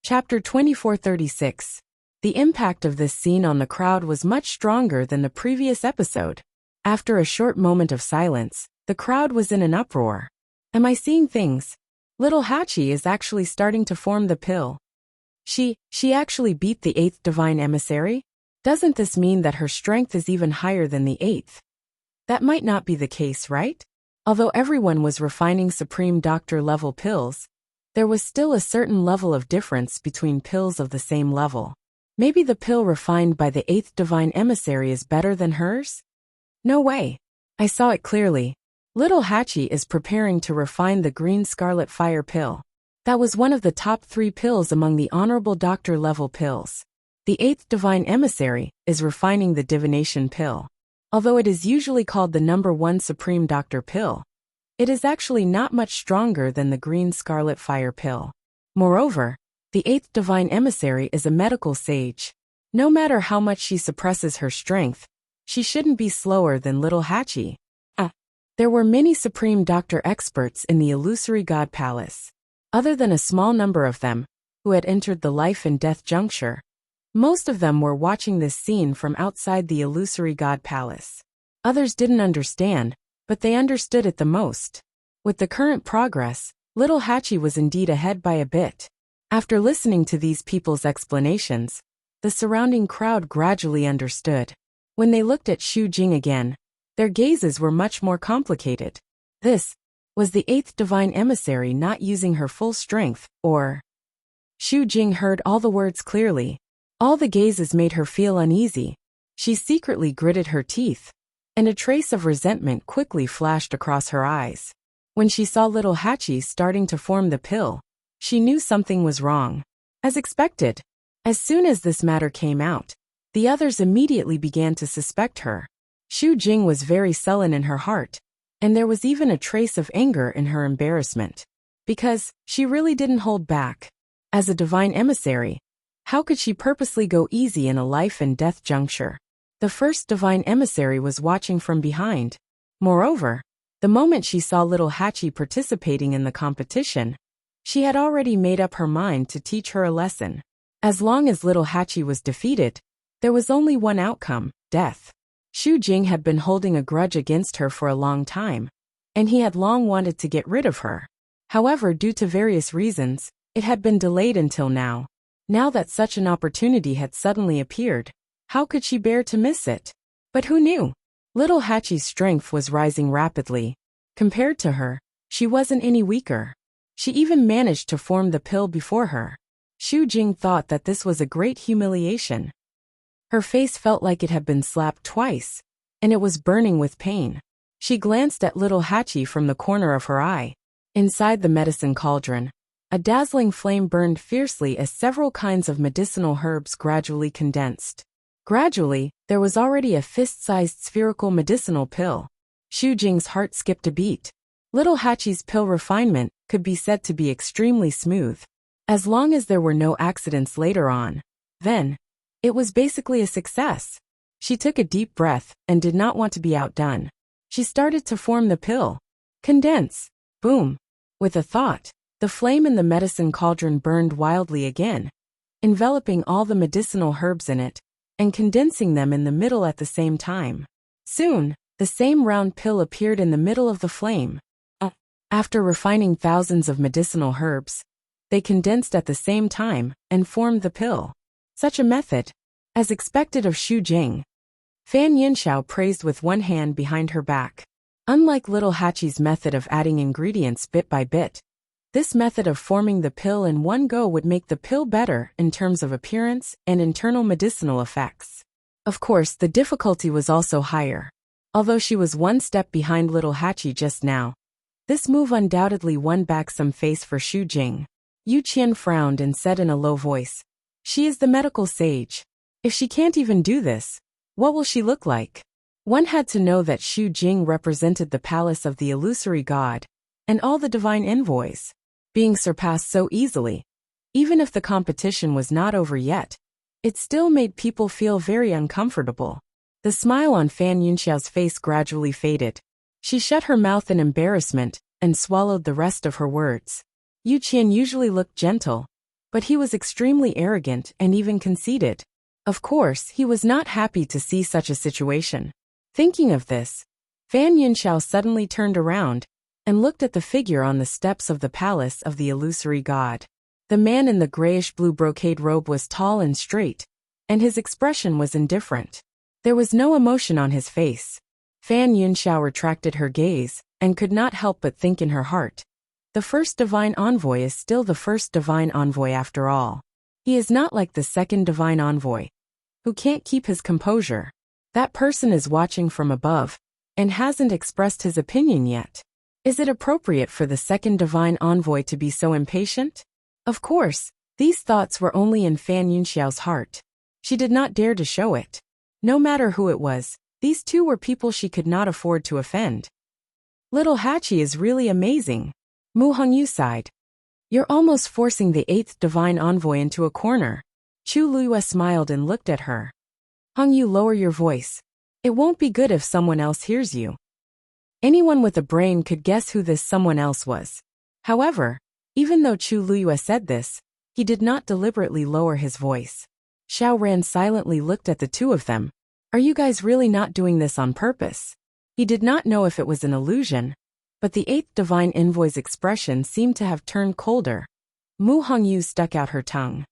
Chapter 2436. The impact of this scene on the crowd was much stronger than the previous episode. After a short moment of silence, the crowd was in an uproar. Am I seeing things? Little Hachi is actually starting to form the pill. She actually beat the 8th divine emissary? Doesn't this mean that her strength is even higher than the 8th? That might not be the case, right? Although everyone was refining Supreme Doctor level pills, there was still a certain level of difference between pills of the same level. Maybe the pill refined by the 8th divine emissary is better than hers? No way. I saw it clearly. Little Hachi is preparing to refine the green scarlet fire pill. That was one of the top 3 pills among the honorable doctor level pills. The 8th divine emissary is refining the divination pill. Although it is usually called the number 1 supreme doctor pill, it is actually not much stronger than the green scarlet fire pill. Moreover, the 8th divine emissary is a medical sage. No matter how much she suppresses her strength, she shouldn't be slower than Little Hachi. There were many supreme doctor experts in the illusory god palace. Other than a small number of them, who had entered the life and death juncture, most of them were watching this scene from outside the illusory god palace. Others didn't understand, but they understood it the most. With the current progress, Little Hachi was indeed ahead by a bit. After listening to these people's explanations, the surrounding crowd gradually understood. When they looked at Xu Jing again, their gazes were much more complicated. This was the 8th divine emissary not using her full strength, or... Xu Jing heard all the words clearly. All the gazes made her feel uneasy. She secretly gritted her teeth, and a trace of resentment quickly flashed across her eyes. When she saw Little Hachi starting to form the pill, she knew something was wrong. As expected, as soon as this matter came out, the others immediately began to suspect her. Xu Jing was very sullen in her heart, and there was even a trace of anger in her embarrassment. Because she really didn't hold back. As a divine emissary, how could she purposely go easy in a life and death juncture? The first divine emissary was watching from behind. Moreover, the moment she saw Little Hachi participating in the competition, she had already made up her mind to teach her a lesson. As long as Little Hachi was defeated, there was only one outcome, death. Xu Jing had been holding a grudge against her for a long time, and he had long wanted to get rid of her. However, due to various reasons, it had been delayed until now. Now that such an opportunity had suddenly appeared, how could she bear to miss it? But who knew? Little Hachi's strength was rising rapidly. Compared to her, she wasn't any weaker. She even managed to form the pill before her. Xu Jing thought that this was a great humiliation. Her face felt like it had been slapped twice, and it was burning with pain. She glanced at Little Hachi from the corner of her eye. Inside the medicine cauldron, a dazzling flame burned fiercely as several kinds of medicinal herbs gradually condensed. Gradually, there was already a fist-sized spherical medicinal pill. Xu Jing's heart skipped a beat. Little Hachi's pill refinement could be said to be extremely smooth. As long as there were no accidents later on, then, it was basically a success. She took a deep breath and did not want to be outdone. She started to form the pill. Condense. Boom. With a thought, the flame in the medicine cauldron burned wildly again, enveloping all the medicinal herbs in it, and condensing them in the middle at the same time. Soon, the same round pill appeared in the middle of the flame. After refining thousands of medicinal herbs, they condensed at the same time and formed the pill. Such a method, as expected of Xu Jing. Fan Yinxiao praised with one hand behind her back. Unlike Little Hachi's method of adding ingredients bit by bit, this method of forming the pill in one go would make the pill better in terms of appearance and internal medicinal effects. Of course, the difficulty was also higher. Although she was one step behind Little Hachi just now, this move undoubtedly won back some face for Xu Jing. Yu Qian frowned and said in a low voice, "She is the medical sage. If she can't even do this, what will she look like?" One had to know that Xu Jing represented the palace of the illusory god, and all the divine envoys. Being surpassed so easily, even if the competition was not over yet, it still made people feel very uncomfortable. The smile on Fan Yunxiao's face gradually faded. She shut her mouth in embarrassment and swallowed the rest of her words. Yu Qian usually looked gentle, but he was extremely arrogant and even conceited. Of course, he was not happy to see such a situation. Thinking of this, Fan Yunxiao suddenly turned around and looked at the figure on the steps of the palace of the illusory god. The man in the grayish-blue brocade robe was tall and straight, and his expression was indifferent. There was no emotion on his face. Fan Yunxiao retracted her gaze and could not help but think in her heart, the first divine envoy is still the first divine envoy after all. He is not like the second divine envoy, who can't keep his composure. That person is watching from above and hasn't expressed his opinion yet. Is it appropriate for the second divine envoy to be so impatient? Of course, these thoughts were only in Fan Yunxiao's heart. She did not dare to show it. No matter who it was, these two were people she could not afford to offend. Little Hachi is really amazing. Mu Hongyu sighed. You're almost forcing the eighth divine envoy into a corner. Chu Luiyue smiled and looked at her. Hongyu, lower your voice. It won't be good if someone else hears you. Anyone with a brain could guess who this someone else was. However, even though Chu Luiyue said this, he did not deliberately lower his voice. Xiao Ran silently looked at the two of them. Are you guys really not doing this on purpose? He did not know if it was an illusion, but the eighth divine envoy's expression seemed to have turned colder. Mu Hongyu stuck out her tongue.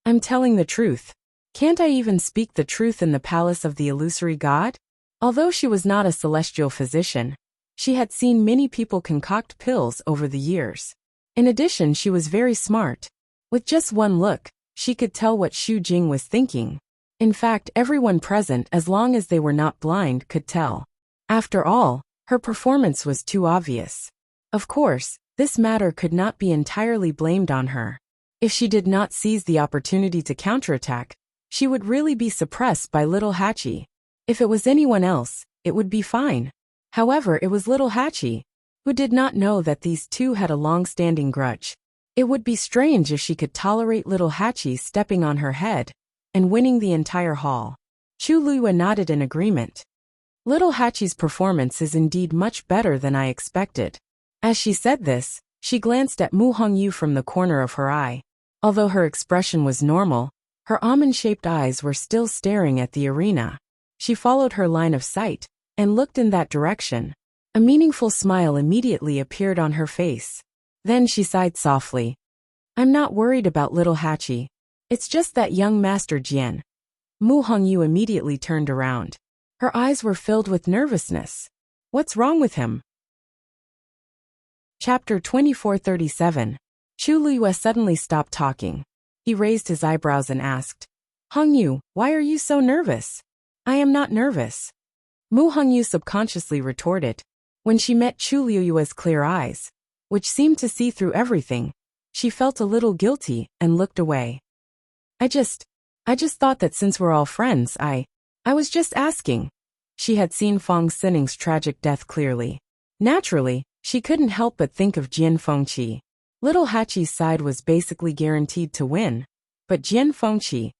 I'm telling the truth. Can't I even speak the truth in the palace of the illusory god? Although she was not a celestial physician, she had seen many people concoct pills over the years. In addition, she was very smart. With just one look, she could tell what Xu Jing was thinking. In fact, everyone present, as long as they were not blind, could tell. After all, her performance was too obvious. Of course, this matter could not be entirely blamed on her. If she did not seize the opportunity to counterattack, she would really be suppressed by little Hachi. If it was anyone else, it would be fine. However, it was little Hachi, who did not know that these two had a long-standing grudge. It would be strange if she could tolerate little Hachi stepping on her head and winning the entire hall. Chu Luiyue nodded in agreement. Little Hachi's performance is indeed much better than I expected. As she said this, she glanced at Mu Hongyu from the corner of her eye. Although her expression was normal, her almond-shaped eyes were still staring at the arena. She followed her line of sight and looked in that direction. A meaningful smile immediately appeared on her face. Then she sighed softly. I'm not worried about little Hachi. It's just that young Master Jian. Mu Hongyu immediately turned around. Her eyes were filled with nervousness. What's wrong with him? Chapter 2437. Chu Luiyue suddenly stopped talking. He raised his eyebrows and asked, Hongyu, why are you so nervous? I am not nervous. Mu Hongyu subconsciously retorted. When she met Chu Luiyue's clear eyes, which seemed to see through everything, she felt a little guilty and looked away. I just thought that since we're all friends, I was just asking. She had seen Fong Xining's tragic death clearly. Naturally, she couldn't help but think of Jian Fengqi. Little Hachi's side was basically guaranteed to win, but Jian Fengqi,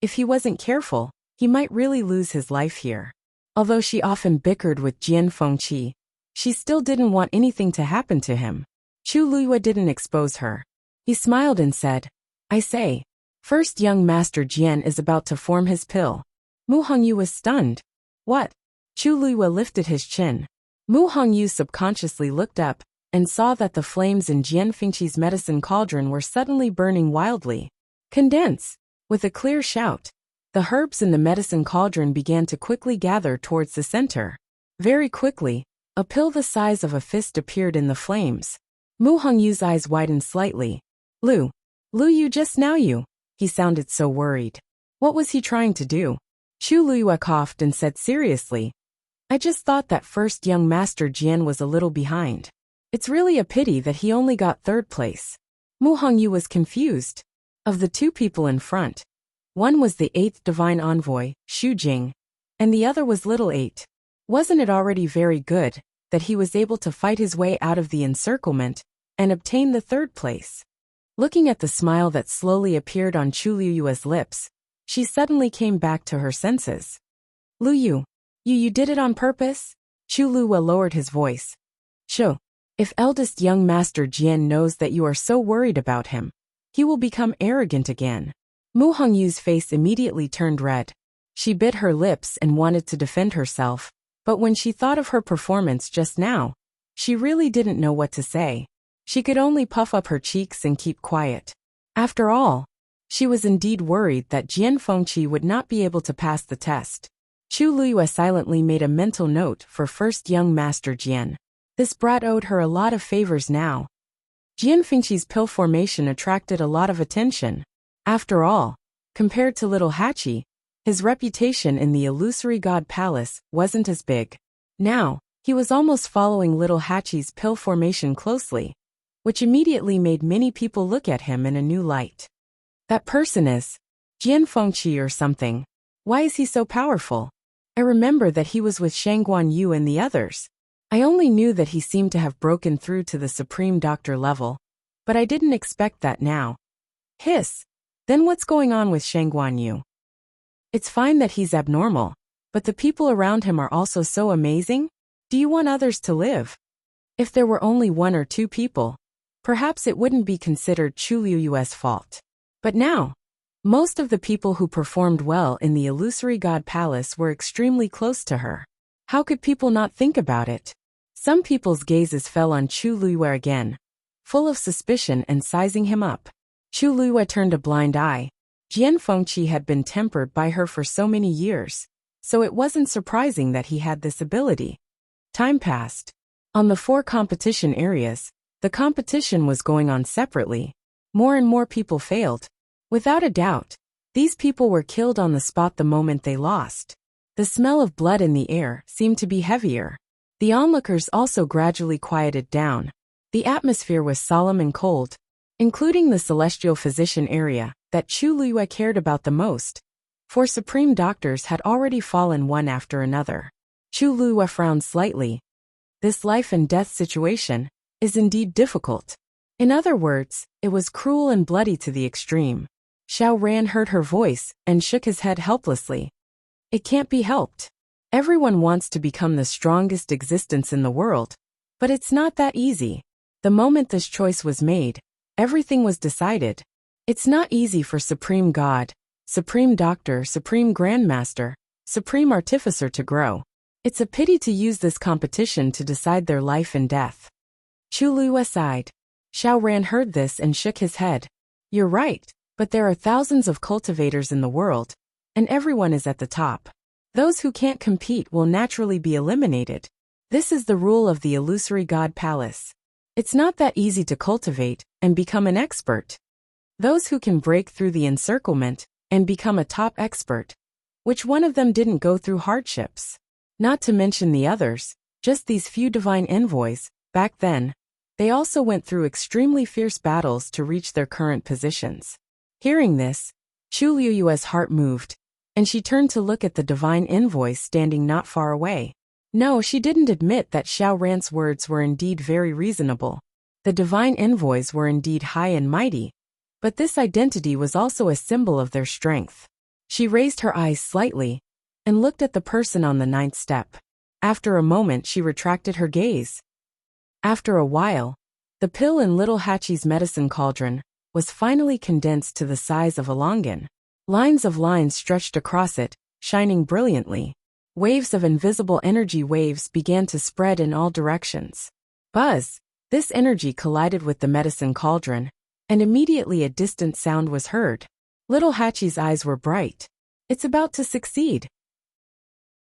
if he wasn't careful, he might really lose his life here. Although she often bickered with Jian Fengqi, she still didn't want anything to happen to him. Chu Luiyue didn't expose her. He smiled and said, I say, first young Master Jian is about to form his pill. Mu Hongyu was stunned. What? Chu Luiyue lifted his chin. Mu Hongyu subconsciously looked up and saw that the flames in Jian Fengqi's medicine cauldron were suddenly burning wildly. Condense! With a clear shout, the herbs in the medicine cauldron began to quickly gather towards the center. Very quickly, a pill the size of a fist appeared in the flames. Mu Hongyu's eyes widened slightly. Lu, you just now you. He sounded so worried. What was he trying to do? Chu Luiyue coughed and said seriously, I just thought that first young Master Jian was a little behind. It's really a pity that he only got third place. Mu Hongyu was confused. Of the two people in front, one was the eighth divine envoy, Xu Jing, and the other was Little Eight. Wasn't it already very good that he was able to fight his way out of the encirclement and obtain the third place? Looking at the smile that slowly appeared on Chu Luiyue's lips, she suddenly came back to her senses. You did it on purpose? Chu Luiyue lowered his voice. Sure. If eldest young Master Jian knows that you are so worried about him, he will become arrogant again. Mu Hongyu's face immediately turned red. She bit her lips and wanted to defend herself, but when she thought of her performance just now, she really didn't know what to say. She could only puff up her cheeks and keep quiet. After all, she was indeed worried that Jian Fengqi would not be able to pass the test. Chu Liyue silently made a mental note for first young Master Jian. This brat owed her a lot of favors now. Jian Fengqi's pill formation attracted a lot of attention. After all, compared to little Hachi, his reputation in the illusory god palace wasn't as big. Now, he was almost following little Hachi's pill formation closely, which immediately made many people look at him in a new light. That person is Jian Fengqi or something. Why is he so powerful? I remember that he was with Shangguan Yu and the others. I only knew that he seemed to have broken through to the Supreme Doctor level, but I didn't expect that now. Hiss. Then what's going on with Shangguan Yu? It's fine that he's abnormal, but the people around him are also so amazing. Do you want others to live? If there were only one or two people, perhaps it wouldn't be considered Chu Liyue's fault. But now, most of the people who performed well in the illusory god palace were extremely close to her. How could people not think about it? Some people's gazes fell on Chu Liyue again, full of suspicion and sizing him up. Chu Liyue turned a blind eye. Jian Fengqi had been tempered by her for so many years, so it wasn't surprising that he had this ability. Time passed. On the 4 competition areas, the competition was going on separately. More and more people failed. Without a doubt, these people were killed on the spot the moment they lost. The smell of blood in the air seemed to be heavier. The onlookers also gradually quieted down. The atmosphere was solemn and cold, including the celestial physician area that Chu Liyue cared about the most. 4 supreme doctors had already fallen one after another. Chu Liyue frowned slightly. This life and death situation is indeed difficult. In other words, it was cruel and bloody to the extreme. Xiao Ran heard her voice and shook his head helplessly. It can't be helped. Everyone wants to become the strongest existence in the world, but it's not that easy. The moment this choice was made, everything was decided. It's not easy for Supreme God, Supreme Doctor, Supreme Grandmaster, Supreme Artificer to grow. It's a pity to use this competition to decide their life and death. Chu Liyue sighed. Xiao Ran heard this and shook his head. You're right, but there are thousands of cultivators in the world, and everyone is at the top. Those who can't compete will naturally be eliminated. This is the rule of the illusory god palace. It's not that easy to cultivate and become an expert. Those who can break through the encirclement and become a top expert, which one of them didn't go through hardships? Not to mention the others, just these few divine envoys, back then, they also went through extremely fierce battles to reach their current positions. Hearing this, Chu Liyue's heart moved, and she turned to look at the divine envoys standing not far away. No, she didn't admit that Xiao Ran's words were indeed very reasonable. The divine envoys were indeed high and mighty, but this identity was also a symbol of their strength. She raised her eyes slightly and looked at the person on the 9th step. After a moment she retracted her gaze. After a while, the pill in little Hachi's medicine cauldron was finally condensed to the size of a longan. Lines of lines stretched across it, shining brilliantly. Waves of invisible energy waves began to spread in all directions. Buzz! This energy collided with the medicine cauldron, and immediately a distant sound was heard. Little Hachi's eyes were bright. It's about to succeed.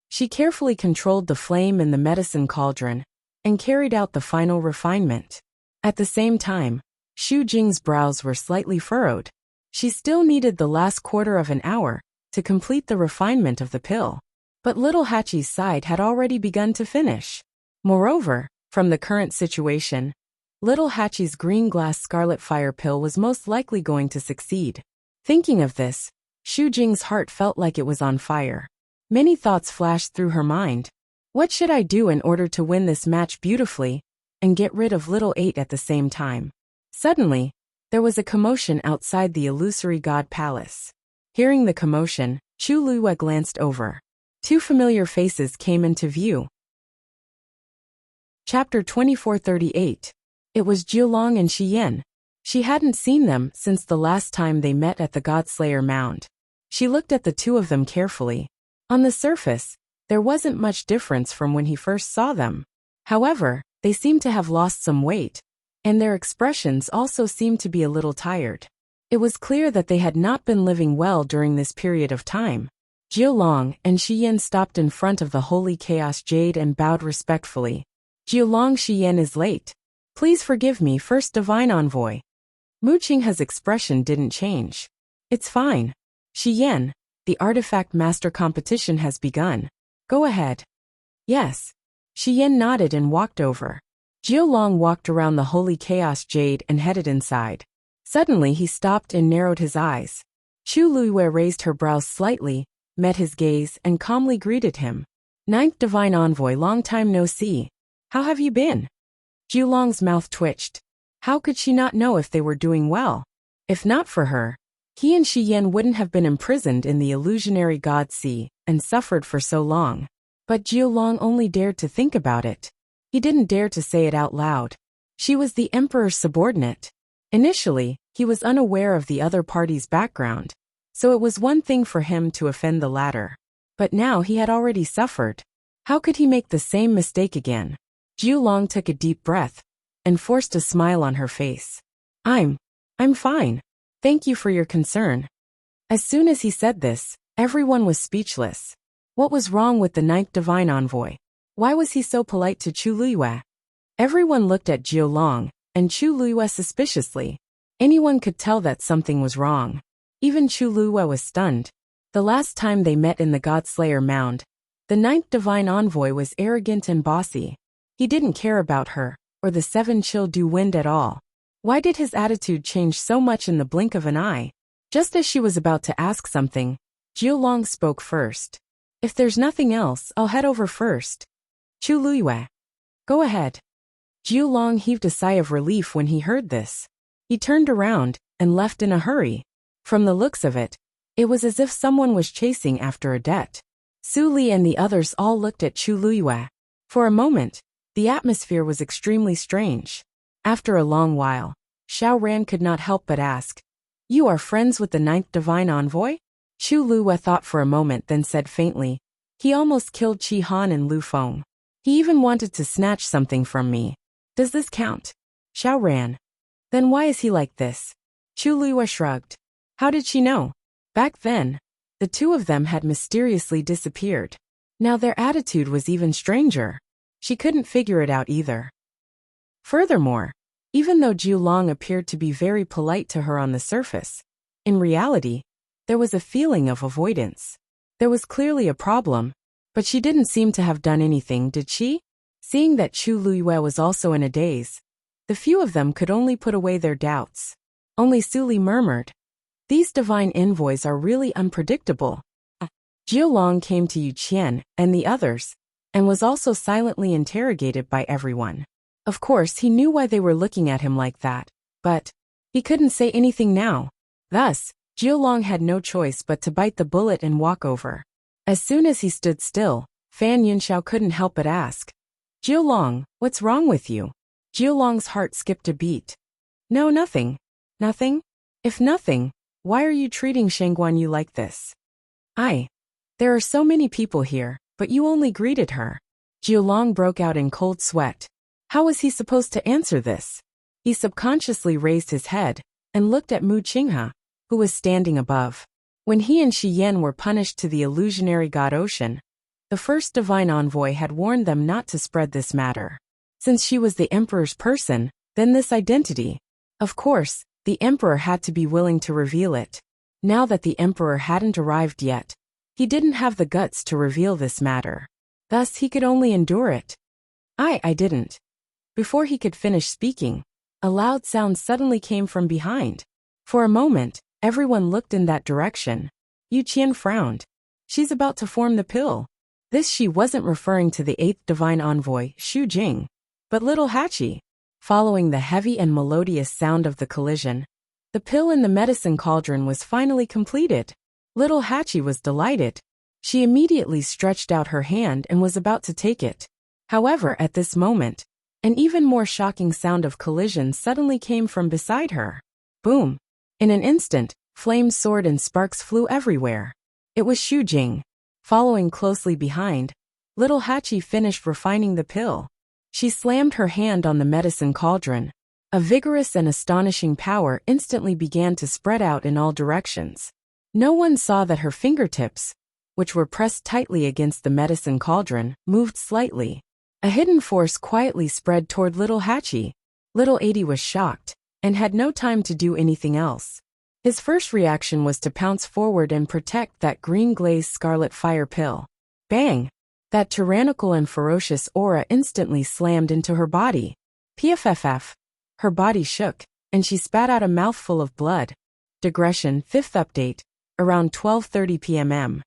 She carefully controlled the flame in the medicine cauldron and carried out the final refinement. At the same time, Xu Jing's brows were slightly furrowed. She still needed the last quarter of an hour to complete the refinement of the pill. But little Hachi's side had already begun to finish. Moreover, from the current situation, little Hachi's green glass scarlet fire pill was most likely going to succeed. Thinking of this, Xu Jing's heart felt like it was on fire. Many thoughts flashed through her mind. What should I do in order to win this match beautifully and get rid of little 8 at the same time? Suddenly, there was a commotion outside the illusory god palace. Hearing the commotion, Chu Liyue glanced over. 2 familiar faces came into view. Chapter 2438. It was Jiulong and Xiyan. She hadn't seen them since the last time they met at the Godslayer Mound. She looked at the two of them carefully. On the surface, there wasn't much difference from when he first saw them. However, they seemed to have lost some weight, and their expressions also seemed to be a little tired. It was clear that they had not been living well during this period of time. Jiulong and Shiyan stopped in front of the Holy Chaos Jade and bowed respectfully. Jiulong, Shiyan is late. Please forgive me, First Divine Envoy. Mu Qinghe's expression didn't change. It's fine. Shiyan, the artifact master competition has begun. Go ahead. Yes. Shiyan nodded and walked over. Jiulong walked around the Holy Chaos Jade and headed inside. Suddenly he stopped and narrowed his eyes. Chu Luiyue raised her brows slightly, met his gaze and calmly greeted him. Ninth Divine Envoy, long time no see. How have you been? Jiulong's mouth twitched. How could she not know if they were doing well? If not for her, he and Shiyan wouldn't have been imprisoned in the illusionary God Sea and suffered for so long. But Jiulong only dared to think about it. He didn't dare to say it out loud. She was the Emperor's subordinate. Initially, he was unaware of the other party's background, so it was one thing for him to offend the latter. But now he had already suffered. How could he make the same mistake again? Jiulong took a deep breath and forced a smile on her face. I'm fine. Thank you for your concern. As soon as he said this, everyone was speechless. What was wrong with the Ninth Divine Envoy? Why was he so polite to Chu Luiyue? Everyone looked at Jiulong and Chu Luiyue suspiciously. Anyone could tell that something was wrong. Even Chu Luiyue was stunned. The last time they met in the Godslayer Mound, the Ninth Divine Envoy was arrogant and bossy. He didn't care about her, or the Seven Chill Du Wind at all. Why did his attitude change so much in the blink of an eye? Just as she was about to ask something, Jiulong spoke first. If there's nothing else, I'll head over first. Chu Luiyue. Go ahead. Jiulong heaved a sigh of relief when he heard this. He turned around and left in a hurry. From the looks of it, it was as if someone was chasing after a debt. Su Li and the others all looked at Chu Luiyue. For a moment, the atmosphere was extremely strange. After a long while, Xiao Ran could not help but ask, "You are friends with the Ninth Divine Envoy?" Chu Luiyue thought for a moment, then said faintly, "He almost killed Qi Han and Lu Feng. He even wanted to snatch something from me. Does this count?" Xiao Ran. Then why is he like this? Chu Luiyue shrugged. How did she know? Back then, the two of them had mysteriously disappeared. Now their attitude was even stranger. She couldn't figure it out either. Furthermore, even though Jiulong appeared to be very polite to her on the surface, in reality, there was a feeling of avoidance. There was clearly a problem, but she didn't seem to have done anything, did she? Seeing that Chu Luiyue was also in a daze, the few of them could only put away their doubts. Only Su Li murmured, "These divine envoys are really unpredictable." Jiulong came to Yu Qian and the others, and was also silently interrogated by everyone. Of course, he knew why they were looking at him like that, but he couldn't say anything now. Thus, Jiulong had no choice but to bite the bullet and walk over. As soon as he stood still, Fan Yunxiao couldn't help but ask, "Jiulong, what's wrong with you?" Jiulong's heart skipped a beat. "No, nothing." "Nothing? If nothing, why are you treating Shangguan Yu like this?" There are so many people here, but you only greeted her." Jiulong broke out in cold sweat. How was he supposed to answer this? He subconsciously raised his head and looked at Mu Qinghe, who was standing above. When he and Shiyan were punished to the illusionary god Ocean, the first divine envoy had warned them not to spread this matter. Since she was the emperor's person, then this identity. Of course, the emperor had to be willing to reveal it. Now that the emperor hadn't arrived yet, he didn't have the guts to reveal this matter. Thus he could only endure it. I didn't. Before he could finish speaking, a loud sound suddenly came from behind. For a moment, everyone looked in that direction. Yu Qian frowned. She's about to form the pill. This she wasn't referring to the eighth divine envoy, Xu Jing, but little Hachi. Following the heavy and melodious sound of the collision, the pill in the medicine cauldron was finally completed. Little Hachi was delighted. She immediately stretched out her hand and was about to take it. However, at this moment, An even more shocking sound of collision suddenly came from beside her. Boom! In an instant, flames soared and sparks flew everywhere. It was Xu Jing. Following closely behind, little Hachi finished refining the pill. She slammed her hand on the medicine cauldron. A vigorous and astonishing power instantly began to spread out in all directions. No one saw that her fingertips, which were pressed tightly against the medicine cauldron, moved slightly. A hidden force quietly spread toward little Hachi. Little Adi was shocked, and had no time to do anything else. His first reaction was to pounce forward and protect that green-glazed scarlet fire pill. Bang! That tyrannical and ferocious aura instantly slammed into her body. PFFF. Her body shook, and she spat out a mouthful of blood. Digression 5th update, around 12:30 p.m.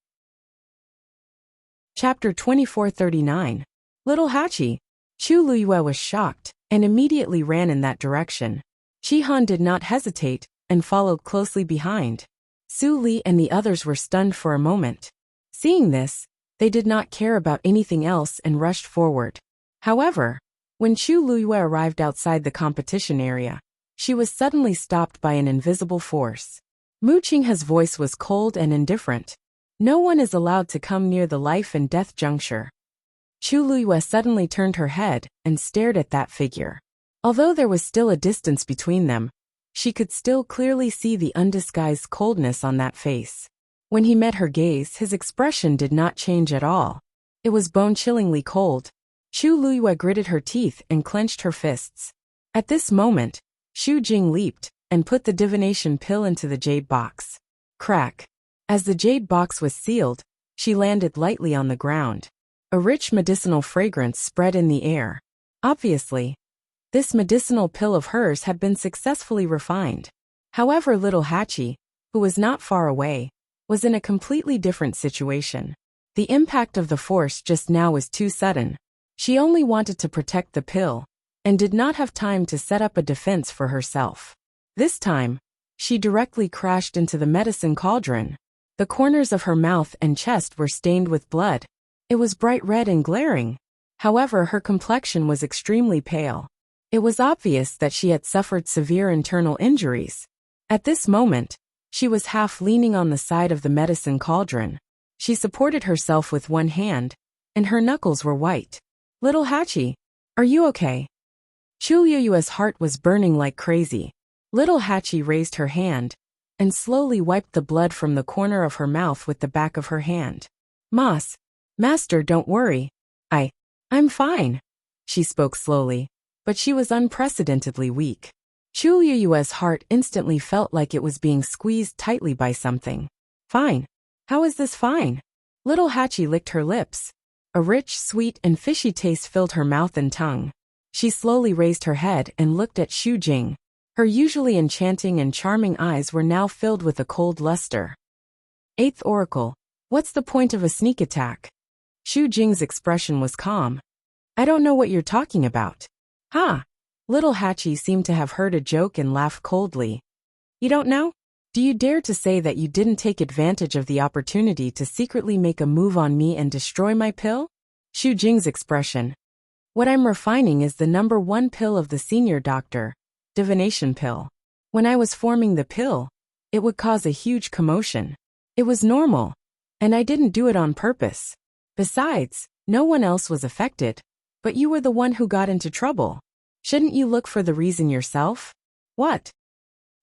Chapter 2439. Little Hachi. Chu Luyue was shocked, and immediately ran in that direction. Shihan did not hesitate, and followed closely behind. Su Li and the others were stunned for a moment. Seeing this, they did not care about anything else and rushed forward. However, when Chu Luyue arrived outside the competition area, she was suddenly stopped by an invisible force. Mu Qinghe's voice was cold and indifferent. No one is allowed to come near the life and death juncture. Chu Luyue suddenly turned her head and stared at that figure. Although there was still a distance between them, she could still clearly see the undisguised coldness on that face. When he met her gaze, his expression did not change at all. It was bone-chillingly cold. Chu Luyue gritted her teeth and clenched her fists. At this moment, Xu Jing leaped and put the divination pill into the jade box. Crack! As the jade box was sealed, she landed lightly on the ground. A rich medicinal fragrance spread in the air. Obviously, this medicinal pill of hers had been successfully refined. However, little Hachi, who was not far away, was in a completely different situation. The impact of the force just now was too sudden. She only wanted to protect the pill, and did not have time to set up a defense for herself. This time, she directly crashed into the medicine cauldron. The corners of her mouth and chest were stained with blood. It was bright red and glaring. However, her complexion was extremely pale. It was obvious that she had suffered severe internal injuries. At this moment, she was half leaning on the side of the medicine cauldron. She supported herself with one hand, and her knuckles were white. Little Hachi, are you okay? Chu Luyue's heart was burning like crazy. Little Hachi raised her hand, and slowly wiped the blood from the corner of her mouth with the back of her hand. Master, don't worry. I'm fine. She spoke slowly, but she was unprecedentedly weak. Chu Luyue's heart instantly felt like it was being squeezed tightly by something. Fine? How is this fine? Little Hachi licked her lips. A rich, sweet, and fishy taste filled her mouth and tongue. She slowly raised her head and looked at Xu Jing. Her usually enchanting and charming eyes were now filled with a cold luster. 8th Oracle. What's the point of a sneak attack? Xu Jing's expression was calm. I don't know what you're talking about. Ha! Little Hachi seemed to have heard a joke and laughed coldly. You don't know? Do you dare to say that you didn't take advantage of the opportunity to secretly make a move on me and destroy my pill? Xu Jing's expression. What I'm refining is the #1 pill of the senior doctor, divination pill. When I was forming the pill, it would cause a huge commotion. It was normal, and I didn't do it on purpose. Besides, no one else was affected, but you were the one who got into trouble. Shouldn't you look for the reason yourself? What?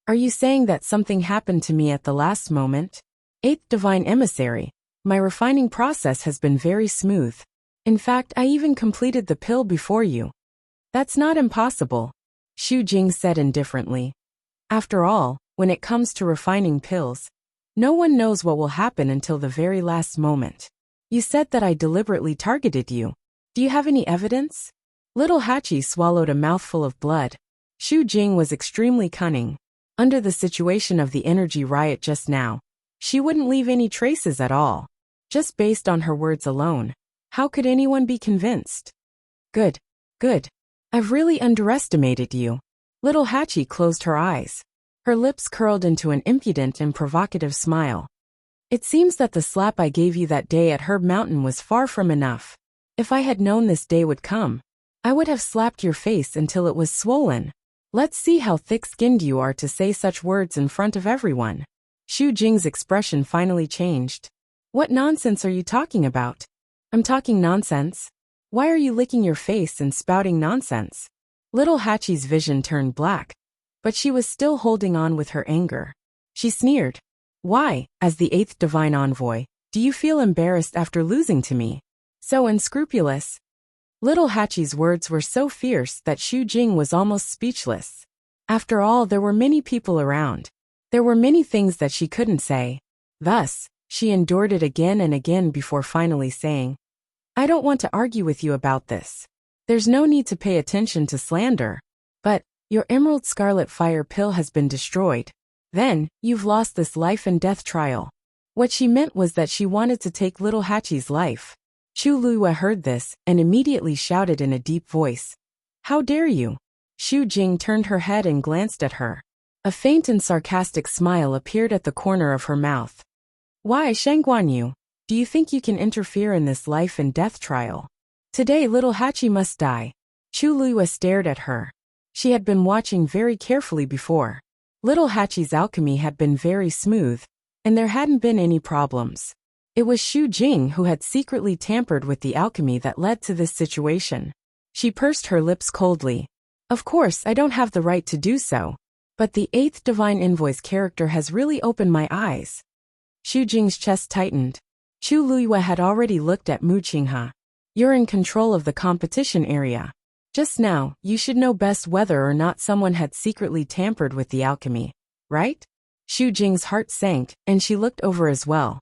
Are you saying that something happened to me at the last moment? 8th Divine Emissary, my refining process has been very smooth. In fact, I even completed the pill before you. That's not impossible, Xu Jing said indifferently. After all, when it comes to refining pills, no one knows what will happen until the very last moment. You said that I deliberately targeted you. Do you have any evidence? Little Hachi swallowed a mouthful of blood. Xu Jing was extremely cunning. Under the situation of the energy riot just now, she wouldn't leave any traces at all. Just based on her words alone, how could anyone be convinced? Good. I've really underestimated you. Little Hachi closed her eyes. Her lips curled into an impudent and provocative smile. It seems that the slap I gave you that day at Herb Mountain was far from enough. If I had known this day would come, I would have slapped your face until it was swollen. Let's see how thick-skinned you are to say such words in front of everyone. Xu Jing's expression finally changed. What nonsense are you talking about? I'm talking nonsense. Why are you licking your face and spouting nonsense? Little Hachi's vision turned black, but she was still holding on with her anger. She sneered. Why, as the 8th divine envoy, do you feel embarrassed after losing to me? So unscrupulous. Little Hachi's words were so fierce that Xu Jing was almost speechless. After all, there were many people around. There were many things that she couldn't say. Thus, she endured it again and again before finally saying, I don't want to argue with you about this. There's no need to pay attention to slander. But, your Emerald Scarlet Fire pill has been destroyed. Then, you've lost this life and death trial. What she meant was that she wanted to take little Hachi's life. Chu Luiyue heard this and immediately shouted in a deep voice. How dare you? Xu Jing turned her head and glanced at her. A faint and sarcastic smile appeared at the corner of her mouth. Why, Sheng Guanyu, do you think you can interfere in this life and death trial? Today little Hachi must die. Chu Luiyue stared at her. She had been watching very carefully before. Little Hachi's alchemy had been very smooth, and there hadn't been any problems. It was Xu Jing who had secretly tampered with the alchemy that led to this situation. She pursed her lips coldly. Of course, I don't have the right to do so. But the 8th divine envoy's character has really opened my eyes. Xu Jing's chest tightened. Chu Luiyue had already looked at Mu Qinghe. You're in control of the competition area. Just now, you should know best whether or not someone had secretly tampered with the alchemy, right? Xu Jing's heart sank, and she looked over as well.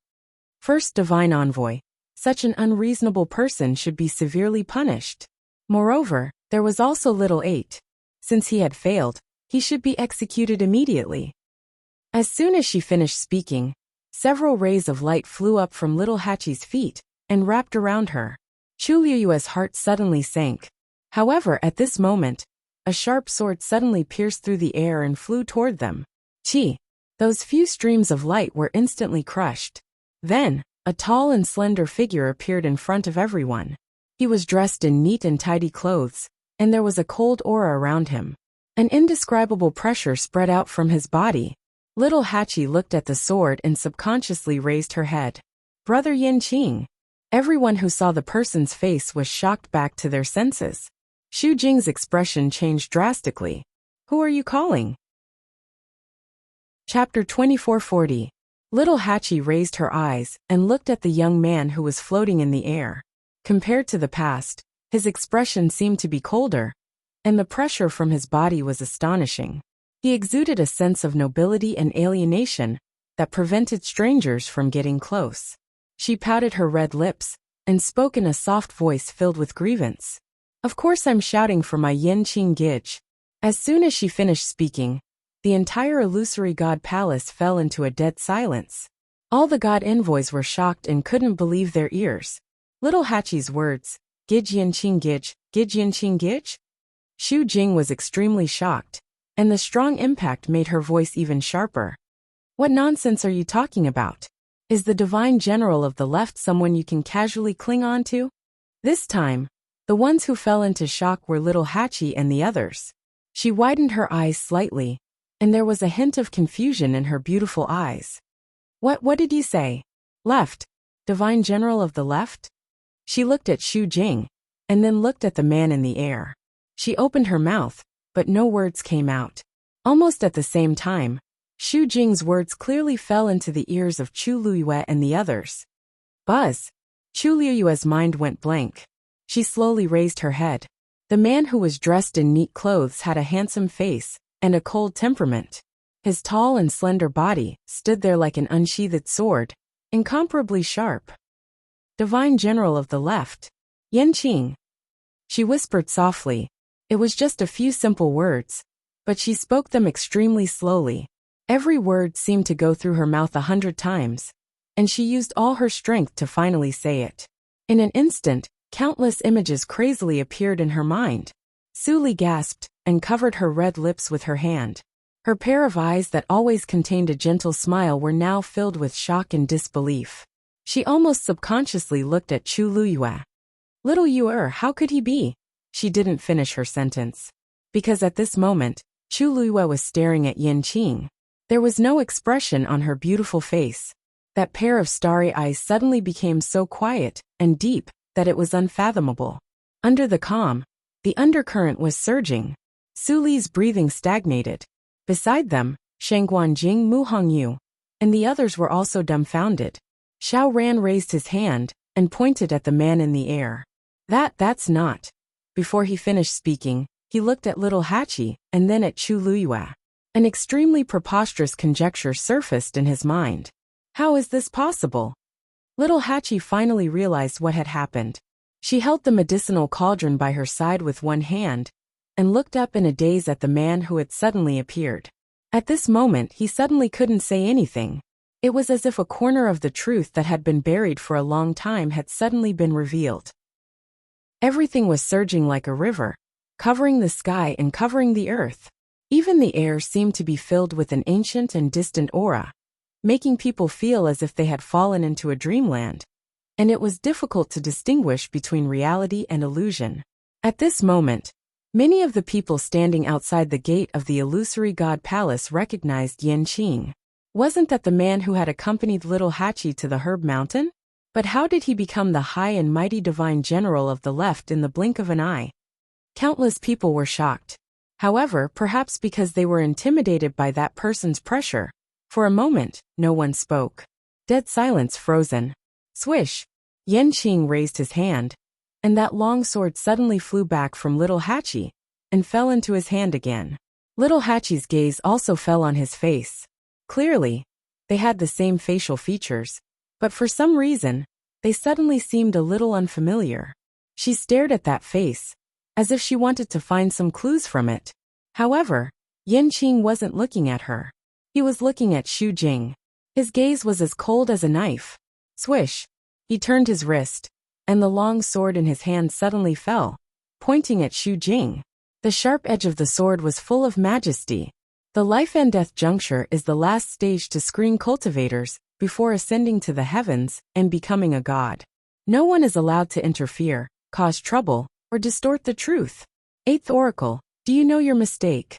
First divine envoy, such an unreasonable person should be severely punished. Moreover, there was also little 8. Since he had failed, he should be executed immediately. As soon as she finished speaking, several rays of light flew up from little Hachi's feet and wrapped around her. Chu Luiyue's heart suddenly sank. However, at this moment, a sharp sword suddenly pierced through the air and flew toward them. Chi! Those few streams of light were instantly crushed. Then, a tall and slender figure appeared in front of everyone. He was dressed in neat and tidy clothes, and there was a cold aura around him. An indescribable pressure spread out from his body. Little Hachi looked at the sword and subconsciously raised her head. Brother Yin Qing. Everyone who saw the person's face was shocked back to their senses. Xu Jing's expression changed drastically. Who are you calling? Chapter 2440. Little Hachi raised her eyes and looked at the young man who was floating in the air. Compared to the past, his expression seemed to be colder, and the pressure from his body was astonishing. He exuded a sense of nobility and alienation that prevented strangers from getting close. She pouted her red lips and spoke in a soft voice filled with grievance. Of course I'm shouting for my Yin Qing Gij. As soon as she finished speaking, the entire illusory god palace fell into a dead silence. All the god envoys were shocked and couldn't believe their ears. Little Hachi's words, Gij Yin Qing Gij, Gij Yin Qing Gij? Xu Jing was extremely shocked, and the strong impact made her voice even sharper. What nonsense are you talking about? Is the divine general of the left someone you can casually cling on to? This time, the ones who fell into shock were little Hachi and the others. She widened her eyes slightly, and there was a hint of confusion in her beautiful eyes. What did you say? Left? Divine general of the left? She looked at Xu Jing, and then looked at the man in the air. She opened her mouth, but no words came out. Almost at the same time, Xu Jing's words clearly fell into the ears of Chu Luiyue and the others. Buzz! Chu Luiyue's mind went blank. She slowly raised her head. The man who was dressed in neat clothes had a handsome face and a cold temperament. His tall and slender body stood there like an unsheathed sword, incomparably sharp. Divine General of the left. Yin Qing. She whispered softly. It was just a few simple words, but she spoke them extremely slowly. Every word seemed to go through her mouth 100 times, and she used all her strength to finally say it. In an instant, countless images crazily appeared in her mind. Suli gasped and covered her red lips with her hand. Her pair of eyes that always contained a gentle smile were now filled with shock and disbelief. She almost subconsciously looked at Chu Luiyue. Little Yuer, how could he be? She didn't finish her sentence. Because at this moment, Chu Luiyue was staring at Yin Qing. There was no expression on her beautiful face. That pair of starry eyes suddenly became so quiet and deep that it was unfathomable. Under the calm, the undercurrent was surging. Su Li's breathing stagnated. Beside them, Shang Guanjing, Mu Hongyu, and the others were also dumbfounded. Xiao Ran raised his hand and pointed at the man in the air. That's not. Before he finished speaking, he looked at little Hachi and then at Chu Luiyue. An extremely preposterous conjecture surfaced in his mind. How is this possible? Little Hachi finally realized what had happened. She held the medicinal cauldron by her side with one hand and looked up in a daze at the man who had suddenly appeared. At this moment, he suddenly couldn't say anything. It was as if a corner of the truth that had been buried for a long time had suddenly been revealed. Everything was surging like a river, covering the sky and covering the earth. Even the air seemed to be filled with an ancient and distant aura, making people feel as if they had fallen into a dreamland. And it was difficult to distinguish between reality and illusion. At this moment, many of the people standing outside the gate of the illusory god palace recognized Yin Qing. Wasn't that the man who had accompanied little Hachi to the Herb Mountain? But how did he become the high and mighty divine general of the left in the blink of an eye? Countless people were shocked. However, perhaps because they were intimidated by that person's pressure, for a moment, no one spoke. Dead silence frozen. Swish! Yin Qing raised his hand, and that long sword suddenly flew back from little Hachi and fell into his hand again. Little Hachi's gaze also fell on his face. Clearly, they had the same facial features, but for some reason, they suddenly seemed a little unfamiliar. She stared at that face, as if she wanted to find some clues from it. However, Yin Qing wasn't looking at her. He was looking at Xu Jing. His gaze was as cold as a knife. Swish! He turned his wrist, and the long sword in his hand suddenly fell, pointing at Xu Jing. The sharp edge of the sword was full of majesty. The life and death juncture is the last stage to screen cultivators before ascending to the heavens and becoming a god. No one is allowed to interfere, cause trouble, or distort the truth. Eighth Oracle, do you know your mistake?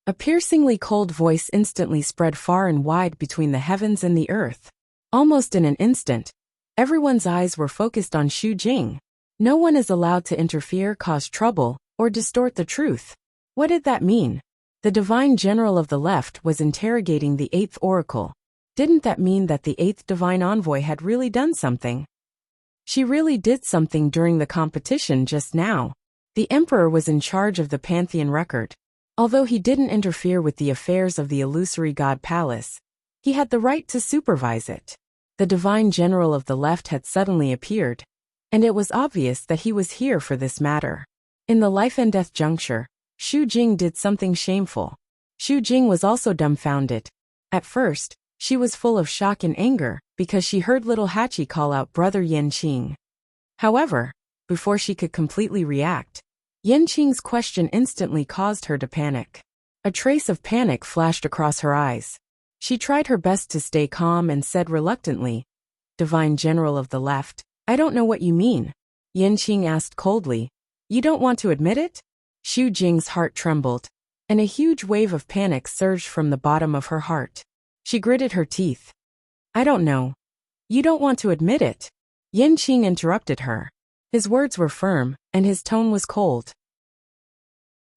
A piercingly cold voice instantly spread far and wide between the heavens and the earth. Almost in an instant, everyone's eyes were focused on Xu Jing. No one is allowed to interfere, cause trouble, or distort the truth. What did that mean? The divine general of the left was interrogating the eighth oracle. Didn't that mean that the eighth divine envoy had really done something? She really did something during the competition just now. The emperor was in charge of the Pantheon record. Although he didn't interfere with the affairs of the illusory god palace, he had the right to supervise it. The divine general of the left had suddenly appeared, and it was obvious that he was here for this matter. In the life and death juncture, Xu Jing did something shameful. Xu Jing was also dumbfounded. At first, she was full of shock and anger because she heard little Hachi call out brother Yin Qing. However, before she could completely react, Yin Qing's question instantly caused her to panic. A trace of panic flashed across her eyes. She tried her best to stay calm and said reluctantly, "Divine General of the Left, I don't know what you mean." Yin Qing asked coldly, "You don't want to admit it?" Xu Jing's heart trembled, and a huge wave of panic surged from the bottom of her heart. She gritted her teeth. "I don't know. You don't want to admit it." Yin Qing interrupted her. His words were firm, and his tone was cold.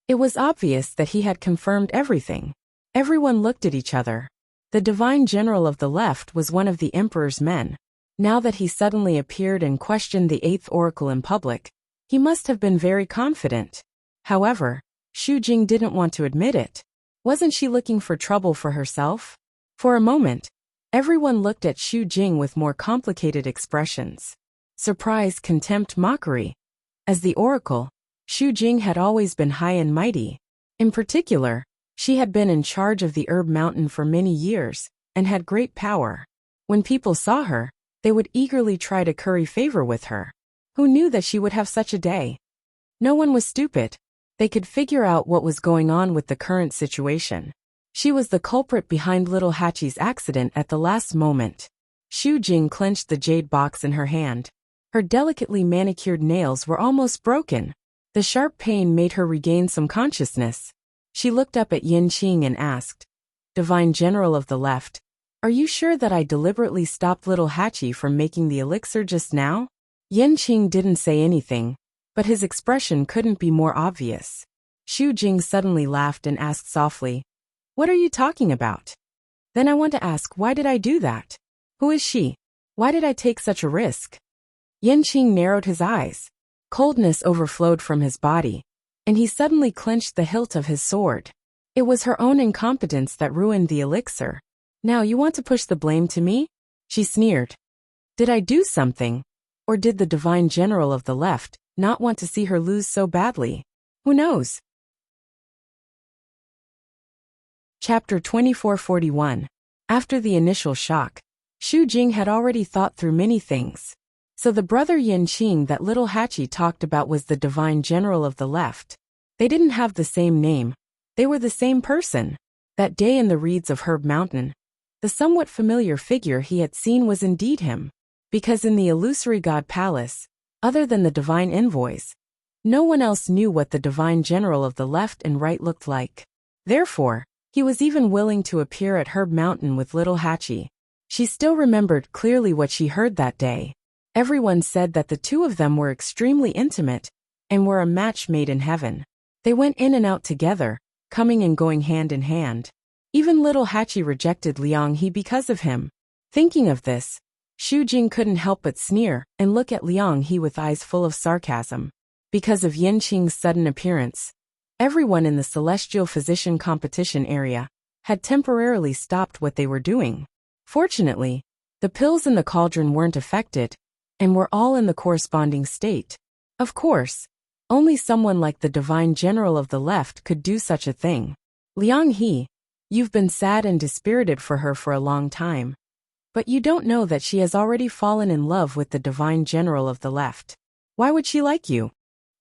It was obvious that he had confirmed everything. Everyone looked at each other. The divine general of the left was one of the emperor's men. Now that he suddenly appeared and questioned the eighth oracle in public, he must have been very confident. However, Xu Jing didn't want to admit it. Wasn't she looking for trouble for herself? For a moment, everyone looked at Xu Jing with more complicated expressions. Surprise, contempt, mockery. As the oracle, Xu Jing had always been high and mighty. In particular, she had been in charge of the Herb Mountain for many years and had great power. When people saw her, they would eagerly try to curry favor with her. Who knew that she would have such a day? No one was stupid. They could figure out what was going on with the current situation. She was the culprit behind little Hachi's accident at the last moment. Xu Jing clenched the jade box in her hand. Her delicately manicured nails were almost broken. The sharp pain made her regain some consciousness. She looked up at Yin Qing and asked, "Divine General of the Left, are you sure that I deliberately stopped little Hachi from making the elixir just now?" Yin Qing didn't say anything, but his expression couldn't be more obvious. Xu Jing suddenly laughed and asked softly, "What are you talking about?" "Then I want to ask, why did I do that? Who is she? Why did I take such a risk?" Yin Qing narrowed his eyes. Coldness overflowed from his body, and he suddenly clenched the hilt of his sword. It was her own incompetence that ruined the elixir. "Now you want to push the blame to me?" she sneered. "Did I do something? Or did the Divine General of the Left not want to see her lose so badly? Who knows?" Chapter 2441. After the initial shock, Xu Jing had already thought through many things. So the brother Yin Qing that little Hachi talked about was the Divine General of the Left. They didn't have the same name. They were the same person. That day in the reeds of Herb Mountain, the somewhat familiar figure he had seen was indeed him. Because in the illusory god palace, other than the divine envoys, no one else knew what the Divine General of the Left and Right looked like. Therefore, he was even willing to appear at Herb Mountain with little Hachi. She still remembered clearly what she heard that day. Everyone said that the two of them were extremely intimate and were a match made in heaven. They went in and out together, coming and going hand in hand. Even little Hachi rejected Liang He because of him. Thinking of this, Xu Jing couldn't help but sneer and look at Liang He with eyes full of sarcasm. Because of Yin Qing's sudden appearance, everyone in the celestial physician competition area had temporarily stopped what they were doing. Fortunately, the pills in the cauldron weren't affected, and were all in the corresponding state. Of course, only someone like the Divine General of the Left could do such a thing. "Liang He, you've been sad and dispirited for her for a long time. But you don't know that she has already fallen in love with the Divine General of the Left. Why would she like you?"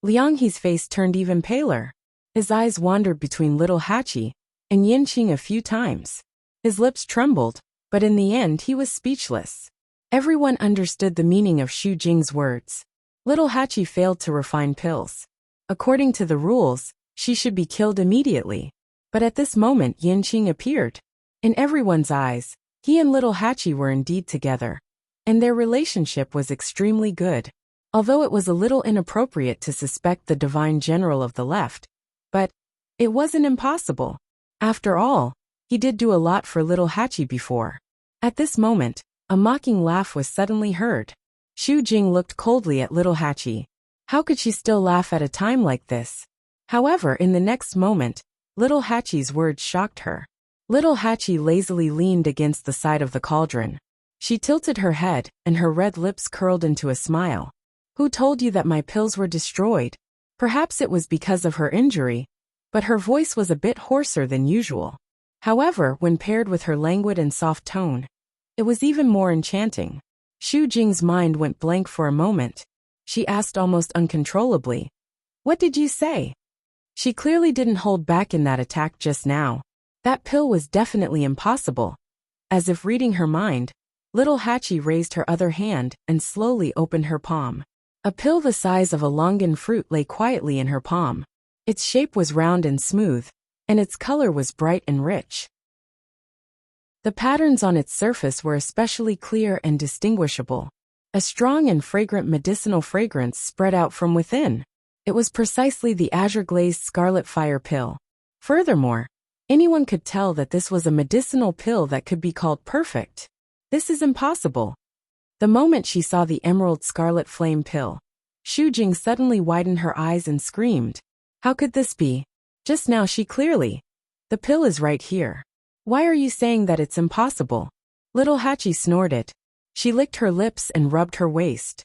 Liang He's face turned even paler. His eyes wandered between little Hachi and Yin Qing a few times. His lips trembled, but in the end he was speechless. Everyone understood the meaning of Xu Jing's words. Little Hachi failed to refine pills. According to the rules, she should be killed immediately. But at this moment Yin Qing appeared. In everyone's eyes, he and little Hachi were indeed together, and their relationship was extremely good. Although it was a little inappropriate to suspect the Divine General of the Left, but it wasn't impossible. After all, he did do a lot for little Hachi before. At this moment, a mocking laugh was suddenly heard. Xu Jing looked coldly at little Hachi. How could she still laugh at a time like this? However, in the next moment, little Hachi's words shocked her. Little Hachi lazily leaned against the side of the cauldron. She tilted her head, and her red lips curled into a smile. "Who told you that my pills were destroyed?" Perhaps it was because of her injury, but her voice was a bit hoarser than usual. However, when paired with her languid and soft tone, it was even more enchanting. Xu Jing's mind went blank for a moment. She asked almost uncontrollably, "What did you say?" She clearly didn't hold back in that attack just now. That pill was definitely impossible. As if reading her mind, little Hachi raised her other hand and slowly opened her palm. A pill the size of a longan fruit lay quietly in her palm. Its shape was round and smooth, and its color was bright and rich. The patterns on its surface were especially clear and distinguishable. A strong and fragrant medicinal fragrance spread out from within. It was precisely the azure-glazed scarlet fire pill. Furthermore, anyone could tell that this was a medicinal pill that could be called perfect. This is impossible. The moment she saw the emerald scarlet flame pill, Xu Jing suddenly widened her eyes and screamed. How could this be? Just now she clearly. The pill is right here. Why are you saying that it's impossible? Little Hachi snorted. She licked her lips and rubbed her waist.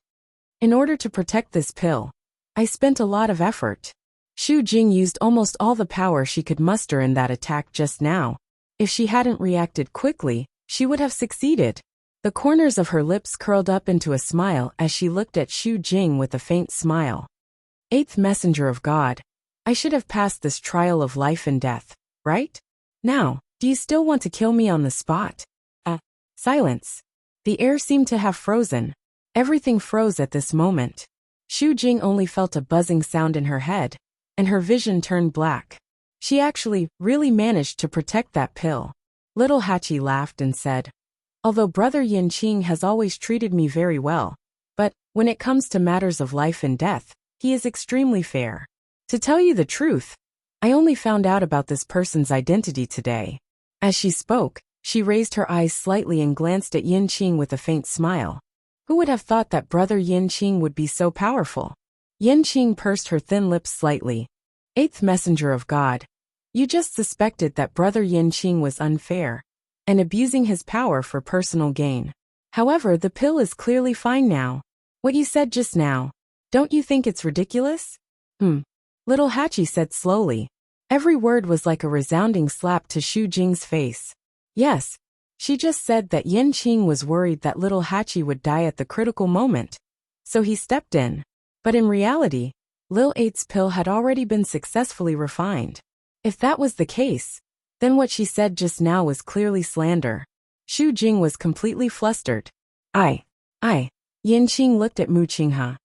In order to protect this pill, I spent a lot of effort. Xu Jing used almost all the power she could muster in that attack just now. If she hadn't reacted quickly, she would have succeeded. The corners of her lips curled up into a smile as she looked at Xu Jing with a faint smile. Eighth messenger of God, I should have passed this trial of life and death, right? Now, do you still want to kill me on the spot? Silence. The air seemed to have frozen. Everything froze at this moment. Xu Jing only felt a buzzing sound in her head, and her vision turned black. She actually really managed to protect that pill. Little Hachi laughed and said, although Brother Yanqing has always treated me very well, but when it comes to matters of life and death, he is extremely fair. To tell you the truth, I only found out about this person's identity today. As she spoke, she raised her eyes slightly and glanced at Yanqing with a faint smile. Who would have thought that Brother Yanqing would be so powerful? Yanqing pursed her thin lips slightly. Eighth Messenger of God, you just suspected that Brother Yanqing was unfair and abusing his power for personal gain. However, the pill is clearly fine now. What you said just now, don't you think it's ridiculous? Little Hachi said slowly. Every word was like a resounding slap to Xu Jing's face. Yes, she just said that Yanqing was worried that little Hachi would die at the critical moment, so he stepped in. But in reality, Lil Eight's pill had already been successfully refined. If that was the case, then what she said just now was clearly slander. Xu Jing was completely flustered. I. Yanqing looked at Mu Qinghe.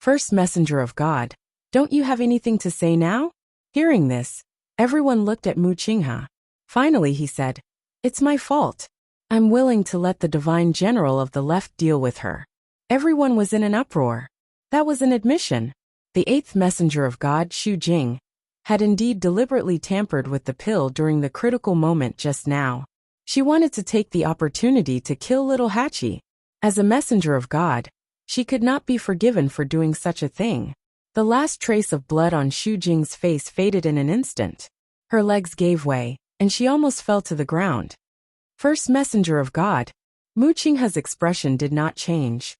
First Messenger of God, don't you have anything to say now? Hearing this, everyone looked at Mu Qinghe. Finally he said, it's my fault. I'm willing to let the Divine General of the Left deal with her. Everyone was in an uproar. That was an admission. The eighth Messenger of God, Xu Jing, had indeed deliberately tampered with the pill during the critical moment just now. She wanted to take the opportunity to kill little Hachi. As a messenger of God, she could not be forgiven for doing such a thing. The last trace of blood on Xu Jing's face faded in an instant. Her legs gave way, and she almost fell to the ground. First Messenger of God, Mu Qinghe's expression did not change.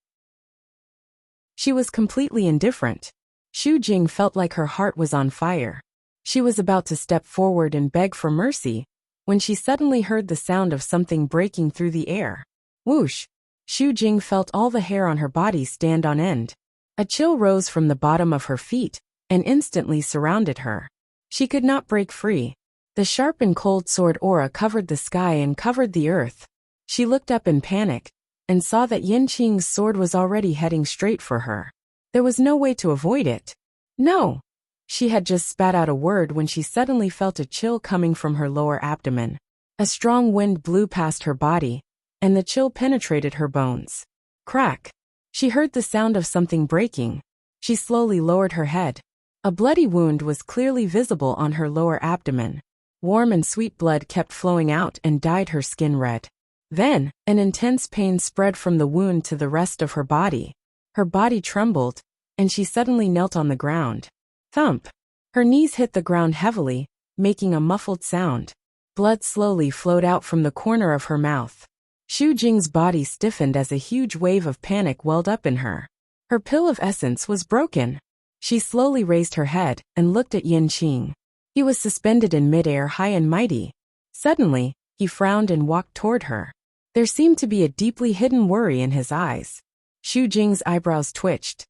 She was completely indifferent. Xu Jing felt like her heart was on fire. She was about to step forward and beg for mercy, when she suddenly heard the sound of something breaking through the air. Whoosh! Xu Jing felt all the hair on her body stand on end. A chill rose from the bottom of her feet, and instantly surrounded her. She could not break free. The sharp and cold sword aura covered the sky and covered the earth. She looked up in panic, and saw that Yanqing's sword was already heading straight for her. There was no way to avoid it. No! She had just spat out a word when she suddenly felt a chill coming from her lower abdomen. A strong wind blew past her body, and the chill penetrated her bones. Crack! She heard the sound of something breaking. She slowly lowered her head. A bloody wound was clearly visible on her lower abdomen. Warm and sweet blood kept flowing out and dyed her skin red. Then, an intense pain spread from the wound to the rest of her body. Her body trembled, and she suddenly knelt on the ground. Thump! Her knees hit the ground heavily, making a muffled sound. Blood slowly flowed out from the corner of her mouth. Xu Jing's body stiffened as a huge wave of panic welled up in her. Her pill of essence was broken. She slowly raised her head and looked at Yanqing. He was suspended in midair high and mighty. Suddenly, he frowned and walked toward her. There seemed to be a deeply hidden worry in his eyes. Xu Jing's eyebrows twitched.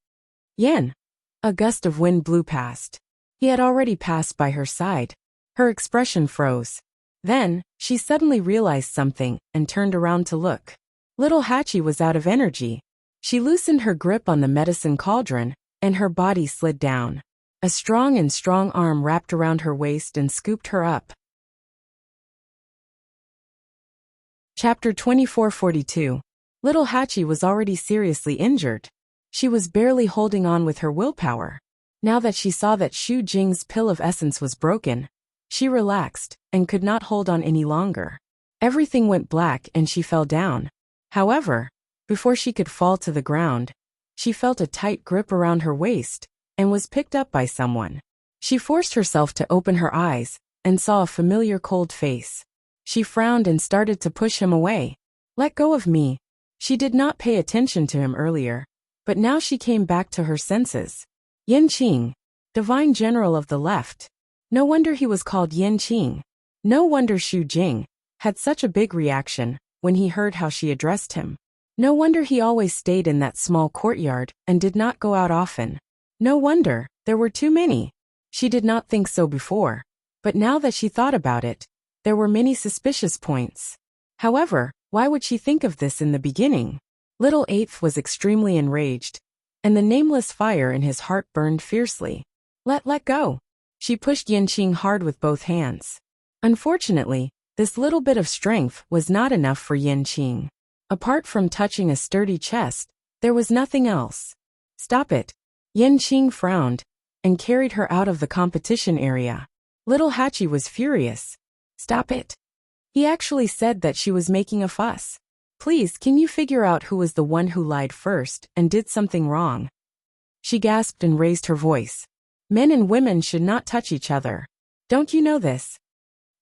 Yan! A gust of wind blew past. He had already passed by her side. Her expression froze. Then, she suddenly realized something and turned around to look. Little Hachi was out of energy. She loosened her grip on the medicine cauldron, and her body slid down. A strong arm wrapped around her waist and scooped her up. Chapter 2442. Little Hachi was already seriously injured. She was barely holding on with her willpower. Now that she saw that Xu Jing's pill of essence was broken, she relaxed and could not hold on any longer. Everything went black and she fell down. However, before she could fall to the ground, she felt a tight grip around her waist and was picked up by someone. She forced herself to open her eyes and saw a familiar cold face. She frowned and started to push him away. Let go of me. She did not pay attention to him earlier, but now she came back to her senses. Yanqing, Divine General of the Left. No wonder he was called Yanqing. No wonder Xu Jing had such a big reaction when he heard how she addressed him. No wonder he always stayed in that small courtyard and did not go out often. No wonder there were too many. She did not think so before, but now that she thought about it, there were many suspicious points. However, why would she think of this in the beginning? Little Eighth was extremely enraged. and the nameless fire in his heart burned fiercely. Let go. She pushed Yanqing hard with both hands. Unfortunately, this little bit of strength was not enough for Yanqing. Apart from touching a sturdy chest, there was nothing else. Stop it. Yanqing frowned and carried her out of the competition area. Little Hachi was furious. Stop it. He actually said that she was making a fuss. Please, can you figure out who was the one who lied first and did something wrong? She gasped and raised her voice. Men and women should not touch each other. Don't you know this?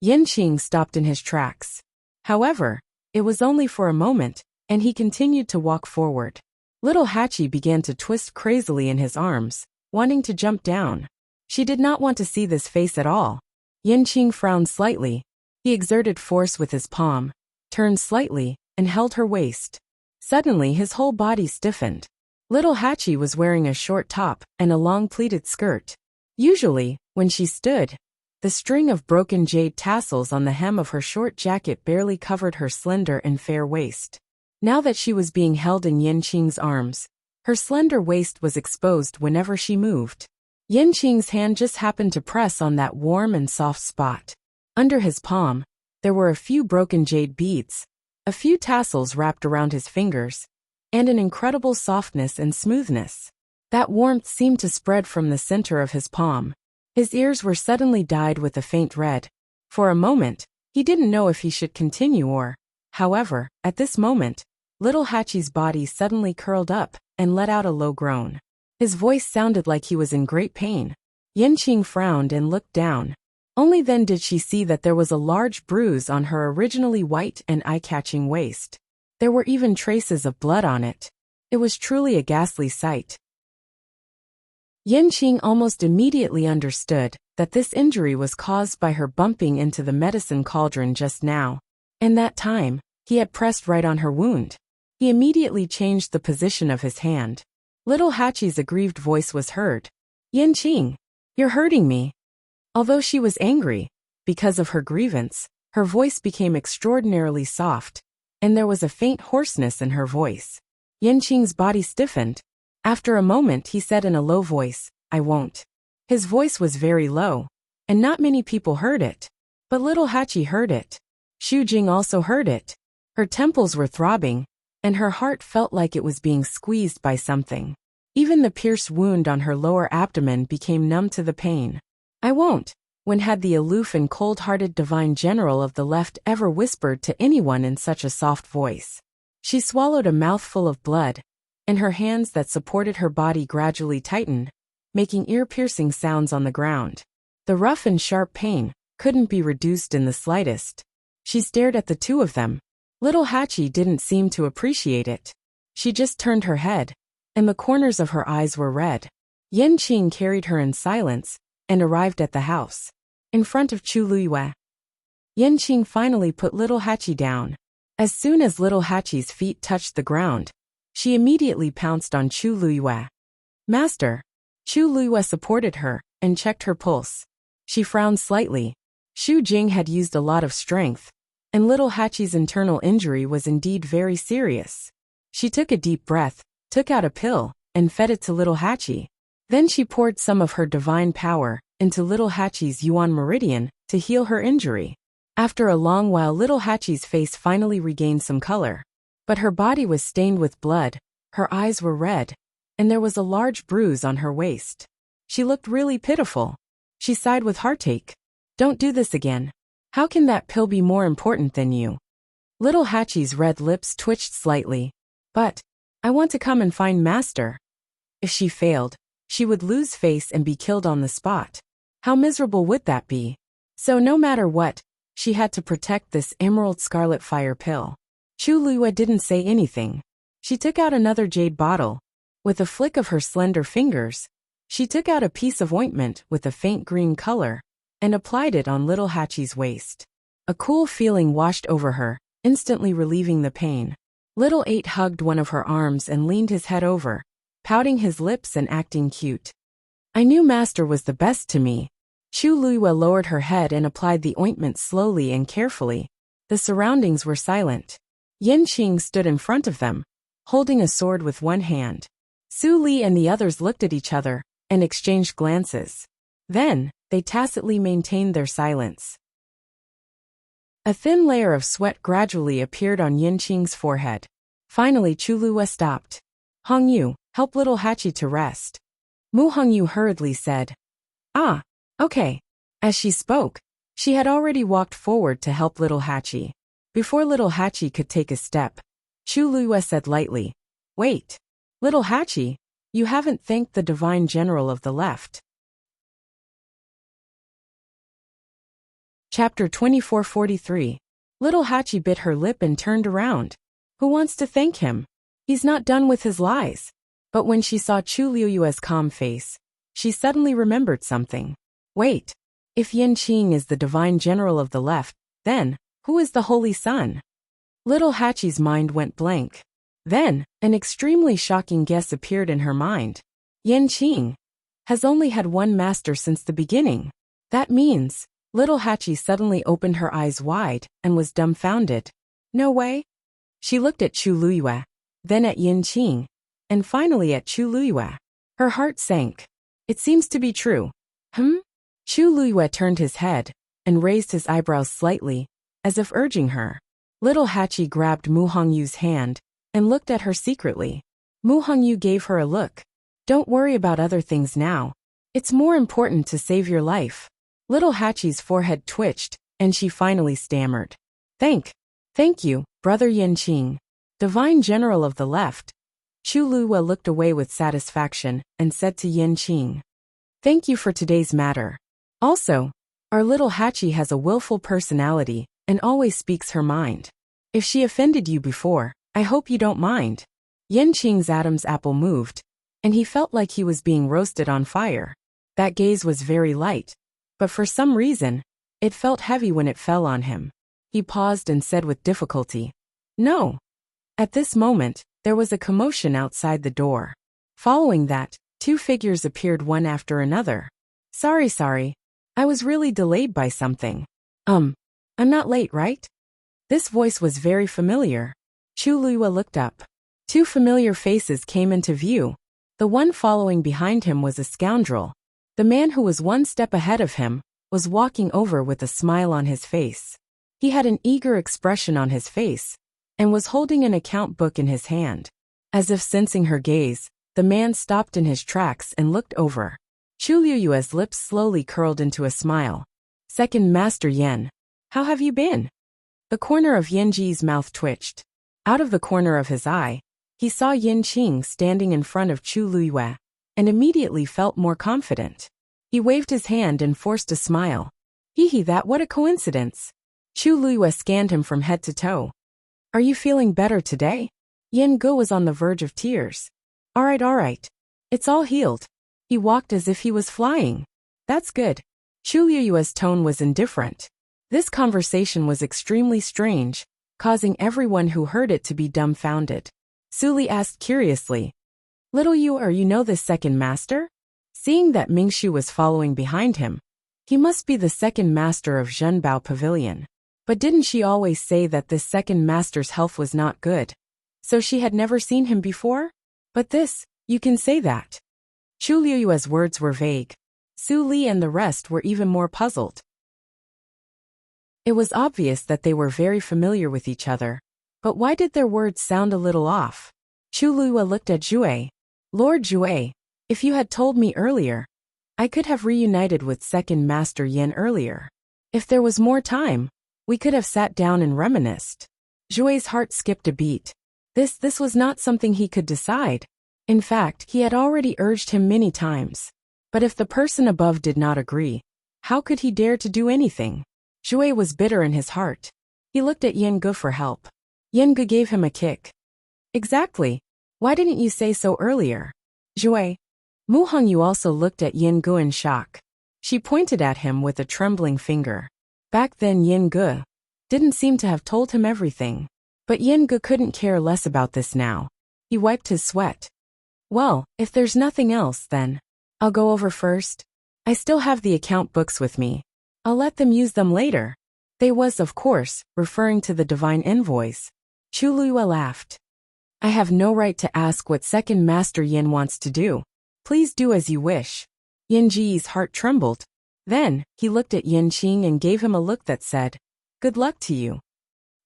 Yanqing stopped in his tracks. However, it was only for a moment, and he continued to walk forward. Little Hachi began to twist crazily in his arms, wanting to jump down. She did not want to see this face at all. Yanqing frowned slightly. He exerted force with his palm, turned slightly, and held her waist. Suddenly his whole body stiffened. Little Hachi was wearing a short top and a long pleated skirt. Usually, when she stood, the string of broken jade tassels on the hem of her short jacket barely covered her slender and fair waist. Now that she was being held in Yanqing's arms, her slender waist was exposed whenever she moved. Yanqing's hand just happened to press on that warm and soft spot. Under his palm, there were a few broken jade beads, a few tassels wrapped around his fingers, and an incredible softness and smoothness. That warmth seemed to spread from the center of his palm. His ears were suddenly dyed with a faint red. For a moment, he didn't know if he should continue or. However, at this moment, Little Hachi's body suddenly curled up and let out a low groan. His voice sounded like he was in great pain. Yanqing frowned and looked down. Only then did she see that there was a large bruise on her originally white and eye-catching waist. There were even traces of blood on it. It was truly a ghastly sight. Yanqing almost immediately understood that this injury was caused by her bumping into the medicine cauldron just now. In that time, he had pressed right on her wound. He immediately changed the position of his hand. Little Hachi's aggrieved voice was heard. Yanqing, you're hurting me. Although she was angry, because of her grievance, her voice became extraordinarily soft, and there was a faint hoarseness in her voice. Yanqing's body stiffened. After a moment he said in a low voice, I won't. His voice was very low, and not many people heard it. But Little Hachi heard it. Xu Jing also heard it. Her temples were throbbing, and her heart felt like it was being squeezed by something. Even the pierced wound on her lower abdomen became numb to the pain. I won't. When had the aloof and cold-hearted divine general of the left ever whispered to anyone in such a soft voice? She swallowed a mouthful of blood, and her hands that supported her body gradually tightened, making ear-piercing sounds on the ground. The rough and sharp pain couldn't be reduced in the slightest. She stared at the two of them. Little Hachi didn't seem to appreciate it. She just turned her head, and the corners of her eyes were red. Yanqing carried her in silence and arrived at the house. In front of Chu Luiyue, Yanqing finally put Little Hachi down. As soon as Little Hachi's feet touched the ground, she immediately pounced on Chu Luiyue. Master! Chu Luiyue supported her and checked her pulse. She frowned slightly. Xu Jing had used a lot of strength, and Little Hachi's internal injury was indeed very serious. She took a deep breath, took out a pill, and fed it to Little Hachi. Then she poured some of her divine power into Little Hachi's Yuan Meridian to heal her injury. After a long while Little Hachi's face finally regained some color. But her body was stained with blood, her eyes were red, and there was a large bruise on her waist. She looked really pitiful. She sighed with heartache. Don't do this again. How can that pill be more important than you? Little Hachi's red lips twitched slightly. But, I want to come and find Master. If she failed, she would lose face and be killed on the spot. How miserable would that be? So no matter what, she had to protect this emerald scarlet fire pill. Chu Luiyue didn't say anything. She took out another jade bottle. With a flick of her slender fingers, she took out a piece of ointment with a faint green color and applied it on Little Hachi's waist. A cool feeling washed over her, instantly relieving the pain. Little Eight hugged one of her arms and leaned his head over, pouting his lips and acting cute. I knew Master was the best to me. Chu Luiyue lowered her head and applied the ointment slowly and carefully. The surroundings were silent. Yanqing stood in front of them, holding a sword with one hand. Su Li and the others looked at each other and exchanged glances. Then, they tacitly maintained their silence. A thin layer of sweat gradually appeared on Yin Qing's forehead. Finally Chu Liyue stopped. Hongyu, help little Hachi to rest. Mu Hongyu hurriedly said. Ah, okay. As she spoke, she had already walked forward to help little Hachi. Before little Hachi could take a step, Chu Liyue said lightly, Wait, little Hachi, you haven't thanked the divine general of the left. Chapter 2443. Little Hachi bit her lip and turned around. Who wants to thank him? He's not done with his lies. But when she saw Chu Liyue's calm face, she suddenly remembered something. Wait, if Yin Qing is the divine general of the left, then, who is the Holy Sun? Little Hachi's mind went blank. Then, an extremely shocking guess appeared in her mind. Yin Qing has only had one master since the beginning. That means, little Hachi suddenly opened her eyes wide and was dumbfounded. No way? She looked at Chu Liyue, then at Yin Qing, and finally at Chu Liyue. Her heart sank. It seems to be true. Chu Liyue turned his head and raised his eyebrows slightly, as if urging her. Little Hachi grabbed Mu Hongyu's hand and looked at her secretly. Mu Hongyu gave her a look. Don't worry about other things now. It's more important to save your life. Little Hachi's forehead twitched, and she finally stammered. Thank you, Brother Yin Qing. Divine General of the Left. Chu Liyue looked away with satisfaction and said to Yin Qing. Thank you for today's matter. Also, our little Hachi has a willful personality and always speaks her mind. If she offended you before, I hope you don't mind. Yin Qing's Adam's apple moved, and he felt like he was being roasted on fire. That gaze was very light, but for some reason, it felt heavy when it fell on him. He paused and said with difficulty, No. At this moment, there was a commotion outside the door. Following that, two figures appeared one after another. Sorry. I was really delayed by something. I'm not late, right? This voice was very familiar. Chu Liyue looked up. Two familiar faces came into view. The one following behind him was a scoundrel. The man who was one step ahead of him was walking over with a smile on his face. He had an eager expression on his face and was holding an account book in his hand. As if sensing her gaze, the man stopped in his tracks and looked over. Chu Liyue's lips slowly curled into a smile. Second Master Yen, how have you been? The corner of Yin Ji's mouth twitched. Out of the corner of his eye, he saw Yin Qing standing in front of Chu Liyue, and immediately felt more confident. He waved his hand and forced a smile. What a coincidence. Chu Liyue scanned him from head to toe. Are you feeling better today? Yin Ge was on the verge of tears. All right. It's all healed. He walked as if he was flying. That's good. Chu Liyue's tone was indifferent. This conversation was extremely strange, causing everyone who heard it to be dumbfounded. Su Li asked curiously, Little you know this second master? Seeing that Mingshu was following behind him, he must be the second master of Zhenbao Pavilion. But didn't she always say that this second master's health was not good? So she had never seen him before? But this, you can say that. Chu Liyue's words were vague. Su Li and the rest were even more puzzled. It was obvious that they were very familiar with each other, but why did their words sound a little off? Chu Liyue looked at Jue. Lord Jue, if you had told me earlier, I could have reunited with Second Master Yin earlier. If there was more time, we could have sat down and reminisced. Jue's heart skipped a beat. This was not something he could decide. In fact, he had already urged him many times. But if the person above did not agree, how could he dare to do anything? Jue was bitter in his heart. He looked at Yin Ge for help. Yin Ge gave him a kick. Exactly. Why didn't you say so earlier? Jue. Mu Hongyu also looked at Yin Ge in shock. She pointed at him with a trembling finger. Back then Yin Ge didn't seem to have told him everything. But Yin Ge couldn't care less about this now. He wiped his sweat. Well, if there's nothing else then, I'll go over first. I still have the account books with me. I'll let them use them later. They was, of course, referring to the divine envoys. Chu Liyue laughed. I have no right to ask what Second Master Yin wants to do. Please do as you wish. Yin Ji's heart trembled. Then, he looked at Yin Qing and gave him a look that said, "Good luck to you."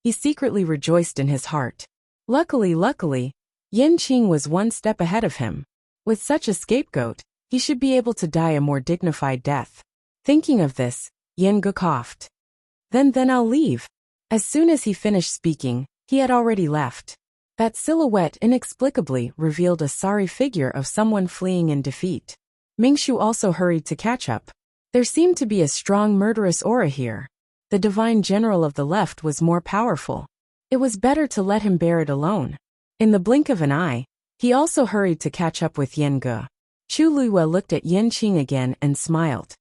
He secretly rejoiced in his heart. Luckily, Yin Qing was one step ahead of him. With such a scapegoat, he should be able to die a more dignified death. Thinking of this, Yin Ge coughed. Then I'll leave. As soon as he finished speaking, he had already left. That silhouette inexplicably revealed a sorry figure of someone fleeing in defeat. Mingshu also hurried to catch up. There seemed to be a strong murderous aura here. The divine general of the left was more powerful. It was better to let him bear it alone. In the blink of an eye, he also hurried to catch up with Yen Ge. Chu Luiyue looked at Yin Qing again and smiled.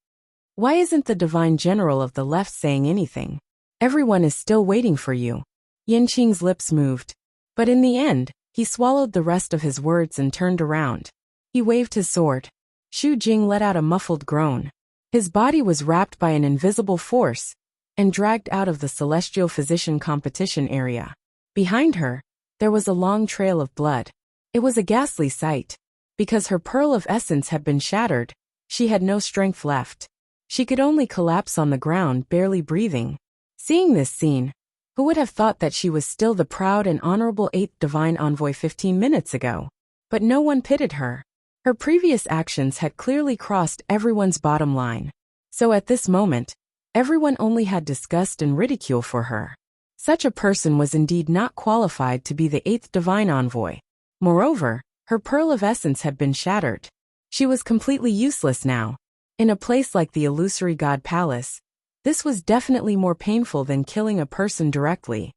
Why isn't the divine general of the left saying anything? Everyone is still waiting for you. Yin Qing's lips moved. But in the end, he swallowed the rest of his words and turned around. He waved his sword. Xu Jing let out a muffled groan. His body was wrapped by an invisible force and dragged out of the celestial physician competition area. Behind her, there was a long trail of blood. It was a ghastly sight. Because her pearl of essence had been shattered, she had no strength left. She could only collapse on the ground, barely breathing. Seeing this scene, who would have thought that she was still the proud and honorable 8th Divine Envoy 15 minutes ago? But no one pitied her. Her previous actions had clearly crossed everyone's bottom line. So at this moment, everyone only had disgust and ridicule for her. Such a person was indeed not qualified to be the 8th Divine Envoy. Moreover, her pearl of essence had been shattered. She was completely useless now. In a place like the illusory god palace, this was definitely more painful than killing a person directly.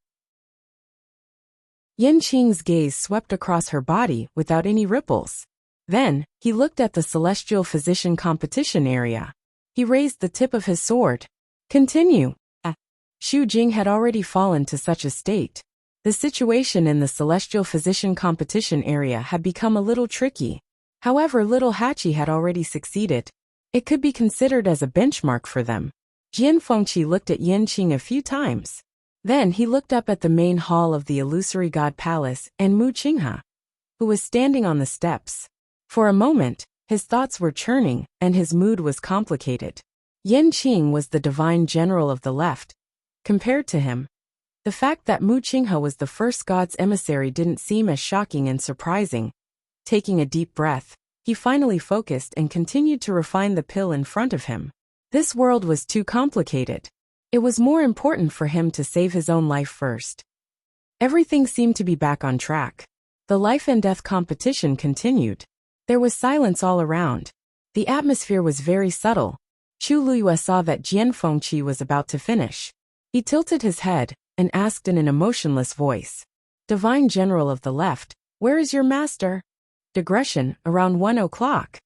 Yin Qing's gaze swept across her body without any ripples. Then, he looked at the celestial physician competition area. He raised the tip of his sword. Continue. Xu Jing had already fallen to such a state. The situation in the celestial physician competition area had become a little tricky. However, little Hachi had already succeeded. It could be considered as a benchmark for them. Jian Fengqi looked at Yin Qing a few times. Then he looked up at the main hall of the illusory god palace and Mu Qinghe, who was standing on the steps. For a moment, his thoughts were churning and his mood was complicated. Yin Qing was the divine general of the left. Compared to him, the fact that Mu Qinghe was the first god's emissary didn't seem as shocking and surprising. Taking a deep breath, he finally focused and continued to refine the pill in front of him. This world was too complicated. It was more important for him to save his own life first. Everything seemed to be back on track. The life and death competition continued. There was silence all around. The atmosphere was very subtle. Chu Luiyue saw that Jian Fengqi was about to finish. He tilted his head and asked in an emotionless voice, "Divine General of the Left, where is your master?" Digression, around 1 o'clock.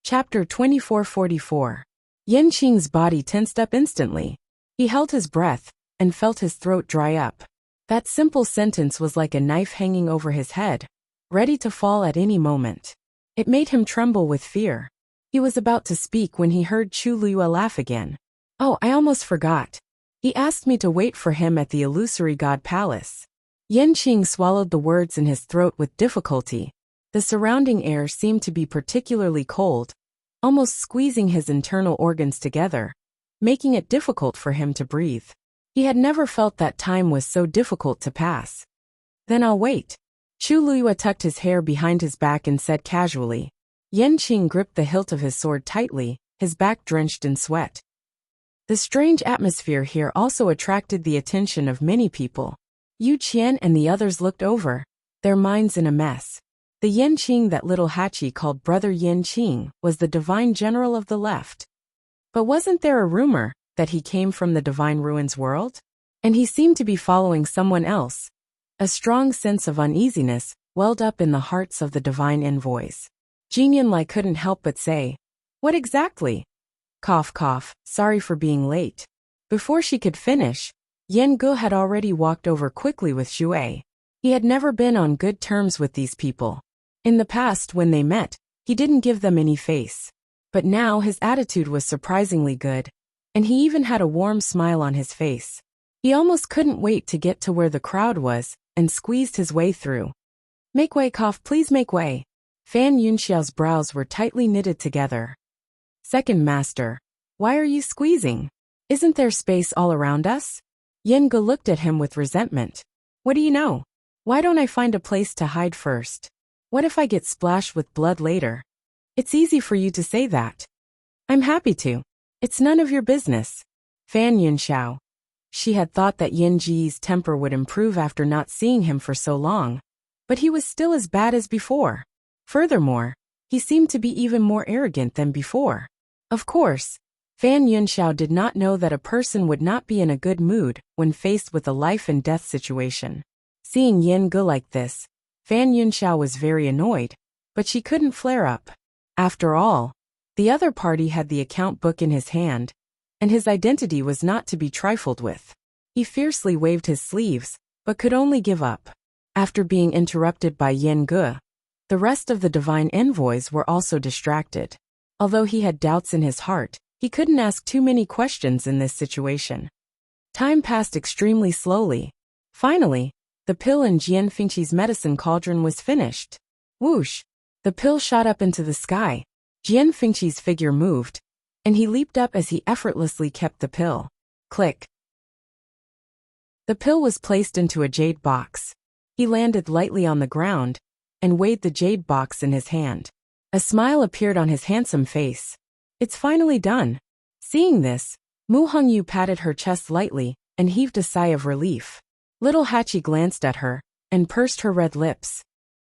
Chapter 2444. Yin Qing's body tensed up instantly. He held his breath and felt his throat dry up. That simple sentence was like a knife hanging over his head, ready to fall at any moment. It made him tremble with fear. He was about to speak when he heard Chu Luiyue laugh again. "Oh, I almost forgot. He asked me to wait for him at the illusory god palace." Yin Qing swallowed the words in his throat with difficulty. The surrounding air seemed to be particularly cold, almost squeezing his internal organs together, making it difficult for him to breathe. He had never felt that time was so difficult to pass. "Then I'll wait." Chu Luiyue tucked his hair behind his back and said casually. Yin Qing gripped the hilt of his sword tightly, his back drenched in sweat. The strange atmosphere here also attracted the attention of many people. Yu Qian and the others looked over, their minds in a mess. The Yin Qing that little Hachi called Brother Yin Qing was the divine general of the left. But wasn't there a rumor that he came from the divine ruins world? And he seemed to be following someone else. A strong sense of uneasiness welled up in the hearts of the divine envoys. Jing Yanlai couldn't help but say, "What exactly?" Cough cough, sorry for being late. Before she could finish, Yan Ge had already walked over quickly with Xue. He had never been on good terms with these people. In the past when they met, he didn't give them any face. But now his attitude was surprisingly good, and he even had a warm smile on his face. He almost couldn't wait to get to where the crowd was, and squeezed his way through. Make way, cough, please make way. Fan Yunxiao's brows were tightly knitted together. Second master, why are you squeezing? Isn't there space all around us? Yin Ge looked at him with resentment. What do you know? Why don't I find a place to hide first? What if I get splashed with blood later? It's easy for you to say that. I'm happy to. It's none of your business. Fan Yunxiao. She had thought that Yin Ji's temper would improve after not seeing him for so long, but he was still as bad as before. Furthermore, he seemed to be even more arrogant than before. Of course, Fan Yunxiao did not know that a person would not be in a good mood when faced with a life-and-death situation. Seeing Yin Ge like this, Fan Yunxiao was very annoyed, but she couldn't flare up. After all, the other party had the account book in his hand, and his identity was not to be trifled with. He fiercely waved his sleeves, but could only give up. After being interrupted by Yin Ge, the rest of the divine envoys were also distracted. Although he had doubts in his heart, he couldn't ask too many questions in this situation. Time passed extremely slowly. Finally, the pill in Jian Fingqi's medicine cauldron was finished. Whoosh! The pill shot up into the sky. Jian Fingqi's figure moved, and he leaped up as he effortlessly kept the pill. Click! The pill was placed into a jade box. He landed lightly on the ground, and weighed the jade box in his hand. A smile appeared on his handsome face. It's finally done. Seeing this, Mu Hongyu patted her chest lightly, and heaved a sigh of relief. Little Hachi glanced at her, and pursed her red lips.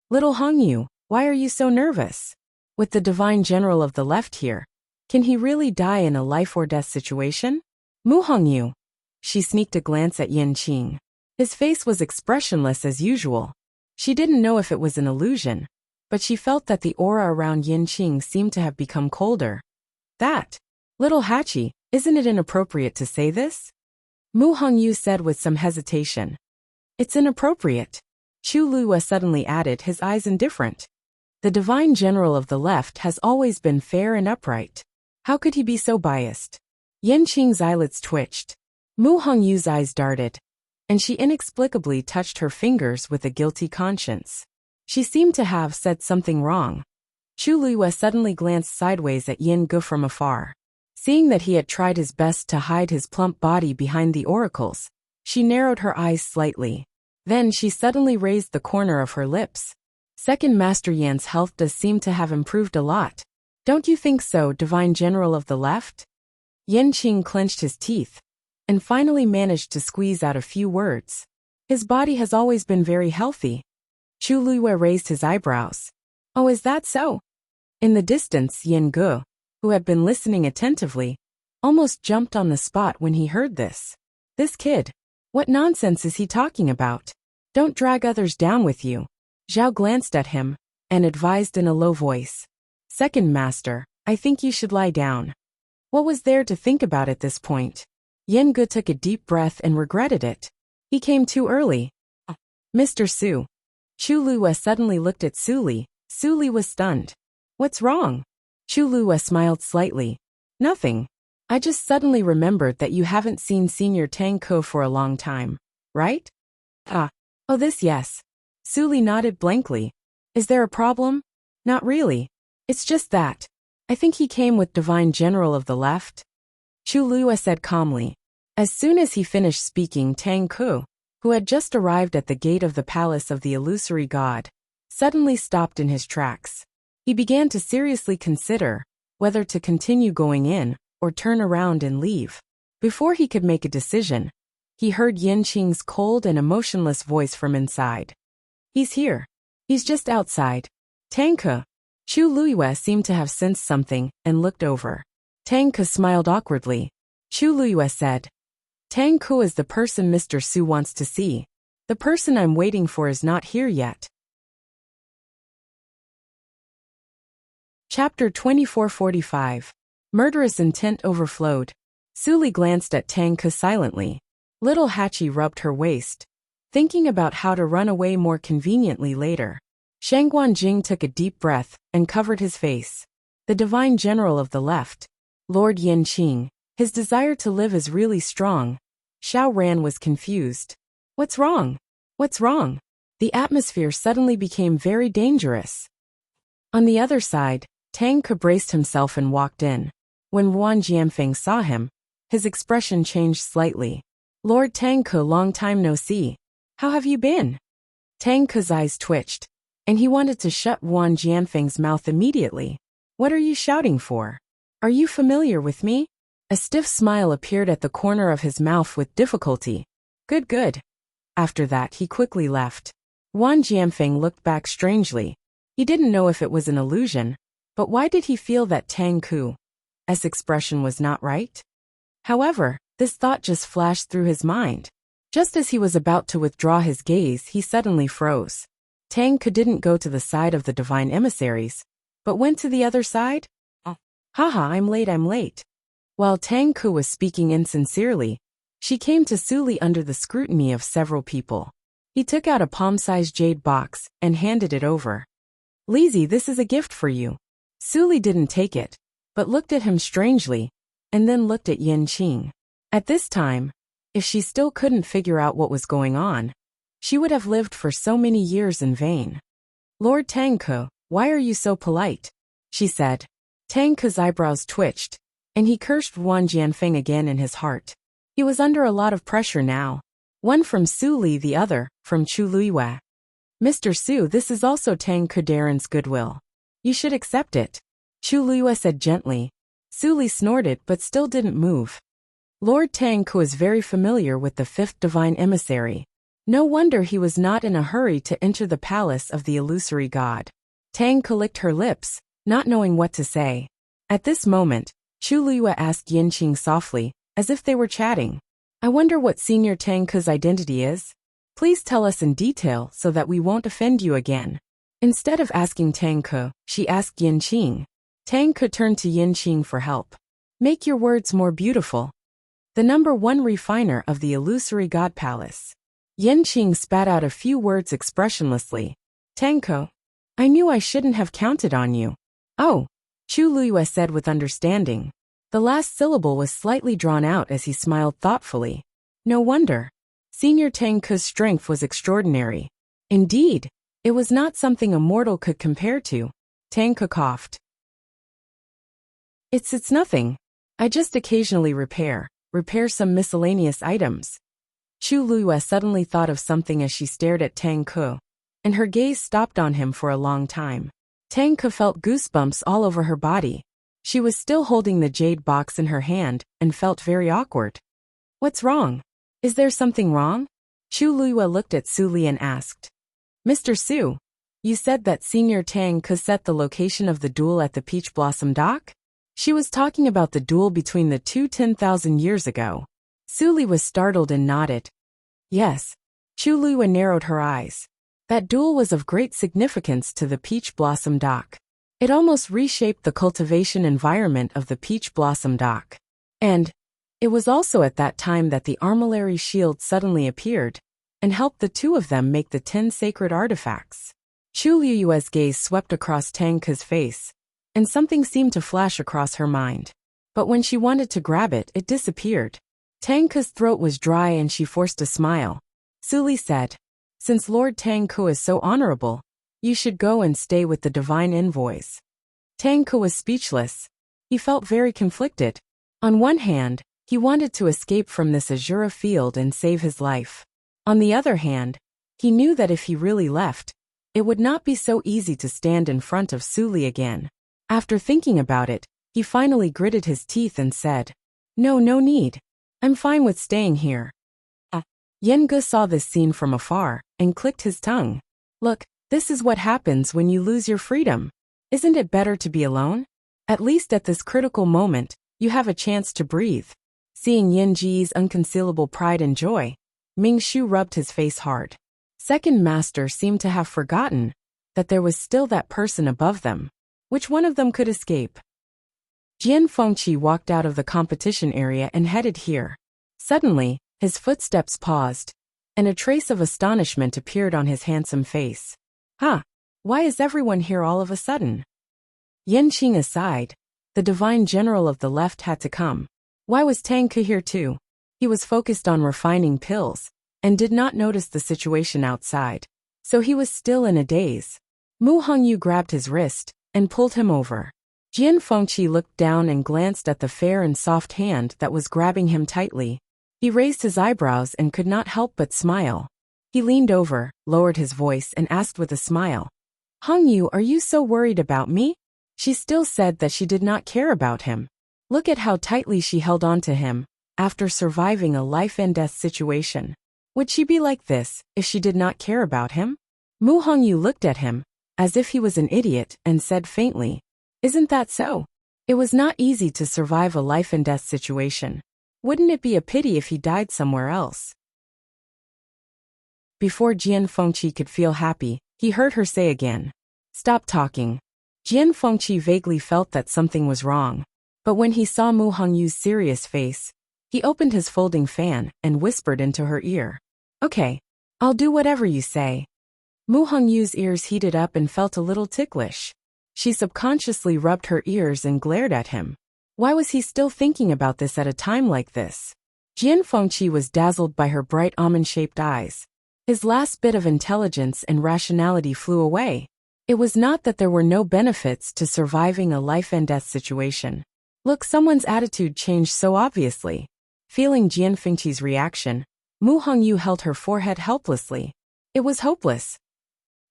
Little Hongyu, why are you so nervous? With the divine general of the left here, can he really die in a life-or-death situation? Mu Hongyu. She sneaked a glance at Yin Qing. His face was expressionless as usual. She didn't know if it was an illusion, but she felt that the aura around Yin Qing seemed to have become colder. That, little Hachi, isn't it inappropriate to say this? Mu Hongyu said with some hesitation. It's inappropriate. Chu Luo suddenly added, his eyes indifferent. The divine general of the left has always been fair and upright. How could he be so biased? Yin Qing's eyelids twitched. Mu Hongyu's eyes darted, and she inexplicably touched her fingers with a guilty conscience. She seemed to have said something wrong. Chu Luo suddenly glanced sideways at Yin Ge from afar. Seeing that he had tried his best to hide his plump body behind the oracles, she narrowed her eyes slightly. Then she suddenly raised the corner of her lips. Second Master Yan's health does seem to have improved a lot. Don't you think so, Divine General of the Left? Yin Qing clenched his teeth, and finally managed to squeeze out a few words. His body has always been very healthy. Chu Luo raised his eyebrows. Oh, is that so? In the distance, Yin Ge, who had been listening attentively, almost jumped on the spot when he heard this. This kid. What nonsense is he talking about? Don't drag others down with you. Zhao glanced at him, and advised in a low voice. Second Master, I think you should lie down. What was there to think about at this point? Yin Ge took a deep breath and regretted it. He came too early. Mr. Su. Chu Luo suddenly looked at Su Li. Su Li was stunned. What's wrong? Chu Luo smiled slightly. Nothing. I just suddenly remembered that you haven't seen Senior Tang Ko for a long time, right? Oh, this yes. Su Li nodded blankly. Is there a problem? Not really. It's just that. I think he came with Divine General of the Left. Chu Luo said calmly. As soon as he finished speaking, Tang Ko, who had just arrived at the gate of the palace of the illusory god, suddenly stopped in his tracks. He began to seriously consider whether to continue going in or turn around and leave. Before he could make a decision, he heard Yin Qing's cold and emotionless voice from inside. He's here. He's just outside. Tang Ko. Chu Luo seemed to have sensed something and looked over. Tang Ko smiled awkwardly. Chu Luo said, Tang Ko is the person Mr. Su wants to see. The person I'm waiting for is not here yet. Chapter 2445. Murderous intent overflowed. Su Li glanced at Tang Ko silently. Little Hachi rubbed her waist, thinking about how to run away more conveniently later. Shangguan Jing took a deep breath and covered his face. The Divine General of the Left, Lord Yin Qing, his desire to live is really strong, Xiao Ran was confused. What's wrong? What's wrong? The atmosphere suddenly became very dangerous. On the other side, Tang Ke braced himself and walked in. When Yuan Jianfeng saw him, his expression changed slightly. Lord Tang Ke, long time no see. How have you been? Tang Ke's eyes twitched, and he wanted to shut Yuan Jianfeng's mouth immediately. What are you shouting for? Are you familiar with me? A stiff smile appeared at the corner of his mouth with difficulty. Good, good. After that, he quickly left. Yuan Jianfeng looked back strangely. He didn't know if it was an illusion, but why did he feel that Tang Ke's expression was not right? However, this thought just flashed through his mind. Just as he was about to withdraw his gaze, he suddenly froze. Tang Ke didn't go to the side of the divine emissaries, but went to the other side? Haha, I'm late. While Tang Ke was speaking insincerely, she came to Suli under the scrutiny of several people. He took out a palm-sized jade box and handed it over. Lizzie, this is a gift for you. Suli didn't take it, but looked at him strangely, and then looked at Yin Qing. At this time, if she still couldn't figure out what was going on, she would have lived for so many years in vain. Lord Tang Ke, why are you so polite? She said. Tang Ke's eyebrows twitched, and he cursed Yuan Jianfeng again in his heart. He was under a lot of pressure now. One from Su Li, the other from Chu Luiyue. Mr. Su, this is also Tang Ke Darren's goodwill. You should accept it. Chu Luiyue said gently. Su Li snorted but still didn't move. Lord Tang Ke was very familiar with the fifth divine emissary. No wonder he was not in a hurry to enter the palace of the illusory god. Tang Ke licked her lips, not knowing what to say. At this moment, Chu Luiyue asked Yin Qing softly, as if they were chatting. I wonder what Senior Tang Ke's identity is? Please tell us in detail so that we won't offend you again. Instead of asking Tang Ke, she asked Yin Qing. Tang Ke turned to Yin Qing for help. Make your words more beautiful. The #1 refiner of the illusory god palace. Yin Qing spat out a few words expressionlessly. Tang Ke, I knew I shouldn't have counted on you. Oh, Chu Luiyue said with understanding. The last syllable was slightly drawn out as he smiled thoughtfully. No wonder. Senior Tang Ke's strength was extraordinary. Indeed, it was not something a mortal could compare to. Tang Ke coughed. It's nothing. I just occasionally repair some miscellaneous items. Chu Luiyue suddenly thought of something as she stared at Tang Ke, and her gaze stopped on him for a long time. Tang Ke felt goosebumps all over her body. She was still holding the jade box in her hand and felt very awkward. What's wrong? Is there something wrong? Chu Luiyue looked at Su Li and asked. Mr. Su, you said that Senior Tang Ke set the location of the duel at the Peach Blossom Dock? She was talking about the duel between the two 10,000 years ago. Su Li was startled and nodded. Yes. Chu Luiyue narrowed her eyes. That duel was of great significance to the Peach Blossom Dock. It almost reshaped the cultivation environment of the Peach Blossom Dock. And it was also at that time that the armillary shield suddenly appeared and helped the two of them make the 10 sacred artifacts. Chu Luiyue's gaze swept across Tang Ke's face, and something seemed to flash across her mind. But when she wanted to grab it, it disappeared. Tang Ke's throat was dry and she forced a smile. Su Li said, since Lord Tang Ke is so honorable, you should go and stay with the divine envoys. Tang Ke was speechless. He felt very conflicted. On one hand, he wanted to escape from this Azura field and save his life. On the other hand, he knew that if he really left, it would not be so easy to stand in front of Su Li again. After thinking about it, he finally gritted his teeth and said, no need. I'm fine with staying here. Yen Ge saw this scene from afar and clicked his tongue. Look, this is what happens when you lose your freedom. Isn't it better to be alone? At least at this critical moment, you have a chance to breathe. Seeing Yin Ji's unconcealable pride and joy, Ming Shu rubbed his face hard. Second Master seemed to have forgotten that there was still that person above them. Which one of them could escape? Jian Fengqi walked out of the competition area and headed here. Suddenly, his footsteps paused, and a trace of astonishment appeared on his handsome face. Why is everyone here all of a sudden? Yen Qing aside, the divine general of the left had to come. Why was Tang Ke here too? He was focused on refining pills, and did not notice the situation outside. So he was still in a daze. Mu Hongyu grabbed his wrist, and pulled him over. Jian Fengqi looked down and glanced at the fair and soft hand that was grabbing him tightly. He raised his eyebrows and could not help but smile. He leaned over, lowered his voice and asked with a smile, "Hongyu, are you so worried about me?" She still said that she did not care about him. Look at how tightly she held on to him, after surviving a life-and-death situation. Would she be like this, if she did not care about him? Mu Hongyu looked at him, as if he was an idiot, and said faintly, "Isn't that so? It was not easy to survive a life-and-death situation. Wouldn't it be a pity if he died somewhere else?" Before Jian Fengqi could feel happy, he heard her say again, "Stop talking." Jian Fengqi vaguely felt that something was wrong. But when he saw Mu Hongyu's serious face, he opened his folding fan and whispered into her ear, "Okay, I'll do whatever you say." Mu Hongyu's ears heated up and felt a little ticklish. She subconsciously rubbed her ears and glared at him. Why was he still thinking about this at a time like this? Jian Fengqi was dazzled by her bright almond-shaped eyes. His last bit of intelligence and rationality flew away. It was not that there were no benefits to surviving a life-and-death situation. Look, someone's attitude changed so obviously. Feeling Jian Fengqi's reaction, Mu Hongyu held her forehead helplessly. It was hopeless.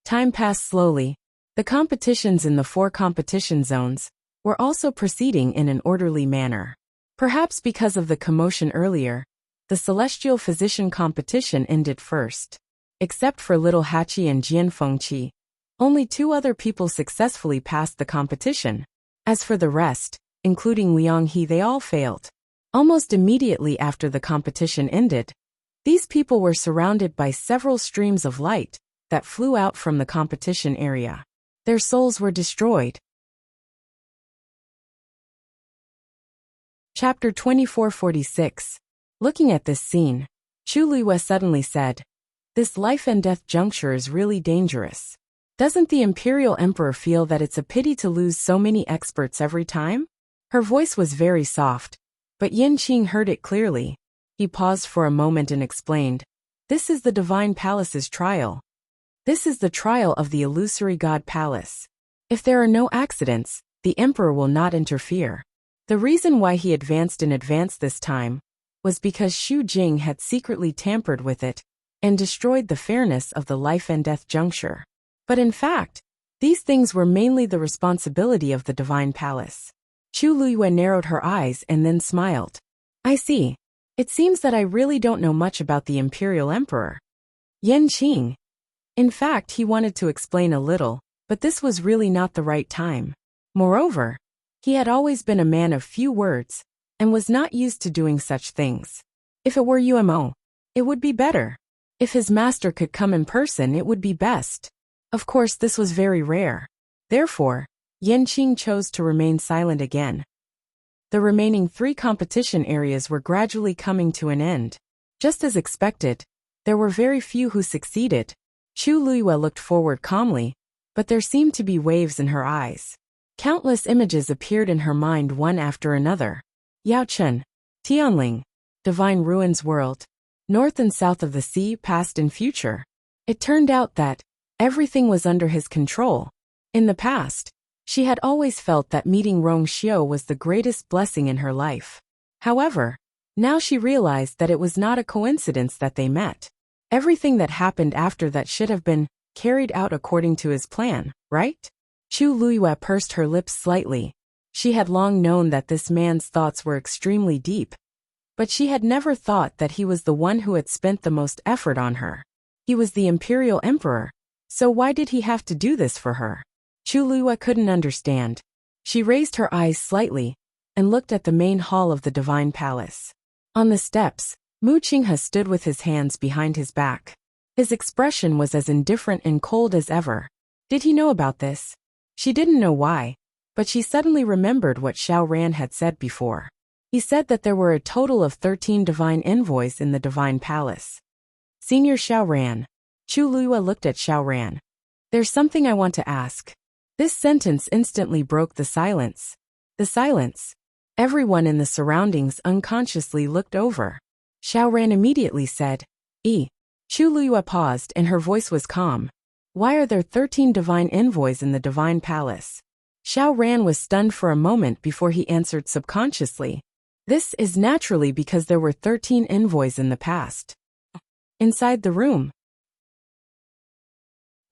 Time passed slowly. The competitions in the 4 competition zones were also proceeding in an orderly manner. Perhaps because of the commotion earlier, the Celestial Physician competition ended first. Except for Little Hachi and Jian Fengqi, only 2 other people successfully passed the competition. As for the rest, including Liang He, they all failed. Almost immediately after the competition ended, these people were surrounded by several streams of light that flew out from the competition area. Their souls were destroyed. Chapter 2446. Looking at this scene, Chu Luiyue suddenly said, "This life and death juncture is really dangerous. Doesn't the Imperial Emperor feel that it's a pity to lose so many experts every time?" Her voice was very soft, but Yin Qing heard it clearly. He paused for a moment and explained, "This is the Divine Palace's trial. This is the trial of the illusory God Palace. If there are no accidents, the Emperor will not interfere." The reason why he advanced in advance this time was because Xu Jing had secretly tampered with it and destroyed the fairness of the life and death juncture. But in fact, these things were mainly the responsibility of the Divine Palace. Chu Luiyue narrowed her eyes and then smiled. "I see. It seems that I really don't know much about the Imperial Emperor." Yen Qing. In fact, he wanted to explain a little, but this was really not the right time. Moreover, he had always been a man of few words, and was not used to doing such things. If it were UMO, it would be better. If his master could come in person, it would be best. Of course, this was very rare. Therefore, Yen Qing chose to remain silent again. The remaining 3 competition areas were gradually coming to an end. Just as expected, there were very few who succeeded. Chu Luiyue looked forward calmly, but there seemed to be waves in her eyes. Countless images appeared in her mind one after another. Yaochen, Tianling, Divine Ruins World, north and south of the sea, past and future. It turned out that everything was under his control. In the past, she had always felt that meeting Rong Xiu was the greatest blessing in her life. However, now she realized that it was not a coincidence that they met. Everything that happened after that should have been carried out according to his plan, right? Chu Luiyue pursed her lips slightly. She had long known that this man's thoughts were extremely deep, but she had never thought that he was the one who had spent the most effort on her. He was the Imperial Emperor, so why did he have to do this for her? Chu Luiyue couldn't understand. She raised her eyes slightly and looked at the main hall of the Divine Palace. On the steps, Mu Qinghe stood with his hands behind his back. His expression was as indifferent and cold as ever. Did he know about this? She didn't know why, but she suddenly remembered what Xiao Ran had said before. He said that there were a total of 13 divine envoys in the Divine Palace. Senior Xiao Ran. Chu Luiyue looked at Xiao Ran. "There's something I want to ask." This sentence instantly broke the silence. The silence. Everyone in the surroundings unconsciously looked over. Xiao Ran immediately said. Chu Liyue paused and her voice was calm. Why are there 13 divine envoys in the divine palace? Xiao Ran was stunned for a moment before he answered subconsciously. This is naturally because there were 13 envoys in the past. Inside the room,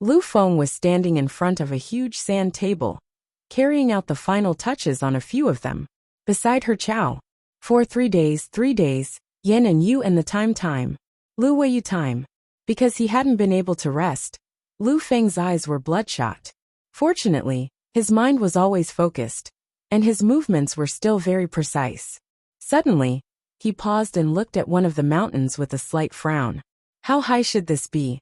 Lu Feng was standing in front of a huge sand table, carrying out the final touches on a few of them. Beside her Chao. For 3 days, Yan and Yu and the time. Lu Weiyu time. Because he hadn't been able to rest, Lu Feng's eyes were bloodshot. Fortunately, his mind was always focused, and his movements were still very precise. Suddenly, he paused and looked at one of the mountains with a slight frown. How high should this be?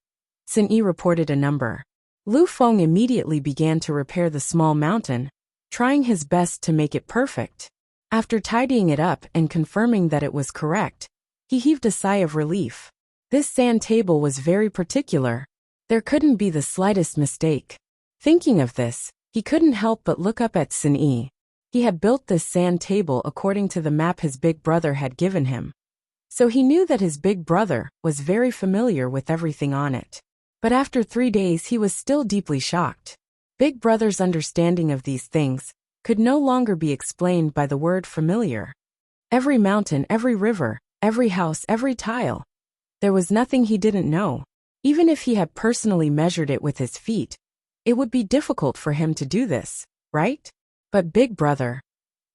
Sun Yi reported a number. Lu Feng immediately began to repair the small mountain, trying his best to make it perfect. After tidying it up and confirming that it was correct, he heaved a sigh of relief. This sand table was very particular. There couldn't be the slightest mistake. Thinking of this, he couldn't help but look up at Sun Yi. He had built this sand table according to the map his big brother had given him. So he knew that his big brother was very familiar with everything on it. But after 3 days he was still deeply shocked. Big brother's understanding of these things could no longer be explained by the word familiar. Every mountain, every river, every house, every tile. There was nothing he didn't know. Even if he had personally measured it with his feet, it would be difficult for him to do this, right? But big brother.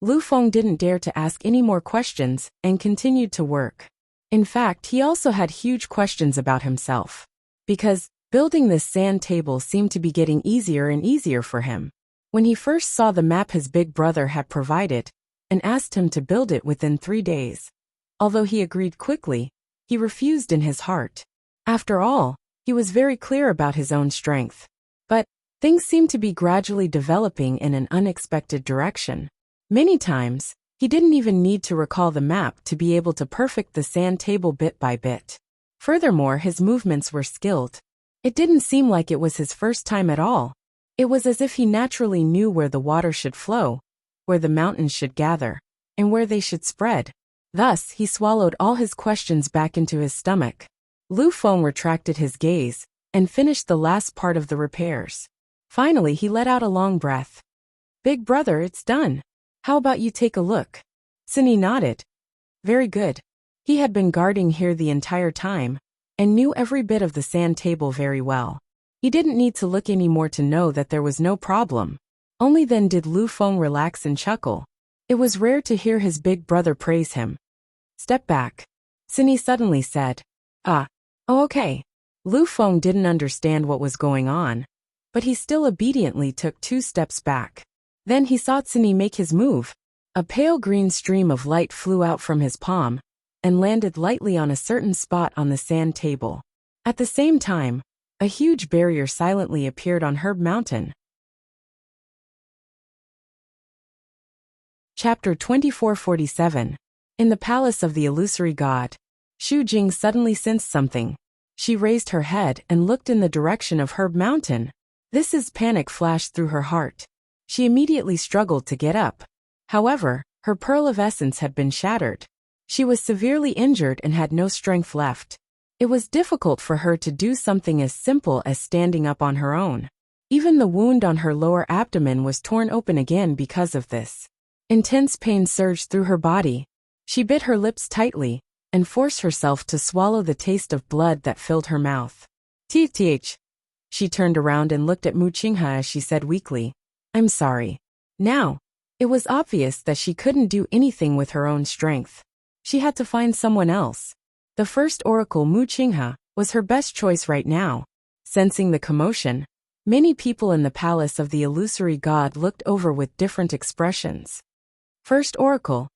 Lu Feng didn't dare to ask any more questions and continued to work. In fact, he also had huge questions about himself. Because building this sand table seemed to be getting easier and easier for him. When he first saw the map his big brother had provided and asked him to build it within 3 days. Although he agreed quickly, he refused in his heart. After all, he was very clear about his own strength. But things seemed to be gradually developing in an unexpected direction. Many times, he didn't even need to recall the map to be able to perfect the sand table bit by bit. Furthermore, his movements were skilled. It didn't seem like it was his first time at all. It was as if he naturally knew where the water should flow, where the mountains should gather, and where they should spread. Thus, he swallowed all his questions back into his stomach. Lu Feng retracted his gaze and finished the last part of the repairs. Finally, he let out a long breath. Big brother, it's done. How about you take a look? Sun Yi nodded. Very good. He had been guarding here the entire time and knew every bit of the sand table very well. He didn't need to look any more to know that there was no problem. Only then did Lu Feng relax and chuckle. It was rare to hear his big brother praise him. Step back. Sun Yi suddenly said. Oh, okay. Lu Feng didn't understand what was going on, but he still obediently took 2 steps back. Then he saw Sun Yi make his move. A pale green stream of light flew out from his palm and landed lightly on a certain spot on the sand table. At the same time, a huge barrier silently appeared on Herb Mountain. Chapter 2447. In the palace of the illusory god, Xu Jing suddenly sensed something. She raised her head and looked in the direction of Herb Mountain. Panic flashed through her heart. She immediately struggled to get up. However, her pearl of essence had been shattered. She was severely injured and had no strength left. It was difficult for her to do something as simple as standing up on her own. Even the wound on her lower abdomen was torn open again because of this. Intense pain surged through her body. She bit her lips tightly and forced herself to swallow the taste of blood that filled her mouth. Th. She turned around and looked at Mu Qinghe as she said weakly, I'm sorry. Now, it was obvious that she couldn't do anything with her own strength. She had to find someone else. The first oracle, Mu Qinghe, was her best choice right now. Sensing the commotion, many people in the palace of the illusory god looked over with different expressions. First oracle.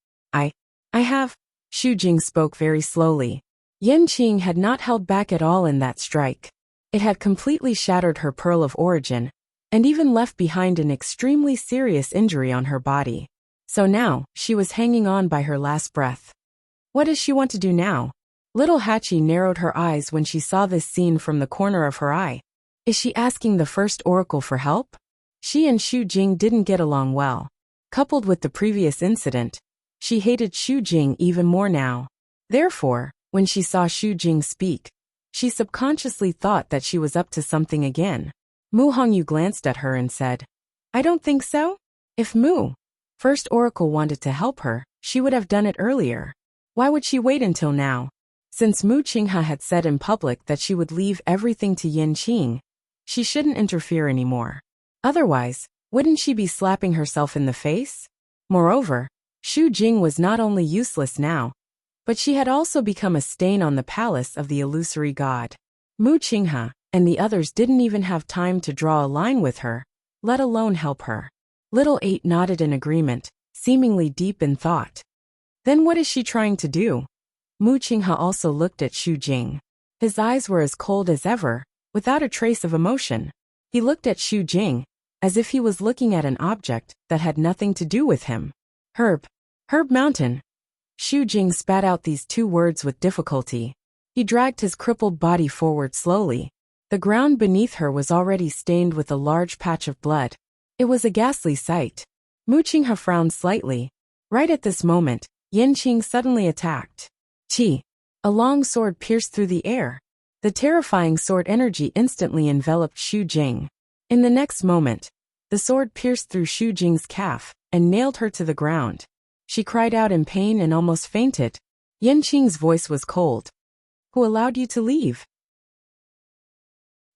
I have. Xu Jing spoke very slowly. Yan Qing had not held back at all in that strike. It had completely shattered her pearl of origin, and even left behind an extremely serious injury on her body. So now, she was hanging on by her last breath. What does she want to do now? Little Hachi narrowed her eyes when she saw this scene from the corner of her eye. Is she asking the first oracle for help? She and Xu Jing didn't get along well. Coupled with the previous incident, she hated Xu Jing even more now. Therefore, When she saw Xu Jing speak, she subconsciously thought that she was up to something again. Mu Hongyu glanced at her and said, "I don't think so? If Mu First Oracle wanted to help her, she would have done it earlier. Why would she wait until now?" Since Mu Qinghe had said in public that she would leave everything to Yin Qing, she shouldn't interfere anymore. Otherwise, wouldn't she be slapping herself in the face? Moreover, Xu Jing was not only useless now, but she had also become a stain on the palace of the illusory god. Mu Qinghe and the others didn't even have time to draw a line with her, let alone help her. Little Eight nodded in agreement, seemingly deep in thought. Then what is she trying to do? Mu Qinghe also looked at Xu Jing. His eyes were as cold as ever, without a trace of emotion. He looked at Xu Jing, as if he was looking at an object that had nothing to do with him. Herb Mountain. Xu Jing spat out these two words with difficulty. He dragged his crippled body forward slowly. The ground beneath her was already stained with a large patch of blood. It was a ghastly sight. Mu Qinghe frowned slightly. Right at this moment, Yin Qing suddenly attacked. Qi. A long sword pierced through the air. The terrifying sword energy instantly enveloped Xu Jing. In the next moment, the sword pierced through Xu Jing's calf and nailed her to the ground. She cried out in pain and almost fainted. Yin Qing's voice was cold. "Who allowed you to leave?"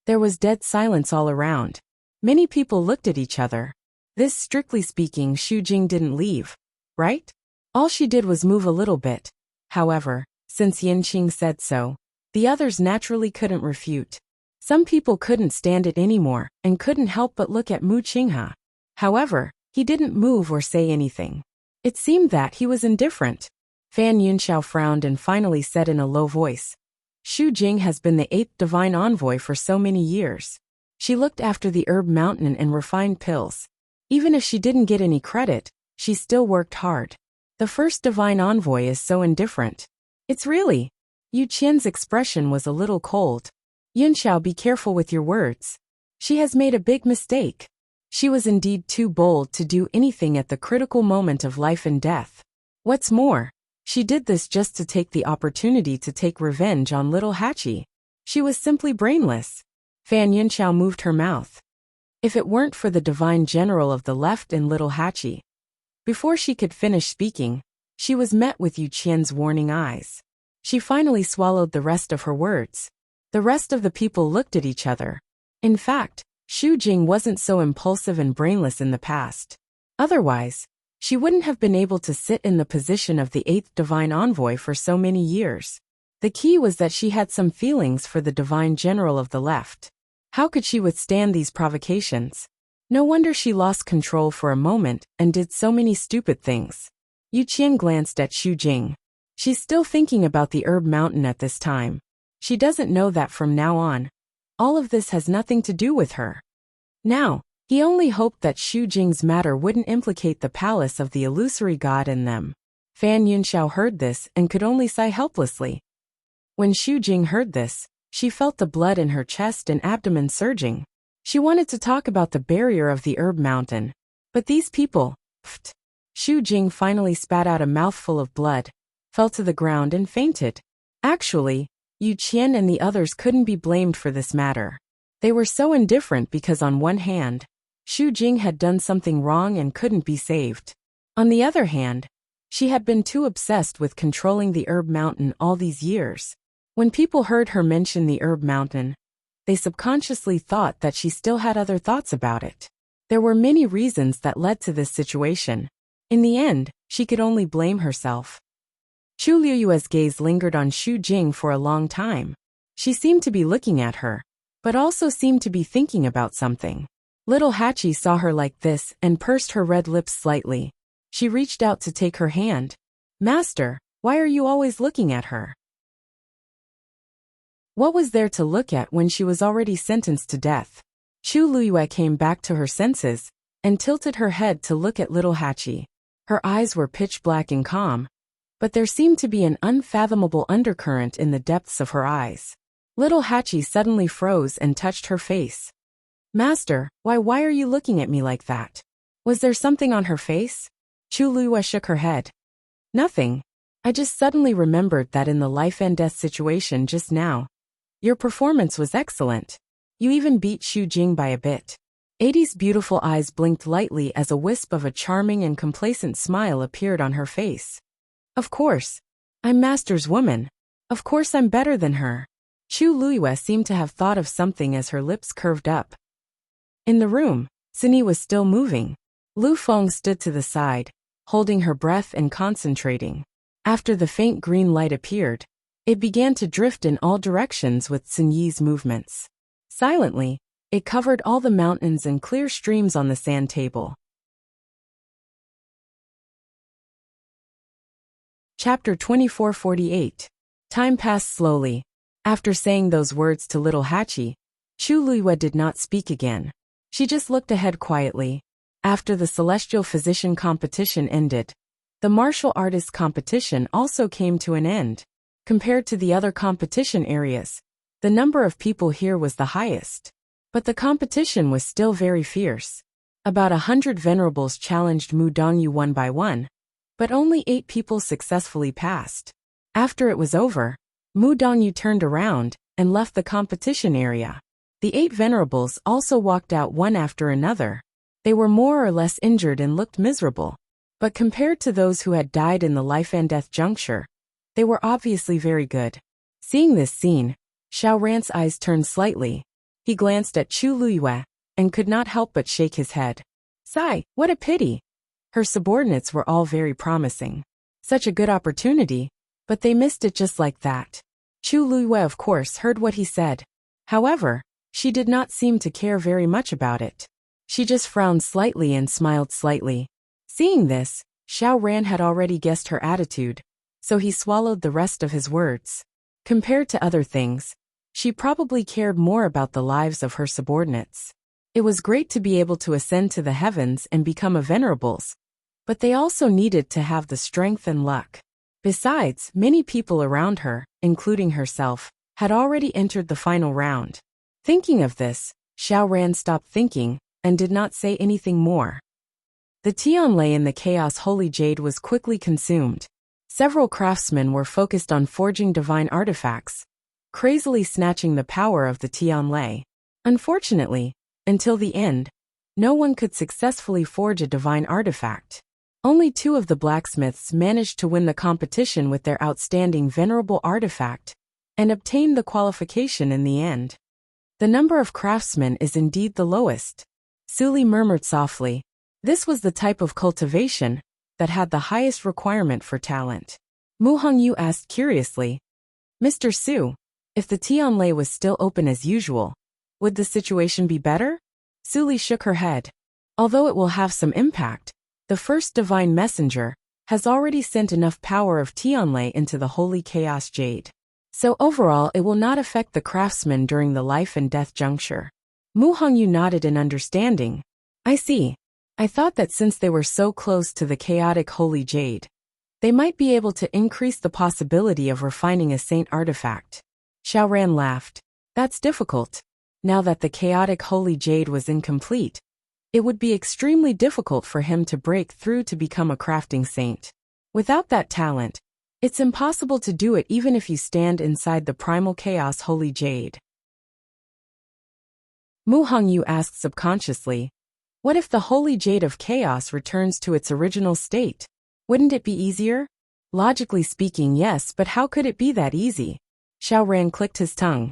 There was dead silence all around. Many people looked at each other. This, strictly speaking, Xu Jing didn't leave, right? All she did was move a little bit. However, since Yin Qing said so, the others naturally couldn't refute. Some people couldn't stand it anymore and couldn't help but look at Mu Qinghe. However, he didn't move or say anything. It seemed that he was indifferent. Fan Yunxiao frowned and finally said in a low voice, "Xu Jing has been the 8th divine envoy for so many years. She looked after the herb mountain and refined pills. Even if she didn't get any credit, she still worked hard. The first divine envoy is so indifferent. It's really..." Yu Qian's expression was a little cold. "Yunxiao, be careful with your words. She has made a big mistake." She was indeed too bold to do anything at the critical moment of life and death. What's more, she did this just to take the opportunity to take revenge on little Hachi. She was simply brainless. Fan Yunxiao moved her mouth. If it weren't for the divine general of the left and little Hachi. Before she could finish speaking, she was met with Yu Qian's warning eyes. She finally swallowed the rest of her words. The rest of the people looked at each other. In fact, Xu Jing wasn't so impulsive and brainless in the past. Otherwise, she wouldn't have been able to sit in the position of the 8th divine envoy for so many years. The key was that she had some feelings for the divine general of the left. How could she withstand these provocations? No wonder she lost control for a moment and did so many stupid things. Yu Qian glanced at Xu Jing. She's still thinking about the herb mountain at this time. She doesn't know that from now on, all of this has nothing to do with her. Now, he only hoped that Xu Jing's matter wouldn't implicate the palace of the illusory god in them. Fan Yunxiao heard this and could only sigh helplessly. When Xu Jing heard this, she felt the blood in her chest and abdomen surging. She wanted to talk about the barrier of the herb mountain. But these people, pfft. Xu Jing finally spat out a mouthful of blood, fell to the ground and fainted. Actually, Yu Qian and the others couldn't be blamed for this matter. They were so indifferent because on one hand, Xu Jing had done something wrong and couldn't be saved. On the other hand, she had been too obsessed with controlling the herb mountain all these years. When people heard her mention the herb mountain, they subconsciously thought that she still had other thoughts about it. There were many reasons that led to this situation. In the end, she could only blame herself. Chu Liuyue's gaze lingered on Xu Jing for a long time. She seemed to be looking at her, but also seemed to be thinking about something. Little Hachi saw her like this and pursed her red lips slightly. She reached out to take her hand. "Master, why are you always looking at her?" What was there to look at when she was already sentenced to death? Chu Liyue came back to her senses and tilted her head to look at little Hachi. Her eyes were pitch black and calm, but there seemed to be an unfathomable undercurrent in the depths of her eyes. Little Hachi suddenly froze and touched her face. "Master, why are you looking at me like that?" Was there something on her face? Chu Liyue shook her head. "Nothing. I just suddenly remembered that in the life and death situation just now, your performance was excellent. You even beat Xu Jing by a bit. 80's beautiful eyes blinked lightly as a wisp of a charming and complacent smile appeared on her face. Of course. I'm Master's woman. Of course I'm better than her. Chu Luiyue seemed to have thought of something as her lips curved up. In the room, Sini was still moving. Lu Feng stood to the side, holding her breath and concentrating. After the faint green light appeared, it began to drift in all directions with Sun Yi's movements. Silently, it covered all the mountains and clear streams on the sand table. Chapter 2448. Time passed slowly. After saying those words to little Hachi, Chu Luiyue did not speak again. She just looked ahead quietly. After the celestial physician competition ended, the martial artist competition also came to an end. Compared to the other competition areas, the number of people here was the highest. But the competition was still very fierce. About 100 venerables challenged Mu Dongyu one by one, but only 8 people successfully passed. After it was over, Mu Dongyu turned around and left the competition area. The 8 venerables also walked out one after another. They were more or less injured and looked miserable. But compared to those who had died in the life and death juncture, they were obviously very good. Seeing this scene, Xiao Ran's eyes turned slightly. He glanced at Chu Luiyue and could not help but shake his head. Sigh, what a pity. Her subordinates were all very promising. Such a good opportunity, but they missed it just like that. Chu Luiyue of course heard what he said. However, she did not seem to care very much about it. She just frowned slightly and smiled slightly. Seeing this, Xiao Ran had already guessed her attitude, so he swallowed the rest of his words. Compared to other things, she probably cared more about the lives of her subordinates. It was great to be able to ascend to the heavens and become a venerables, but they also needed to have the strength and luck. Besides, many people around her, including herself, had already entered the final round. Thinking of this, Xiao Ran stopped thinking and did not say anything more. The Tianlei in the Chaos Holy Jade was quickly consumed. Several craftsmen were focused on forging divine artifacts, crazily snatching the power of the Tianlei. Unfortunately, until the end, no one could successfully forge a divine artifact. Only 2 of the blacksmiths managed to win the competition with their outstanding venerable artifact and obtained the qualification in the end. The number of craftsmen is indeed the lowest. Suli murmured softly. This was the type of cultivation that had the highest requirement for talent. Mu Hongyu asked curiously, Mr. Su, if the Tianlei was still open as usual, would the situation be better? Suli shook her head. Although it will have some impact, the first divine messenger has already sent enough power of Tianlei into the holy chaos jade. So overall it will not affect the craftsmen during the life and death juncture. Mu Hongyu nodded in understanding. I see. I thought that since they were so close to the chaotic holy jade, they might be able to increase the possibility of refining a saint artifact. Xiao Ran laughed. That's difficult. Now that the chaotic holy jade was incomplete, it would be extremely difficult for him to break through to become a crafting saint. Without that talent, it's impossible to do it even if you stand inside the primal chaos holy jade. Mu Hongyu asked subconsciously, what if the holy jade of chaos returns to its original state? Wouldn't it be easier? Logically speaking, yes, but how could it be that easy? Xiao Ran clicked his tongue.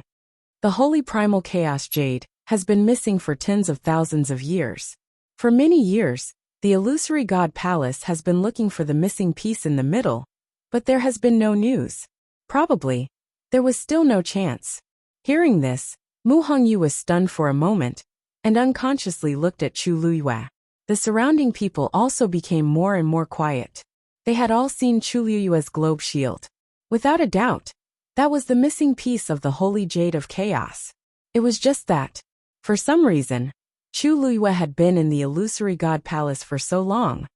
The holy primal chaos jade has been missing for tens of thousands of years. For many years, the illusory god palace has been looking for the missing piece in the middle, but there has been no news. Probably, there was still no chance. Hearing this, Mu Hongyu was stunned for a moment, and unconsciously looked at Chu Luiyue. The surrounding people also became more and more quiet. They had all seen Chu Luiyue's globe shield. Without a doubt, that was the missing piece of the holy jade of chaos. It was just that. For some reason, Chu Luiyue had been in the illusory god palace for so long,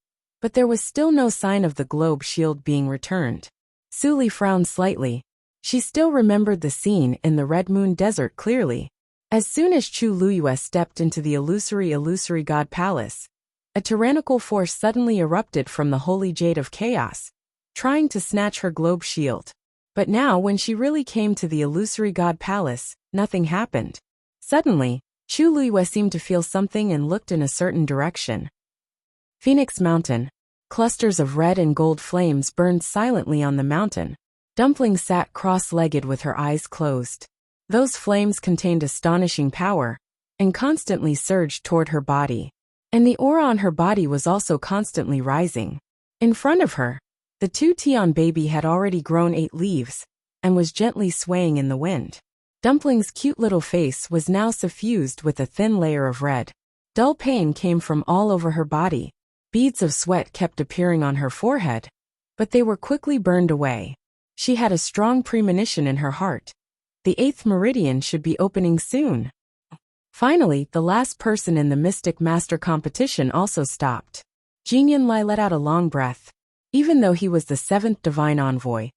but there was still no sign of the globe shield being returned. Suli frowned slightly. She still remembered the scene in the Red Moon Desert clearly. As soon as Chu Luiyue stepped into the illusory god palace, a tyrannical force suddenly erupted from the holy jade of chaos, trying to snatch her globe shield. But now when she really came to the illusory god palace, nothing happened. Suddenly, Chu Liyue seemed to feel something and looked in a certain direction. Phoenix Mountain. Clusters of red and gold flames burned silently on the mountain. Dumpling sat cross-legged with her eyes closed. Those flames contained astonishing power, and constantly surged toward her body. And the aura on her body was also constantly rising. In front of her, the 2-Tian baby had already grown 8 leaves, and was gently swaying in the wind. Dumpling's cute little face was now suffused with a thin layer of red. Dull pain came from all over her body. Beads of sweat kept appearing on her forehead, but they were quickly burned away. She had a strong premonition in her heart. The 8th meridian should be opening soon. Finally, the last person in the Mystic Master competition also stopped. Jin Yunlai let out a long breath. Even though he was the 7th divine envoy,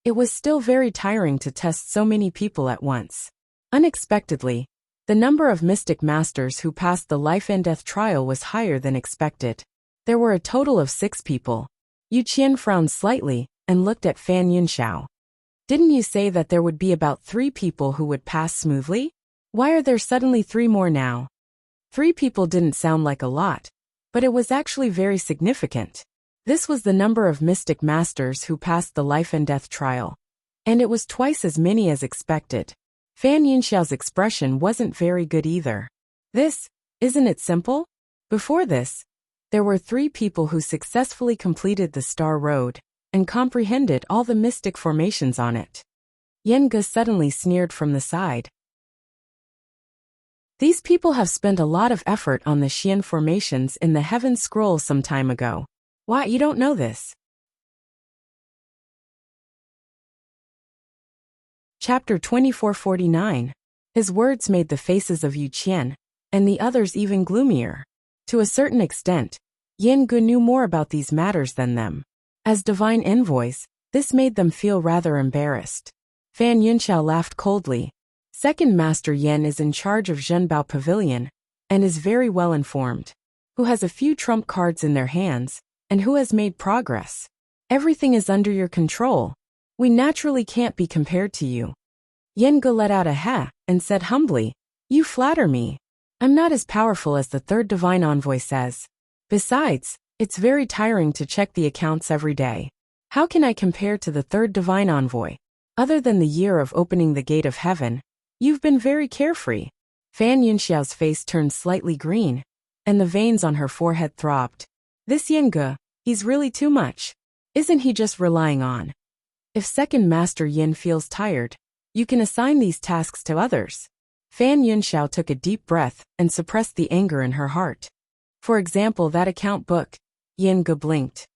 it was still very tiring to test so many people at once. Unexpectedly, the number of Mystic Masters who passed the life and death trial was higher than expected. There were a total of 6 people. Yu Qian frowned slightly and looked at Fan Yunxiao. Didn't you say that there would be about 3 people who would pass smoothly? Why are there suddenly 3 more now? 3 people didn't sound like a lot, but it was actually very significant. This was the number of Mystic Masters who passed the life and death trial, and it was twice as many as expected. Fan Yunxiao's expression wasn't very good either. Isn't it simple? Before this, there were 3 people who successfully completed the Star Road and comprehended all the mystic formations on it. Yen Ge suddenly sneered from the side. These people have spent a lot of effort on the Xian formations in the Heaven Scroll some time ago. Why, you don't know this? Chapter 2449. His words made the faces of Yu Qian and the others even gloomier. To a certain extent, Yen Ge knew more about these matters than them. As divine envoys, this made them feel rather embarrassed. Fan Yunxiao laughed coldly. Second Master Yen is in charge of Zhenbao Pavilion, and is very well informed. Who has a few trump cards in their hands, and who has made progress. Everything is under your control. We naturally can't be compared to you. Yen Ge let out a ha, and said humbly, You flatter me. I'm not as powerful as the 3rd divine envoy says. Besides, it's very tiring to check the accounts every day. How can I compare to the 3rd divine envoy? Other than the year of opening the gate of heaven, you've been very carefree. Fan Yunxiao's face turned slightly green, and the veins on her forehead throbbed. This Yen Ge, he's really too much. Isn't he just relying on? If Second Master Yin feels tired, you can assign these tasks to others. Fan Yunxiao took a deep breath and suppressed the anger in her heart. For example, that account book. Yen Ge blinked.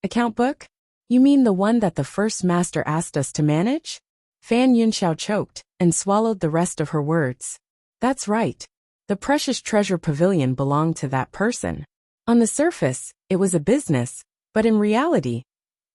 Account book? You mean the one that the first master asked us to manage? Fan Yunxiao choked and swallowed the rest of her words. That's right. The precious treasure pavilion belonged to that person. On the surface, it was a business, but in reality,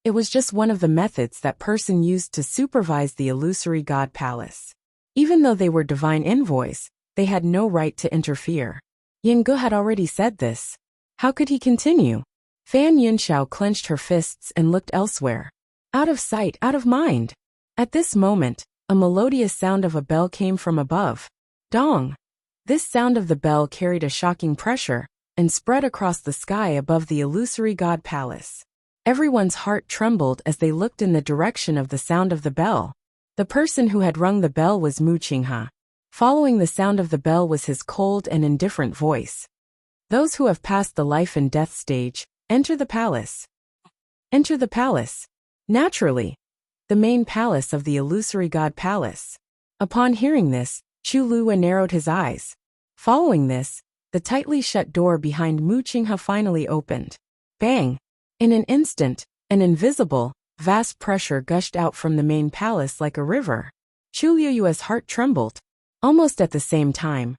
it was just one of the methods that person used to supervise the illusory god palace. Even though they were divine envoys, they had no right to interfere. Yen Ge had already said this. How could he continue? Fan Yunxiao clenched her fists and looked elsewhere. Out of sight, out of mind. At this moment, a melodious sound of a bell came from above. Dong! This sound of the bell carried a shocking pressure and spread across the sky above the illusory god palace. Everyone's heart trembled as they looked in the direction of the sound of the bell. The person who had rung the bell was Mu Qinghe. Following the sound of the bell was his cold and indifferent voice. Those who have passed the life and death stage, enter the palace. Enter the palace. Naturally. The main palace of the illusory god palace. Upon hearing this, Chu Liyue narrowed his eyes. Following this, the tightly shut door behind Mu Qinghe finally opened. Bang! In an instant, an invisible, vast pressure gushed out from the main palace like a river. Chu Liyue's heart trembled. Almost at the same time,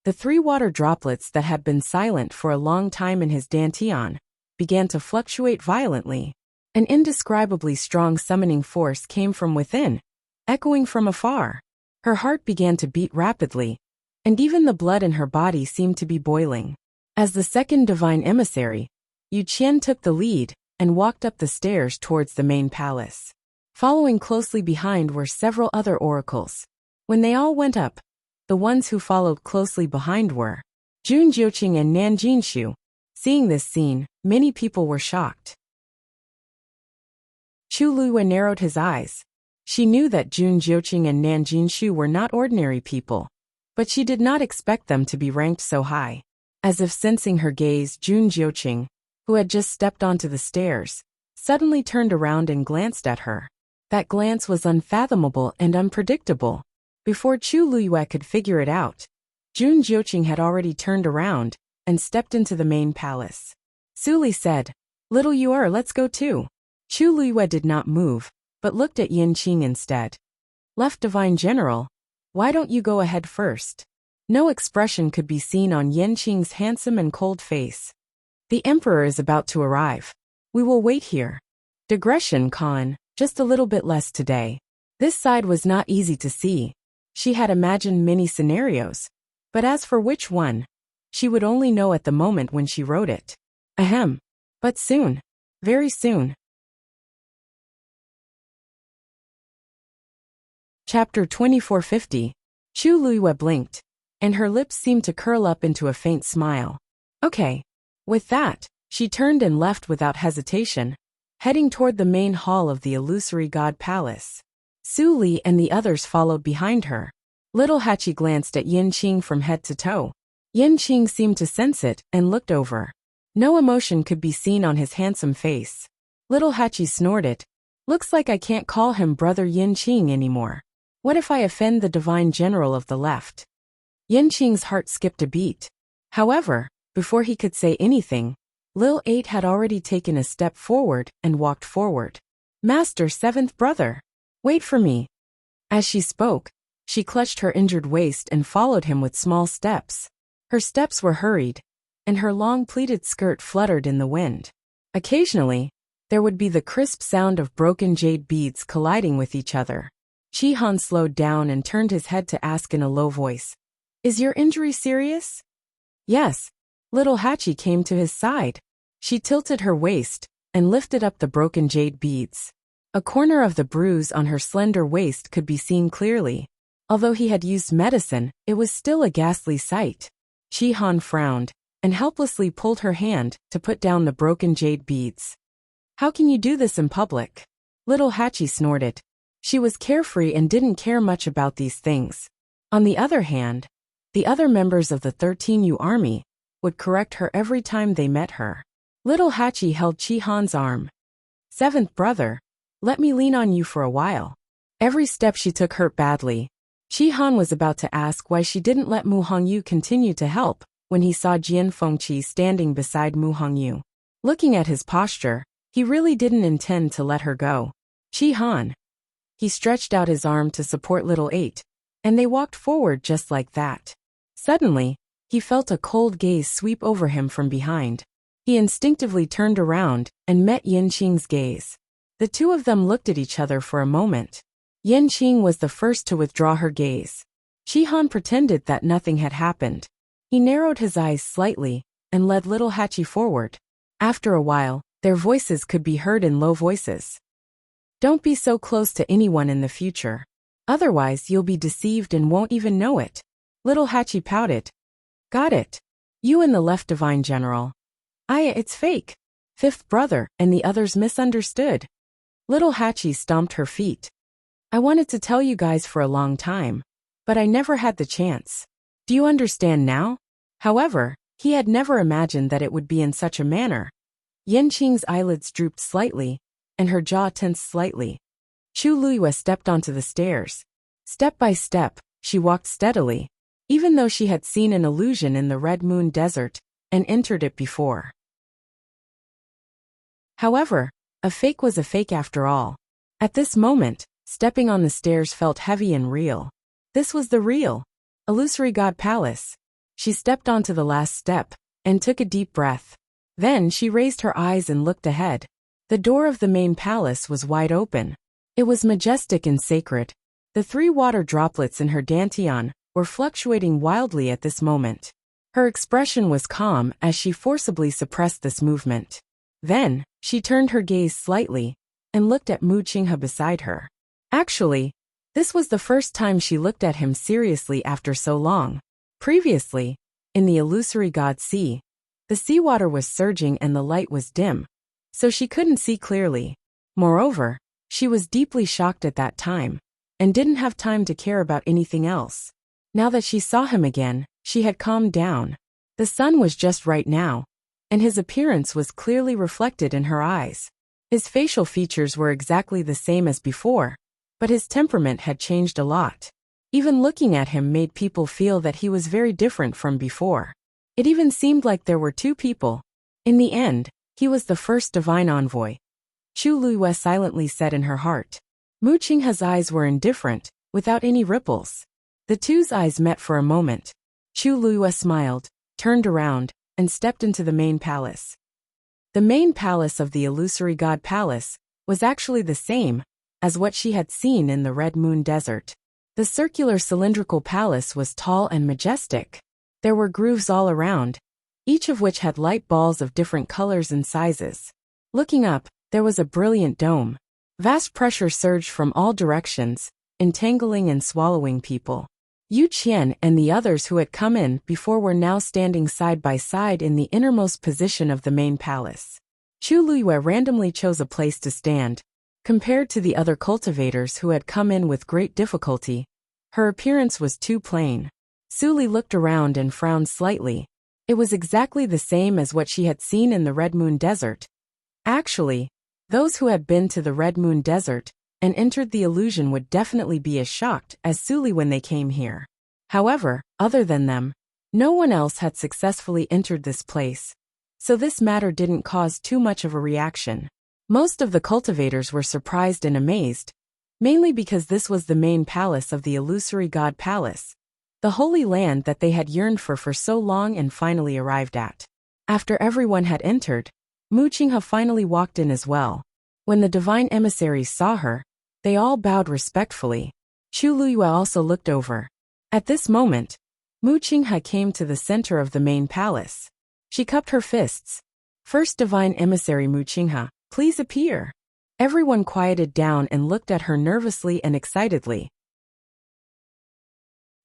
the 3 water droplets that had been silent for a long time in his dantian began to fluctuate violently. An indescribably strong summoning force came from within, echoing from afar. Her heart began to beat rapidly, and even the blood in her body seemed to be boiling. As the second divine emissary, Yu Qian took the lead and walked up the stairs towards the main palace. Following closely behind were several other oracles. When they all went up, the ones who followed closely behind were Jun Jiuqing and Nan Jinshu. Seeing this scene, many people were shocked. Chu Luiyue narrowed his eyes. She knew that Jun Jiuqing and Nan Jinshu were not ordinary people, but she did not expect them to be ranked so high. As if sensing her gaze, Jun Jiuqing, who had just stepped onto the stairs, suddenly turned around and glanced at her. That glance was unfathomable and unpredictable. Before Chu Luiyue could figure it out, Jun Jiuqing had already turned around and stepped into the main palace. Su Li said, "Little Yuer, let's go too." Chu Luiyue did not move, but looked at Yin Qing instead. "Left Divine General, why don't you go ahead first?" No expression could be seen on Yin Qing's handsome and cold face. "The Emperor is about to arrive. We will wait here." Digression, Khan, just a little bit less today. This side was not easy to see. She had imagined many scenarios, but as for which one, she would only know at the moment when she wrote it. Ahem. But soon. Very soon. Chapter 2450. Chu Luiyue blinked, and her lips seemed to curl up into a faint smile. Okay. With that, she turned and left without hesitation, heading toward the main hall of the illusory god palace. Su Li and the others followed behind her. Little Hachi glanced at Yin Qing from head to toe. Yin Qing seemed to sense it and looked over. No emotion could be seen on his handsome face. Little Hachi snorted. "Looks like I can't call him Brother Yin Qing anymore. What if I offend the Divine General of the left?" Yin Qing's heart skipped a beat. However, before he could say anything, Lil 8 had already taken a step forward and walked forward. "Master, seventh brother, wait for me." As she spoke, she clutched her injured waist and followed him with small steps. Her steps were hurried, and her long pleated skirt fluttered in the wind. Occasionally, there would be the crisp sound of broken jade beads colliding with each other. Chi-Han slowed down and turned his head to ask in a low voice, "Is your injury serious?" "Yes." Little Hachi came to his side. She tilted her waist and lifted up the broken jade beads. A corner of the bruise on her slender waist could be seen clearly. Although he had used medicine, it was still a ghastly sight. Chi-Han frowned and helplessly pulled her hand to put down the broken jade beads. "How can you do this in public?" Little Hachi snorted. She was carefree and didn't care much about these things. On the other hand, the other members of the 13U army would correct her every time they met her. Little Hachi held Chi-Han's arm. "Seventh brother, let me lean on you for a while." Every step she took hurt badly. Chi-Han was about to ask why she didn't let Mu Hongyu continue to help when he saw Jian Fengqi standing beside Mu Hongyu. Looking at his posture, he really didn't intend to let her go. "Chi-Han." He stretched out his arm to support Little 8, and they walked forward just like that. Suddenly, he felt a cold gaze sweep over him from behind. He instinctively turned around and met Yin Qing's gaze. The two of them looked at each other for a moment. Yin Qing was the first to withdraw her gaze. Chi-Han pretended that nothing had happened. He narrowed his eyes slightly and led Little Hachi forward. After a while, their voices could be heard in low voices. "Don't be so close to anyone in the future. Otherwise you'll be deceived and won't even know it." Little Hachi pouted. "Got it. You and the left Divine General." It's fake." Fifth brother and the others misunderstood. Little Hachi stomped her feet. "I wanted to tell you guys for a long time, but I never had the chance. Do you understand now?" However, he had never imagined that it would be in such a manner. Yin Qing's eyelids drooped slightly, and her jaw tensed slightly. Chu Luiyue stepped onto the stairs. Step by step, she walked steadily, even though she had seen an illusion in the Red Moon Desert and entered it before. However, a fake was a fake after all. At this moment, stepping on the stairs felt heavy and real. This was the real, illusory god palace. She stepped onto the last step and took a deep breath. Then she raised her eyes and looked ahead. The door of the main palace was wide open. It was majestic and sacred. The 3 water droplets in her dantian were fluctuating wildly at this moment. Her expression was calm as she forcibly suppressed this movement. Then, she turned her gaze slightly and looked at Mu Qinghe beside her. Actually, this was the first time she looked at him seriously after so long. Previously, in the illusory god sea, the seawater was surging and the light was dim, so she couldn't see clearly. Moreover, she was deeply shocked at that time, and didn't have time to care about anything else. Now that she saw him again, she had calmed down. The sun was just right now, and his appearance was clearly reflected in her eyes. His facial features were exactly the same as before, but his temperament had changed a lot. Even looking at him made people feel that he was very different from before. It even seemed like there were two people. In the end, he was the first divine envoy. Chu Luiyue silently said in her heart. Mu Qinghe's eyes were indifferent, without any ripples. The two's eyes met for a moment. Chu Luiyue smiled, turned around, and stepped into the main palace. The main palace of the illusory god palace was actually the same as what she had seen in the Red Moon Desert. The circular cylindrical palace was tall and majestic. There were grooves all around, each of which had light balls of different colors and sizes. Looking up, there was a brilliant dome. Vast pressure surged from all directions, entangling and swallowing people. Yu Qian and the others who had come in before were now standing side by side in the innermost position of the main palace. Chu Luiyue randomly chose a place to stand. Compared to the other cultivators who had come in with great difficulty, her appearance was too plain. Su Li looked around and frowned slightly. It was exactly the same as what she had seen in the Red Moon Desert. Actually, those who had been to the Red Moon Desert and entered the illusion would definitely be as shocked as Su Li when they came here. However, other than them, no one else had successfully entered this place, so this matter didn't cause too much of a reaction. Most of the cultivators were surprised and amazed, mainly because this was the main palace of the illusory god palace, the holy land that they had yearned for so long and finally arrived at. After everyone had entered, Mu Qinghe finally walked in as well. When the divine emissaries saw her, they all bowed respectfully. Chu Luiyue also looked over. At this moment, Mu Qinghe came to the center of the main palace. She cupped her fists. First divine emissary Mu Qinghe, please appear. Everyone quieted down and looked at her nervously and excitedly.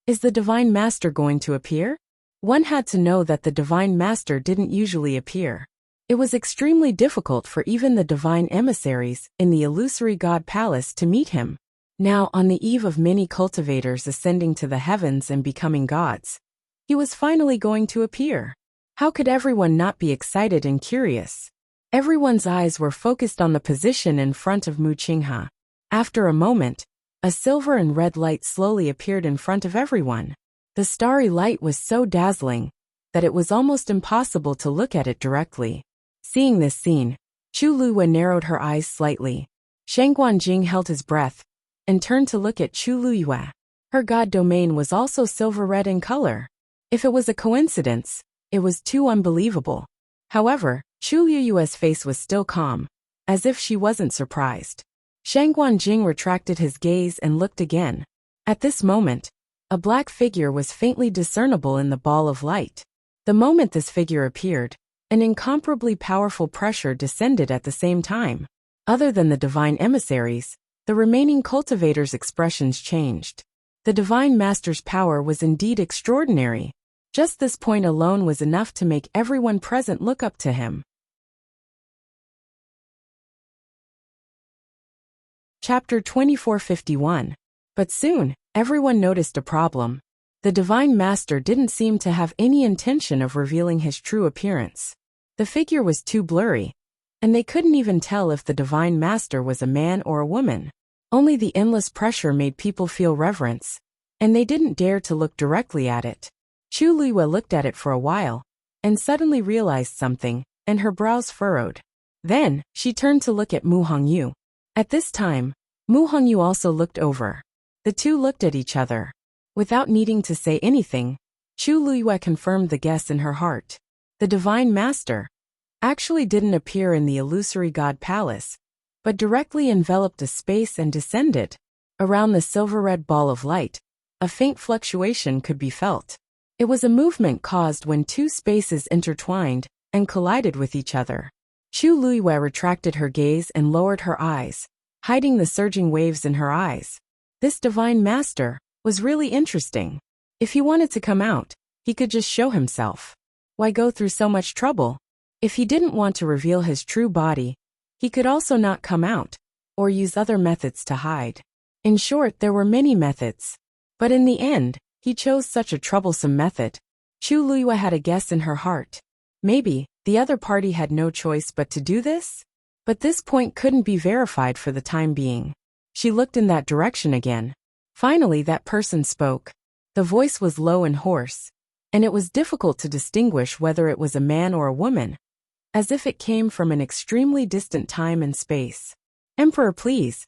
Is the divine master going to appear? One had to know that the divine master didn't usually appear. It was extremely difficult for even the divine emissaries in the illusory god palace to meet him. Now, on the eve of many cultivators ascending to the heavens and becoming gods, he was finally going to appear. How could everyone not be excited and curious? Everyone's eyes were focused on the position in front of Mu Qinghe. After a moment, a silver and red light slowly appeared in front of everyone. The starry light was so dazzling that it was almost impossible to look at it directly. Seeing this scene, Chu Luiyue narrowed her eyes slightly. Shang Guanjing held his breath and turned to look at Chu Luiyue. Her god domain was also silver-red in color. If it was a coincidence, it was too unbelievable. However, Chu Luiyue's face was still calm, as if she wasn't surprised. Shang Guanjing retracted his gaze and looked again. At this moment, a black figure was faintly discernible in the ball of light. The moment this figure appeared, an incomparably powerful pressure descended at the same time. Other than the divine emissaries, the remaining cultivators' expressions changed. The divine master's power was indeed extraordinary. Just this point alone was enough to make everyone present look up to him. Chapter 2451. But soon, everyone noticed a problem. The divine master didn't seem to have any intention of revealing his true appearance. The figure was too blurry, and they couldn't even tell if the divine master was a man or a woman. Only the endless pressure made people feel reverence, and they didn't dare to look directly at it. Chu Luiyue looked at it for a while, and suddenly realized something, and her brows furrowed. Then, she turned to look at Mu Hongyu. At this time, Mu Hongyu also looked over. The two looked at each other. Without needing to say anything, Chu Luiyue confirmed the guess in her heart. The divine master actually didn't appear in the illusory god palace, but directly enveloped a space and descended. Around the silver-red ball of light, a faint fluctuation could be felt. It was a movement caused when two spaces intertwined and collided with each other. Chu Luiyue retracted her gaze and lowered her eyes, hiding the surging waves in her eyes. This divine master was really interesting. If he wanted to come out, he could just show himself. Why go through so much trouble? If he didn't want to reveal his true body, he could also not come out, or use other methods to hide. In short, there were many methods. But in the end, he chose such a troublesome method. Chu Luiyue had a guess in her heart. Maybe the other party had no choice but to do this? But this point couldn't be verified for the time being. She looked in that direction again. Finally, that person spoke. The voice was low and hoarse, and it was difficult to distinguish whether it was a man or a woman, as if it came from an extremely distant time and space. Emperor, please.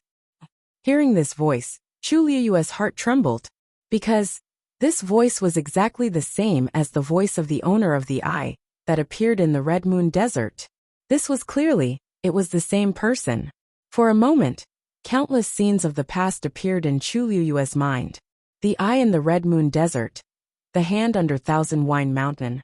Hearing this voice, Chu Luiyue's heart trembled, because this voice was exactly the same as the voice of the owner of the eye that appeared in the Red Moon Desert. This was clearly, it was the same person. For a moment, countless scenes of the past appeared in Chu Luiyue's mind. The eye in the Red Moon Desert, the hand under Thousand Wine Mountain.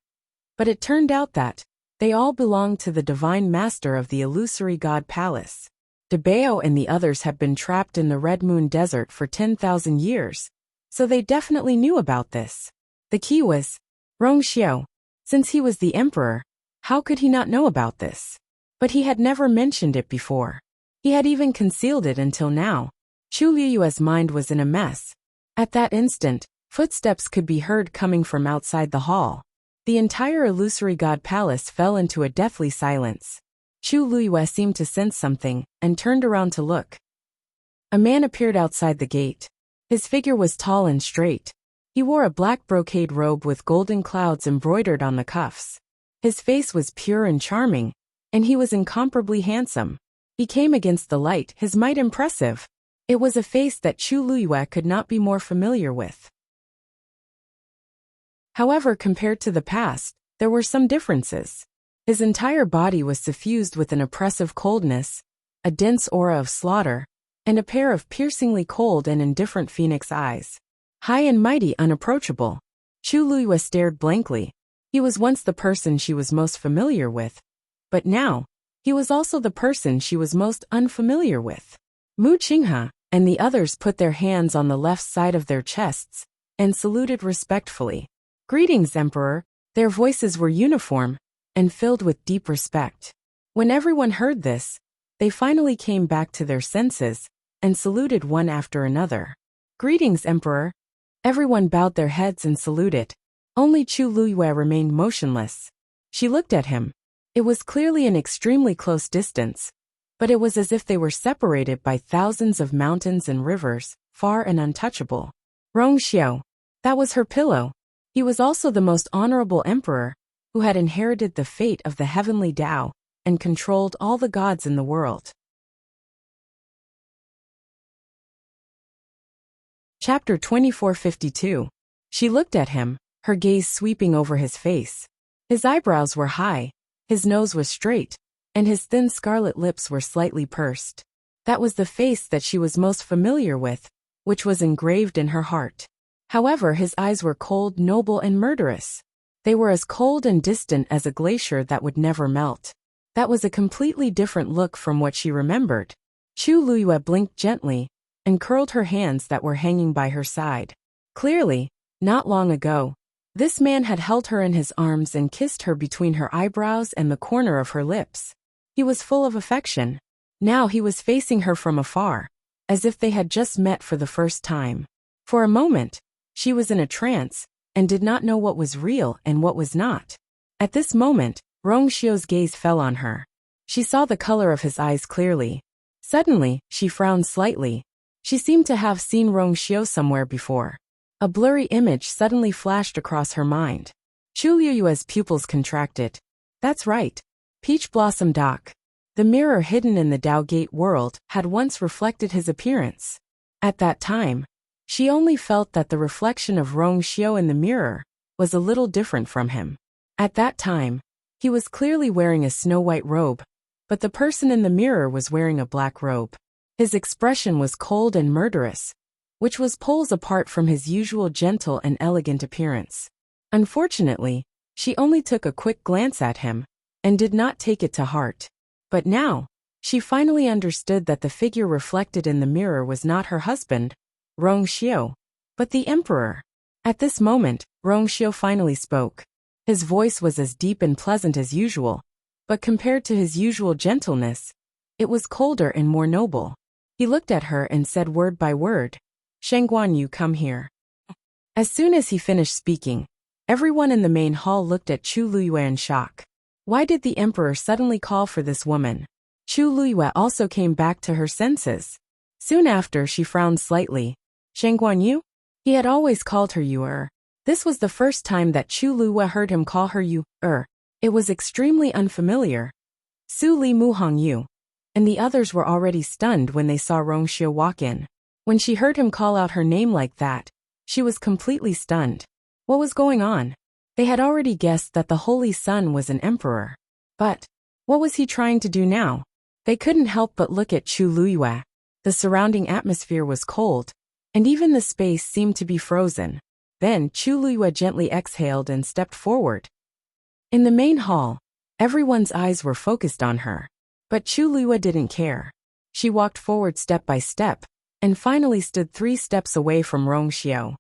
But it turned out that they all belonged to the divine master of the illusory god palace. Debao and the others had been trapped in the Red Moon Desert for 10,000 years, so they definitely knew about this. The key was Rongxiao. Since he was the emperor, how could he not know about this? But he had never mentioned it before. He had even concealed it until now. Chu Luiyue's mind was in a mess. At that instant, footsteps could be heard coming from outside the hall. The entire illusory god palace fell into a deathly silence. Chu Luiyue seemed to sense something, and turned around to look. A man appeared outside the gate. His figure was tall and straight. He wore a black brocade robe with golden clouds embroidered on the cuffs. His face was pure and charming, and he was incomparably handsome. He came against the light, his might impressive. It was a face that Chu Luiyue could not be more familiar with. However, compared to the past, there were some differences. His entire body was suffused with an oppressive coldness, a dense aura of slaughter, and a pair of piercingly cold and indifferent phoenix eyes. High and mighty, unapproachable. Chu Luiyue stared blankly. He was once the person she was most familiar with, but now, he was also the person she was most unfamiliar with. Mu Qinghe and the others put their hands on the left side of their chests and saluted respectfully. Greetings, Emperor. Their voices were uniform and filled with deep respect. When everyone heard this, they finally came back to their senses and saluted one after another. Greetings, Emperor. Everyone bowed their heads and saluted. Only Chu Luiyue remained motionless. She looked at him. It was clearly an extremely close distance, but it was as if they were separated by thousands of mountains and rivers, far and untouchable. Rongxiao. That was her pillow. He was also the most honorable emperor, who had inherited the fate of the heavenly Tao and controlled all the gods in the world. Chapter 2452. She looked at him, her gaze sweeping over his face. His eyebrows were high, his nose was straight, and his thin scarlet lips were slightly pursed. That was the face that she was most familiar with, which was engraved in her heart. However, his eyes were cold, noble, and murderous. They were as cold and distant as a glacier that would never melt. That was a completely different look from what she remembered. Chu Luiyue blinked gently and curled her hands that were hanging by her side. Clearly, not long ago, this man had held her in his arms and kissed her between her eyebrows and the corner of her lips. He was full of affection. Now he was facing her from afar, as if they had just met for the first time. For a moment, she was in a trance and did not know what was real and what was not. At this moment, Rongxiao's gaze fell on her. She saw the color of his eyes clearly. Suddenly, she frowned slightly. She seemed to have seen Rongxiao somewhere before. A blurry image suddenly flashed across her mind. Chu Luiyue's pupils contracted. That's right. Peach Blossom Dock. The mirror hidden in the Tao Gate world had once reflected his appearance. At that time, she only felt that the reflection of Rongxiao in the mirror was a little different from him. At that time, he was clearly wearing a snow-white robe, but the person in the mirror was wearing a black robe. His expression was cold and murderous, which was poles apart from his usual gentle and elegant appearance. Unfortunately, she only took a quick glance at him and did not take it to heart. But now, she finally understood that the figure reflected in the mirror was not her husband, Rong Xiu, but the emperor. At this moment, Rong Xiu finally spoke. His voice was as deep and pleasant as usual, but compared to his usual gentleness, it was colder and more noble. He looked at her and said word by word, "Shangguan Yu, come here." As soon as he finished speaking, everyone in the main hall looked at Chu Luyue in shock. Why did the emperor suddenly call for this woman? Chu Luyue also came back to her senses. Soon after, she frowned slightly. Shangguan Yu? He had always called her Yu. This was the first time that Chu Luyue heard him call her Yu. It was extremely unfamiliar. Su Li Muhong Yu. And the others were already stunned when they saw Rong Xiu walk in. When she heard him call out her name like that, she was completely stunned. What was going on? They had already guessed that the Holy Sun was an emperor. But what was he trying to do now? They couldn't help but look at Chu Luyue. The surrounding atmosphere was cold, and even the space seemed to be frozen. Then Chu Luyue gently exhaled and stepped forward. In the main hall, everyone's eyes were focused on her. But Chu Luyue didn't care. She walked forward step by step, and finally stood 3 steps away from Rong Xiu.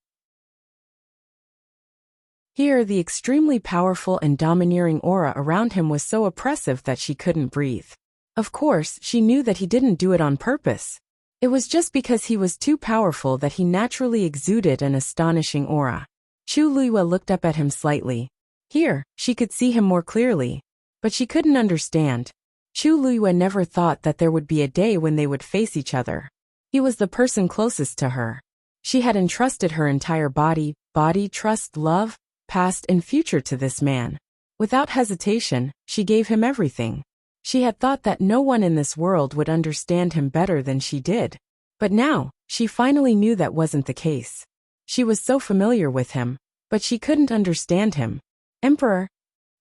Here, the extremely powerful and domineering aura around him was so oppressive that she couldn't breathe. Of course, she knew that he didn't do it on purpose. It was just because he was too powerful that he naturally exuded an astonishing aura. Chu Luyue looked up at him slightly. Here, she could see him more clearly. But she couldn't understand. Chu Luyue never thought that there would be a day when they would face each other. He was the person closest to her. She had entrusted her entire body, trust, love, past and future to this man. Without hesitation, she gave him everything. She had thought that no one in this world would understand him better than she did. But now, she finally knew that wasn't the case. She was so familiar with him, but she couldn't understand him. "Emperor?"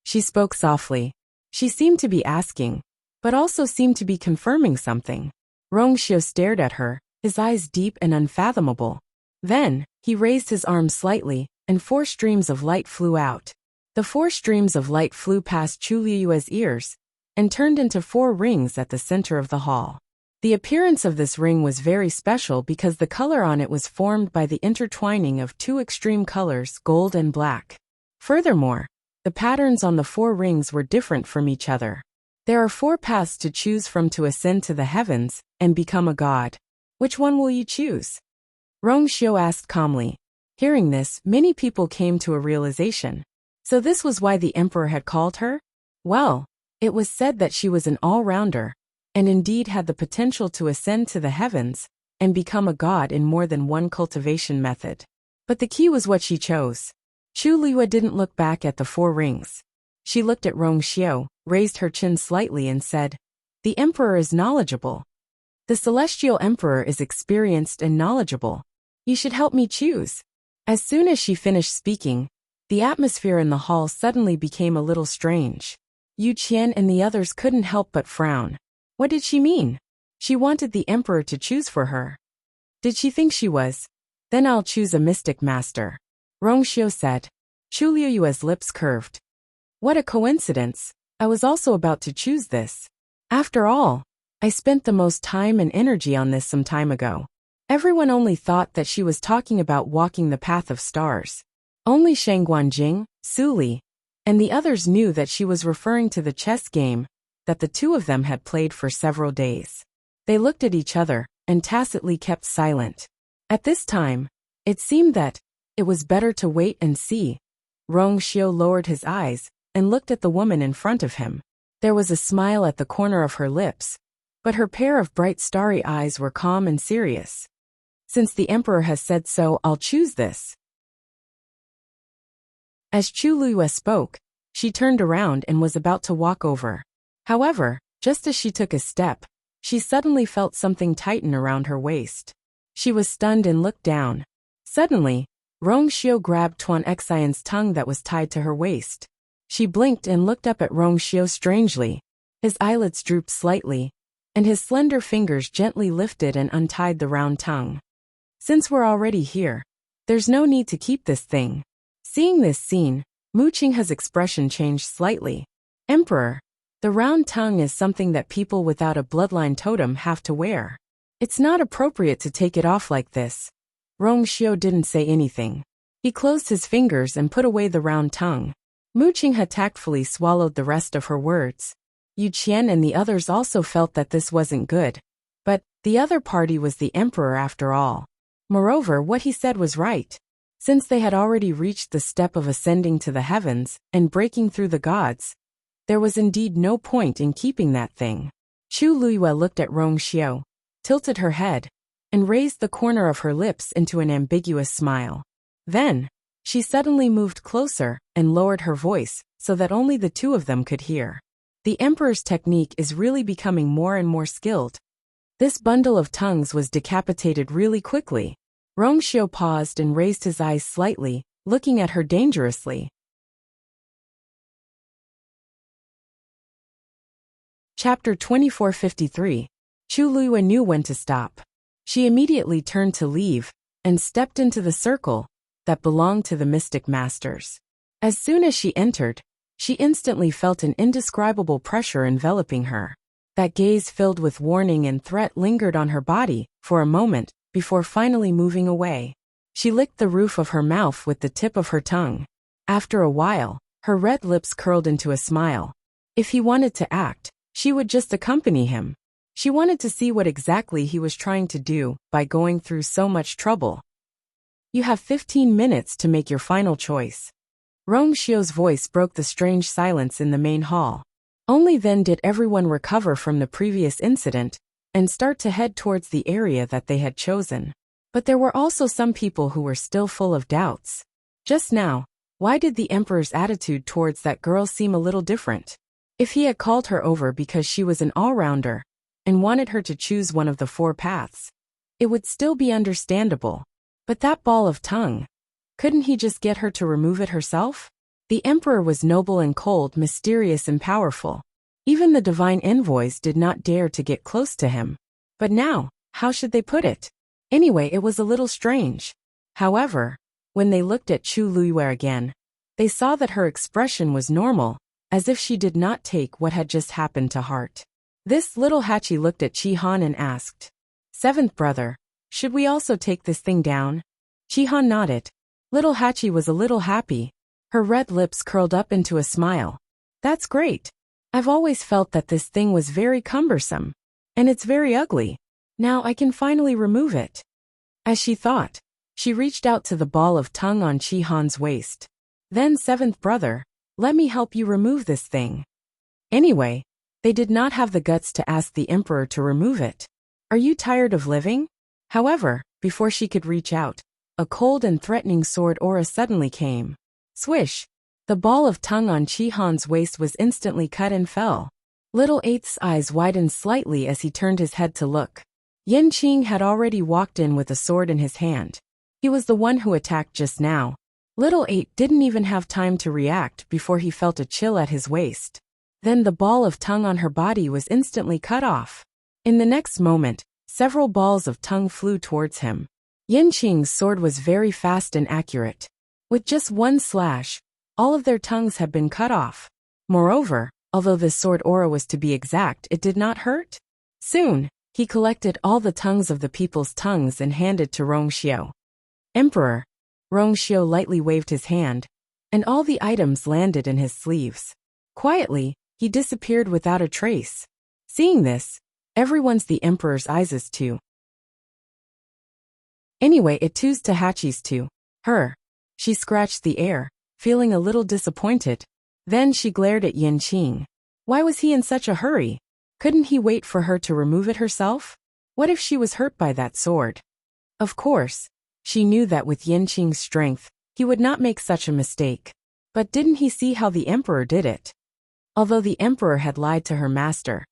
She spoke softly. She seemed to be asking, but also seemed to be confirming something. Rong Xiu stared at her, his eyes deep and unfathomable. Then, he raised his arm slightly, and 4 streams of light flew out. The 4 streams of light flew past Chu Luyue's ears, and turned into 4 rings at the center of the hall. The appearance of this ring was very special because the color on it was formed by the intertwining of 2 extreme colors, gold and black. Furthermore, the patterns on the 4 rings were different from each other. There are 4 paths to choose from to ascend to the heavens and become a god. Which one will you choose? Rong Xiu asked calmly. Hearing this, many people came to a realization. So this was why the emperor had called her? Well, it was said that she was an all-rounder, and indeed had the potential to ascend to the heavens and become a god in more than one cultivation method. But the key was what she chose. Chu Luyue didn't look back at the 4 rings. She looked at Rong Xiu, raised her chin slightly and said, "The emperor is knowledgeable. The celestial emperor is experienced and knowledgeable. You should help me choose." As soon as she finished speaking, the atmosphere in the hall suddenly became a little strange. Yu Qian and the others couldn't help but frown. What did she mean? She wanted the emperor to choose for her. Did she think she was? Then I'll choose a mystic master. Rong Xiu said. Chu Luyue's lips curved. What a coincidence. I was also about to choose this. After all, I spent the most time and energy on this some time ago. Everyone only thought that she was talking about walking the path of stars. Only Sheng Guanjing, Su Li, and the others knew that she was referring to the chess game that the 2 of them had played for several days. They looked at each other and tacitly kept silent. At this time, it seemed that it was better to wait and see. Rong Xiu lowered his eyes and looked at the woman in front of him. There was a smile at the corner of her lips, but her pair of bright starry eyes were calm and serious. Since the emperor has said so, I'll choose this. As Chu Luyue spoke, she turned around and was about to walk over. However, just as she took a step, she suddenly felt something tighten around her waist. She was stunned and looked down. Suddenly, Rong Xiu grabbed Tuan Xian's tongue that was tied to her waist. She blinked and looked up at Rong Xiu strangely. His eyelids drooped slightly, and his slender fingers gently lifted and untied the round tongue. Since we're already here, there's no need to keep this thing. Seeing this scene, Mu Qinghe's expression changed slightly. Emperor, The round tongue is something that people without a bloodline totem have to wear. It's not appropriate to take it off like this. Rongxiu didn't say anything. He closed his fingers and put away the round tongue. Mu Qinghe tactfully swallowed the rest of her words. Yu Qian and the others also felt that this wasn't good. But the other party was the emperor after all. Moreover, what he said was right. Since they had already reached the step of ascending to the heavens and breaking through the gods, there was indeed no point in keeping that thing. Chu Luiyue looked at Rongxiu, tilted her head, and raised the corner of her lips into an ambiguous smile. Then, she suddenly moved closer and lowered her voice so that only the two of them could hear. The emperor's technique is really becoming more and more skilled. This bundle of tongues was decapitated really quickly. Rongxiu paused and raised his eyes slightly, looking at her dangerously. Chapter 2453. Chu Luiyue knew when to stop. She immediately turned to leave and stepped into the circle that belonged to the mystic masters. As soon as she entered, she instantly felt an indescribable pressure enveloping her. That gaze filled with warning and threat lingered on her body for a moment before finally moving away. She licked the roof of her mouth with the tip of her tongue. After a while, her red lips curled into a smile. If he wanted to act, she would just accompany him. She wanted to see what exactly he was trying to do by going through so much trouble. You have 15 minutes to make your final choice. Rongxiu's voice broke the strange silence in the main hall. Only then did everyone recover from the previous incident and start to head towards the area that they had chosen. But there were also some people who were still full of doubts. Just now, why did the emperor's attitude towards that girl seem a little different? If he had called her over because she was an all-rounder and wanted her to choose one of the 4 paths, it would still be understandable. But that ball of tongue, couldn't he just get her to remove it herself? The emperor was noble and cold, mysterious and powerful. Even the divine envoys did not dare to get close to him. But now, how should they put it? Anyway, it was a little strange. However, when they looked at Chu Luiyue again, they saw that her expression was normal, as if she did not take what had just happened to heart. This little Hachi looked at Chi Han and asked, "Seventh brother, should we also take this thing down?" Chi Han nodded. Little Hachi was a little happy. Her red lips curled up into a smile. "That's great. I've always felt that this thing was very cumbersome. And it's very ugly. Now I can finally remove it." As she thought, she reached out to the ball of tongue on Chi Han's waist. "Then, seventh brother, let me help you remove this thing." Anyway, they did not have the guts to ask the emperor to remove it. "Are you tired of living?" However, before she could reach out, a cold and threatening sword aura suddenly came. Swish! The ball of tongue on Chi Han's waist was instantly cut and fell. Little Eighth's eyes widened slightly as he turned his head to look. Yin Qing had already walked in with a sword in his hand. He was the one who attacked just now. Little Eight didn't even have time to react before he felt a chill at his waist. Then the ball of tongue on her body was instantly cut off. In the next moment, several balls of tongue flew towards him. Yin Qing's sword was very fast and accurate. With just one slash, all of their tongues had been cut off. Moreover, although the sword aura was to be exact, it did not hurt. Soon, he collected all the tongues of the people's tongues and handed to Rongxiu. "Emperor." Rongxiu lightly waved his hand, and all the items landed in his sleeves. Quietly, he disappeared without a trace. Seeing this, everyone's the emperor's eyes too. Anyway, it two's to Hachi's too. Her. She scratched the air, feeling a little disappointed. Then she glared at Yin Qing. Why was he in such a hurry? Couldn't he wait for her to remove it herself? What if she was hurt by that sword? Of course, she knew that with Yin Qing's strength, he would not make such a mistake. But didn't he see how the emperor did it? Although the emperor had lied to her master,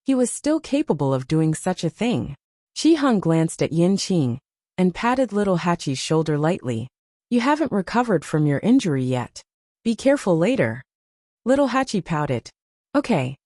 he was still capable of doing such a thing. Chi Han glanced at Yin Qing and patted little Hachi's shoulder lightly. "You haven't recovered from your injury yet. Be careful later." Little Hachi pouted. "Okay.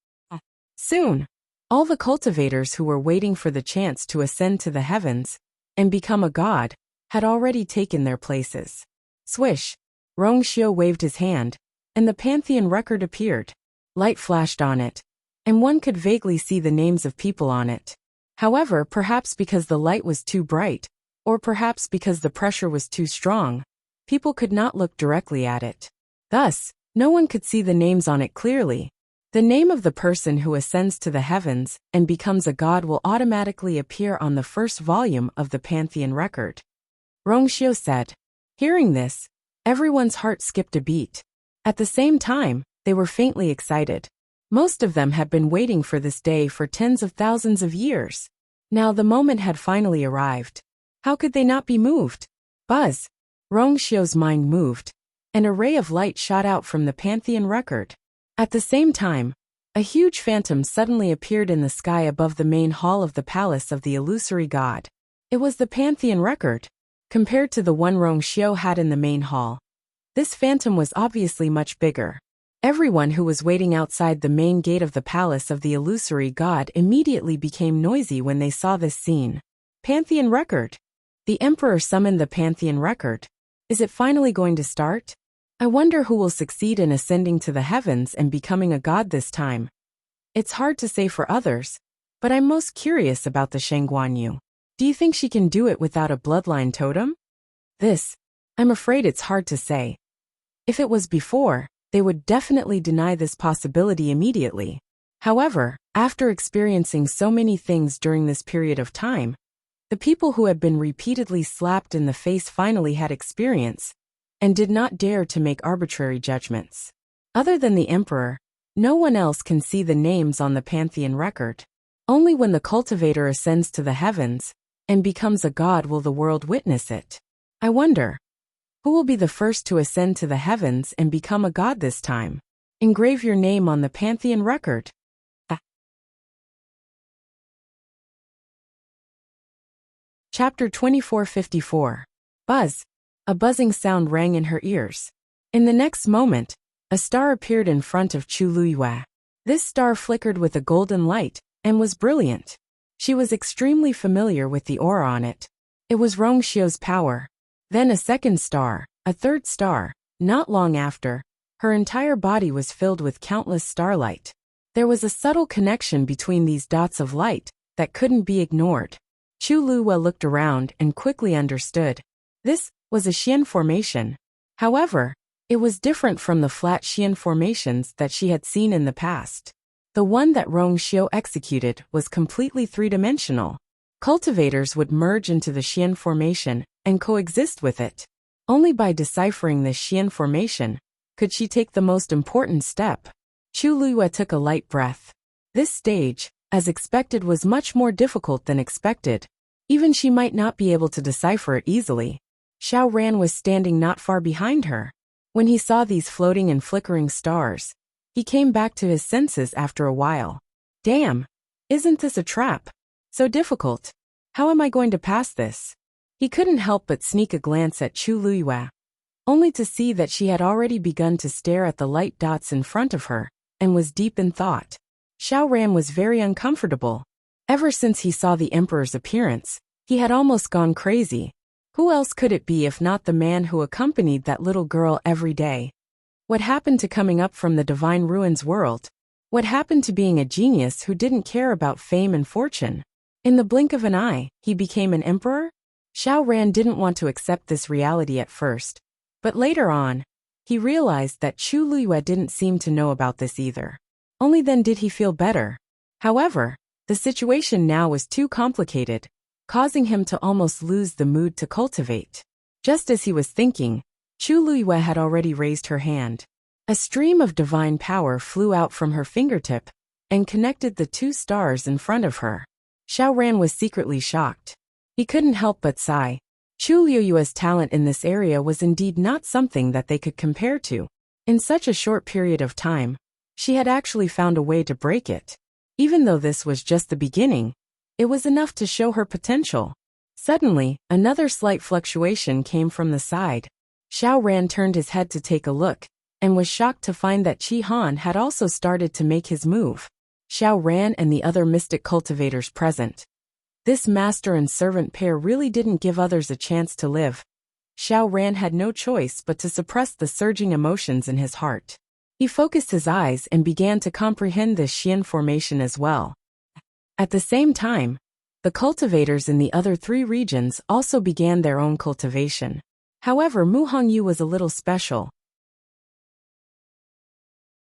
Soon." All the cultivators who were waiting for the chance to ascend to the heavens and become a god had already taken their places. Swish! Rongxiu waved his hand, and the Pantheon record appeared. Light flashed on it, and one could vaguely see the names of people on it. However, perhaps because the light was too bright, or perhaps because the pressure was too strong, people could not look directly at it. Thus, no one could see the names on it clearly. The name of the person who ascends to the heavens and becomes a god will automatically appear on the first volume of the Pantheon record. Rongxiu said. Hearing this, everyone's heart skipped a beat. At the same time, they were faintly excited. Most of them had been waiting for this day for tens of thousands of years. Now the moment had finally arrived. How could they not be moved? Buzz! Rongxiu's mind moved. An array of light shot out from the Pantheon record. At the same time, a huge phantom suddenly appeared in the sky above the main hall of the palace of the illusory god. It was the Pantheon record. Compared to the one Rongxiu had in the main hall, this phantom was obviously much bigger. Everyone who was waiting outside the main gate of the palace of the illusory god immediately became noisy when they saw this scene. Pantheon record. The emperor summoned the Pantheon record. Is it finally going to start? I wonder who will succeed in ascending to the heavens and becoming a god this time. It's hard to say for others, but I'm most curious about the Shangguanyu. Do you think she can do it without a bloodline totem? I'm afraid it's hard to say. If it was before, they would definitely deny this possibility immediately. However, after experiencing so many things during this period of time, the people who had been repeatedly slapped in the face finally had experience, and did not dare to make arbitrary judgments. Other than the emperor, no one else can see the names on the Pantheon record. Only when the cultivator ascends to the heavens and becomes a god will the world witness it. I wonder, who will be the first to ascend to the heavens and become a god this time? Engrave your name on the Pantheon record. Chapter 2454. Buzz. A buzzing sound rang in her ears. In the next moment, a star appeared in front of Chu Luiyue. This star flickered with a golden light and was brilliant. She was extremely familiar with the aura on it. It was Rongxiu's power. Then a second star, a third star. Not long after, her entire body was filled with countless starlight. There was a subtle connection between these dots of light that couldn't be ignored. Chu Luiyue looked around and quickly understood. This was a Xian formation. However, it was different from the flat Xian formations that she had seen in the past. The one that Rongxiu executed was completely three-dimensional. Cultivators would merge into the Xian formation and coexist with it. Only by deciphering this Xian formation could she take the most important step. Chu Luiyue took a light breath. This stage, as expected, was much more difficult than expected. Even she might not be able to decipher it easily. Xiao Ran was standing not far behind her. When he saw these floating and flickering stars, he came back to his senses after a while. Damn! Isn't this a trap? So difficult. How am I going to pass this? He couldn't help but sneak a glance at Chu Luiyue, only to see that she had already begun to stare at the light dots in front of her, and was deep in thought. Xiao Ran was very uncomfortable. Ever since he saw the emperor's appearance, he had almost gone crazy. Who else could it be if not the man who accompanied that little girl every day? What happened to coming up from the divine ruins world? What happened to being a genius who didn't care about fame and fortune? In the blink of an eye, he became an emperor? Xiao Ran didn't want to accept this reality at first, but later on, he realized that Chu Luiyue didn't seem to know about this either. Only then did he feel better. However, the situation now was too complicated, causing him to almost lose the mood to cultivate. Just as he was thinking, Chu Luiyue had already raised her hand. A stream of divine power flew out from her fingertip and connected the two stars in front of her. Xiao Ran was secretly shocked. He couldn't help but sigh. Chu Luiyue's talent in this area was indeed not something that they could compare to. In such a short period of time, she had actually found a way to break it. Even though this was just the beginning, it was enough to show her potential. Suddenly, another slight fluctuation came from the side. Xiao Ran turned his head to take a look, and was shocked to find that Qi Han had also started to make his move. Xiao Ran and the other mystic cultivators present. This master and servant pair really didn't give others a chance to live. Xiao Ran had no choice but to suppress the surging emotions in his heart. He focused his eyes and began to comprehend this Xian formation as well. At the same time, the cultivators in the other 3 regions also began their own cultivation. However, Mu Hongyu was a little special.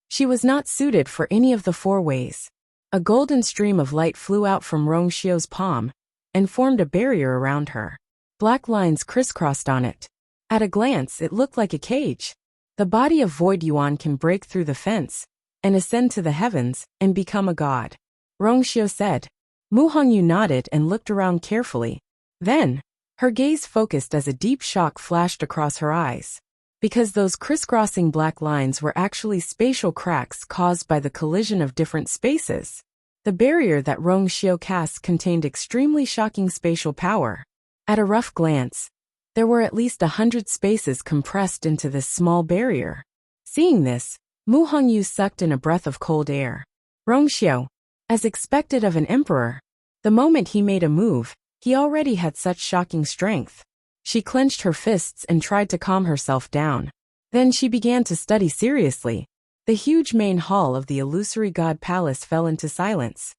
She was not suited for any of the 4 ways. A golden stream of light flew out from Rongxiu's palm and formed a barrier around her. Black lines crisscrossed on it. At a glance, it looked like a cage. The body of Void Yuan can break through the fence and ascend to the heavens and become a god, Rongxiu said. Mu Hongyu nodded and looked around carefully. Then, her gaze focused as a deep shock flashed across her eyes. Because those crisscrossing black lines were actually spatial cracks caused by the collision of different spaces. The barrier that Rongxiu cast contained extremely shocking spatial power. At a rough glance, there were at least 100 spaces compressed into this small barrier. Seeing this, Mu Hongyu sucked in a breath of cold air. Rongxiu, as expected of an emperor, the moment he made a move, he already had such shocking strength. She clenched her fists and tried to calm herself down. Then she began to study seriously. The huge main hall of the illusory god palace fell into silence.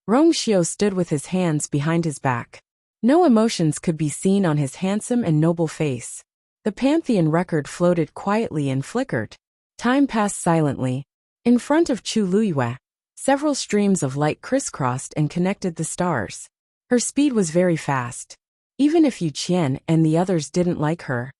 Rongxiu stood with his hands behind his back. No emotions could be seen on his handsome and noble face. The Pantheon record floated quietly and flickered. Time passed silently. In front of Chu Luiyue, several streams of light crisscrossed and connected the stars. Her speed was very fast. Even if Yu Qian and the others didn't like her,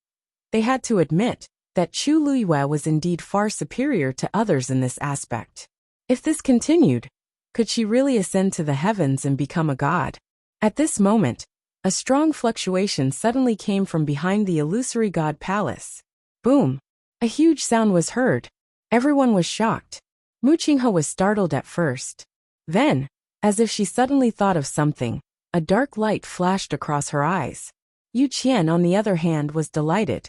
they had to admit that Chu Luiyue was indeed far superior to others in this aspect. If this continued, could she really ascend to the heavens and become a god? At this moment, a strong fluctuation suddenly came from behind the illusory god palace. Boom! A huge sound was heard. Everyone was shocked. Mu Qinghe was startled at first. Then, as if she suddenly thought of something, a dark light flashed across her eyes. Yu Qian, on the other hand, was delighted.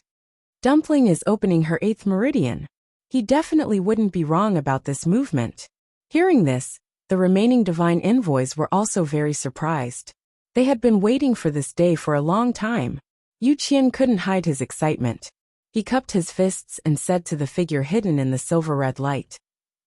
Dumpling is opening her 8th meridian. He definitely wouldn't be wrong about this movement. Hearing this, the remaining divine envoys were also very surprised. They had been waiting for this day for a long time. Yu Qian couldn't hide his excitement. He cupped his fists and said to the figure hidden in the silver-red light,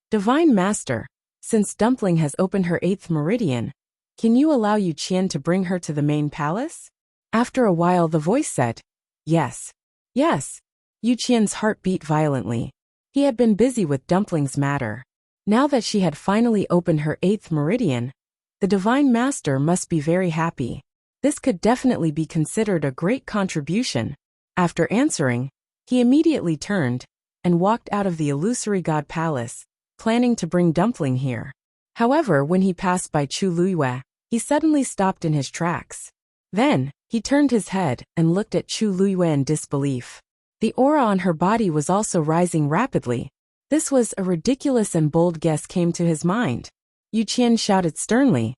"Divine Master, since Dumpling has opened her 8th meridian, can you allow Yu Qian to bring her to the main palace?" After a while the voice said, "Yes. Yes." Yu Qian's heart beat violently. He had been busy with Dumpling's matter. Now that she had finally opened her 8th meridian, the Divine Master must be very happy. This could definitely be considered a great contribution. After answering, he immediately turned and walked out of the illusory god palace, planning to bring Dumpling here. However, when he passed by Chu Luiyue, he suddenly stopped in his tracks. Then, he turned his head and looked at Chu Luiyue in disbelief. The aura on her body was also rising rapidly. This was a ridiculous and bold guess came to his mind. Yu Qian shouted sternly,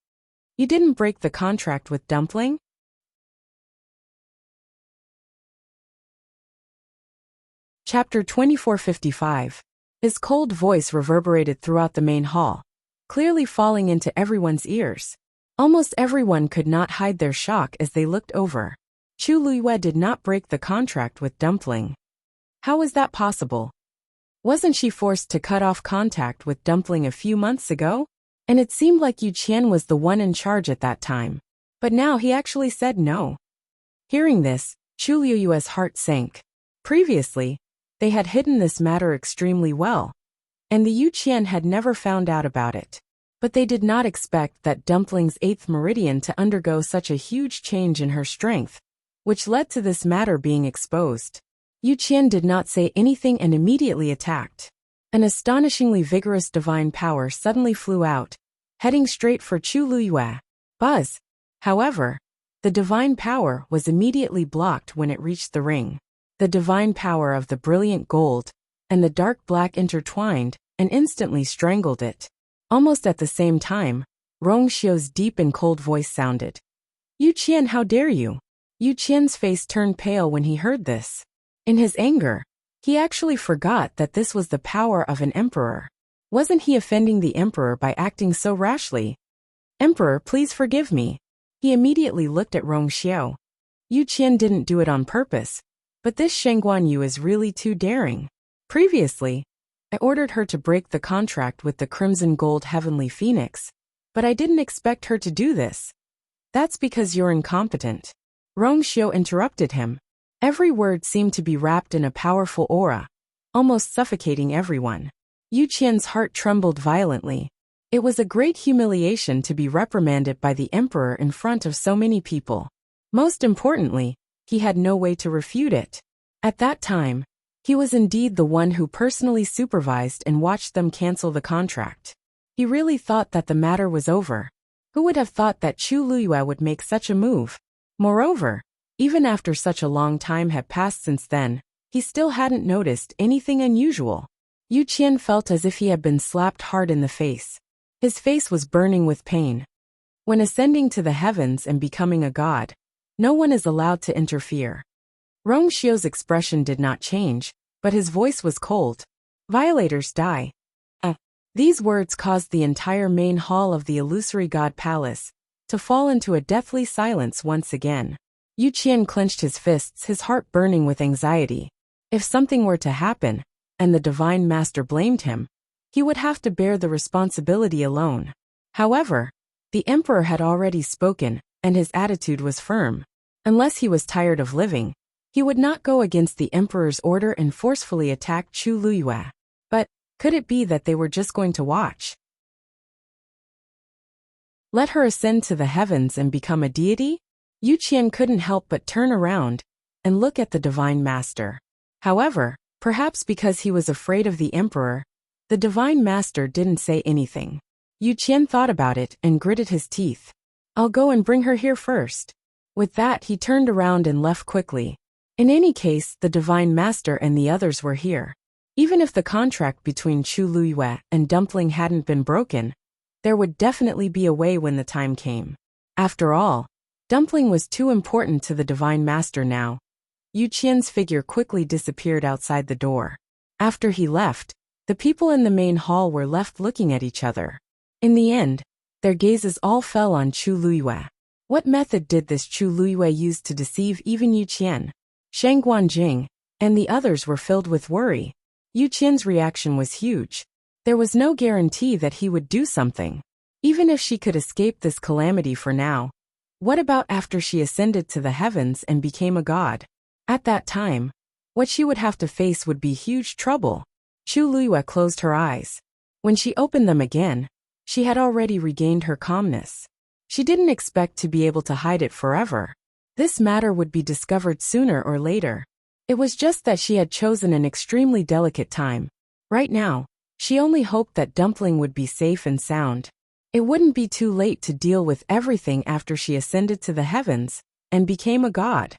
"You didn't break the contract with Dumpling?" Chapter 2455. His cold voice reverberated throughout the main hall, clearly falling into everyone's ears. Almost everyone could not hide their shock as they looked over. Chu Luiyue did not break the contract with Dumpling. How was that possible? Wasn't she forced to cut off contact with Dumpling a few months ago? And it seemed like Yu Qian was the one in charge at that time. But now he actually said no. Hearing this, Chu Luiyue's heart sank. Previously, they had hidden this matter extremely well, and the Yu Qian had never found out about it. But they did not expect that Dumpling's 8th meridian to undergo such a huge change in her strength, which led to this matter being exposed. Yu Qian did not say anything and immediately attacked. An astonishingly vigorous divine power suddenly flew out, heading straight for Chu Luiyue. Buzz! However, the divine power was immediately blocked when it reached the ring. The divine power of the brilliant gold and the dark black intertwined and instantly strangled it. Almost at the same time, Rongxiu's deep and cold voice sounded. "Yu Qian, how dare you?" Yu Qian's face turned pale when he heard this. In his anger, he actually forgot that this was the power of an emperor. Wasn't he offending the emperor by acting so rashly? "Emperor, please forgive me." He immediately looked at Rongxiu. Yu Qian didn't do it on purpose, but this Shengguan Yu is really too daring. Previously, I ordered her to break the contract with the Crimson Gold Heavenly Phoenix, but I didn't expect her to do this. That's because you're incompetent. Rongxiu interrupted him. Every word seemed to be wrapped in a powerful aura, almost suffocating everyone. Yu Qian's heart trembled violently. It was a great humiliation to be reprimanded by the emperor in front of so many people. Most importantly, he had no way to refute it. At that time, he was indeed the one who personally supervised and watched them cancel the contract. He really thought that the matter was over. Who would have thought that Chu Luyue would make such a move? Moreover, even after such a long time had passed since then, he still hadn't noticed anything unusual. Yu Qian felt as if he had been slapped hard in the face. His face was burning with pain. When ascending to the heavens and becoming a god, no one is allowed to interfere. Rongxiu's expression did not change, but his voice was cold. Violators die. These words caused the entire main hall of the illusory god palace to fall into a deathly silence once again. Yu Qian clenched his fists, his heart burning with anxiety. If something were to happen, and the divine master blamed him, he would have to bear the responsibility alone. However, the emperor had already spoken, and his attitude was firm. Unless he was tired of living, he would not go against the emperor's order and forcefully attack Chu Luyue. But could it be that they were just going to watch? Let her ascend to the heavens and become a deity? Yu Qian couldn't help but turn around and look at the divine master. However, perhaps because he was afraid of the emperor, the divine master didn't say anything. Yu Qian thought about it and gritted his teeth. I'll go and bring her here first. With that, he turned around and left quickly. In any case, the divine master and the others were here. Even if the contract between Chu Luyue and Dumpling hadn't been broken, there would definitely be a way when the time came. After all, Dumpling was too important to the divine master now. Yu Qian's figure quickly disappeared outside the door. After he left, the people in the main hall were left looking at each other. In the end, their gazes all fell on Chu Luyue. What method did this Chu Luyue use to deceive even Yu Qian? Shang Guanjing and the others were filled with worry. Yu Qian's reaction was huge. There was no guarantee that he would do something. Even if she could escape this calamity for now, what about after she ascended to the heavens and became a god? At that time, what she would have to face would be huge trouble. Chu Luyue closed her eyes. When she opened them again, she had already regained her calmness. She didn't expect to be able to hide it forever. This matter would be discovered sooner or later. It was just that she had chosen an extremely delicate time. Right now, she only hoped that Dumpling would be safe and sound. It wouldn't be too late to deal with everything after she ascended to the heavens and became a god.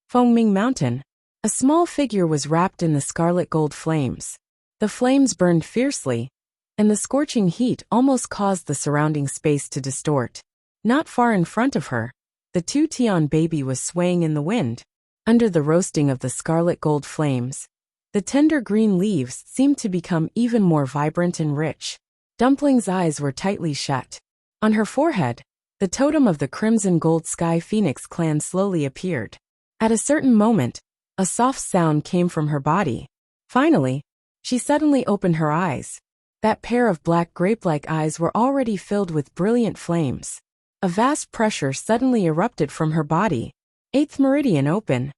Fengming Mountain. A small figure was wrapped in the scarlet gold flames. The flames burned fiercely, and the scorching heat almost caused the surrounding space to distort. Not far in front of her, the two Tian baby was swaying in the wind. Under the roasting of the scarlet gold flames, the tender green leaves seemed to become even more vibrant and rich. Dumpling's eyes were tightly shut. On her forehead, the totem of the Crimson Gold Sky Phoenix clan slowly appeared. At a certain moment, a soft sound came from her body. Finally, she suddenly opened her eyes. That pair of black grape-like eyes were already filled with brilliant flames. A vast pressure suddenly erupted from her body. 8th meridian open.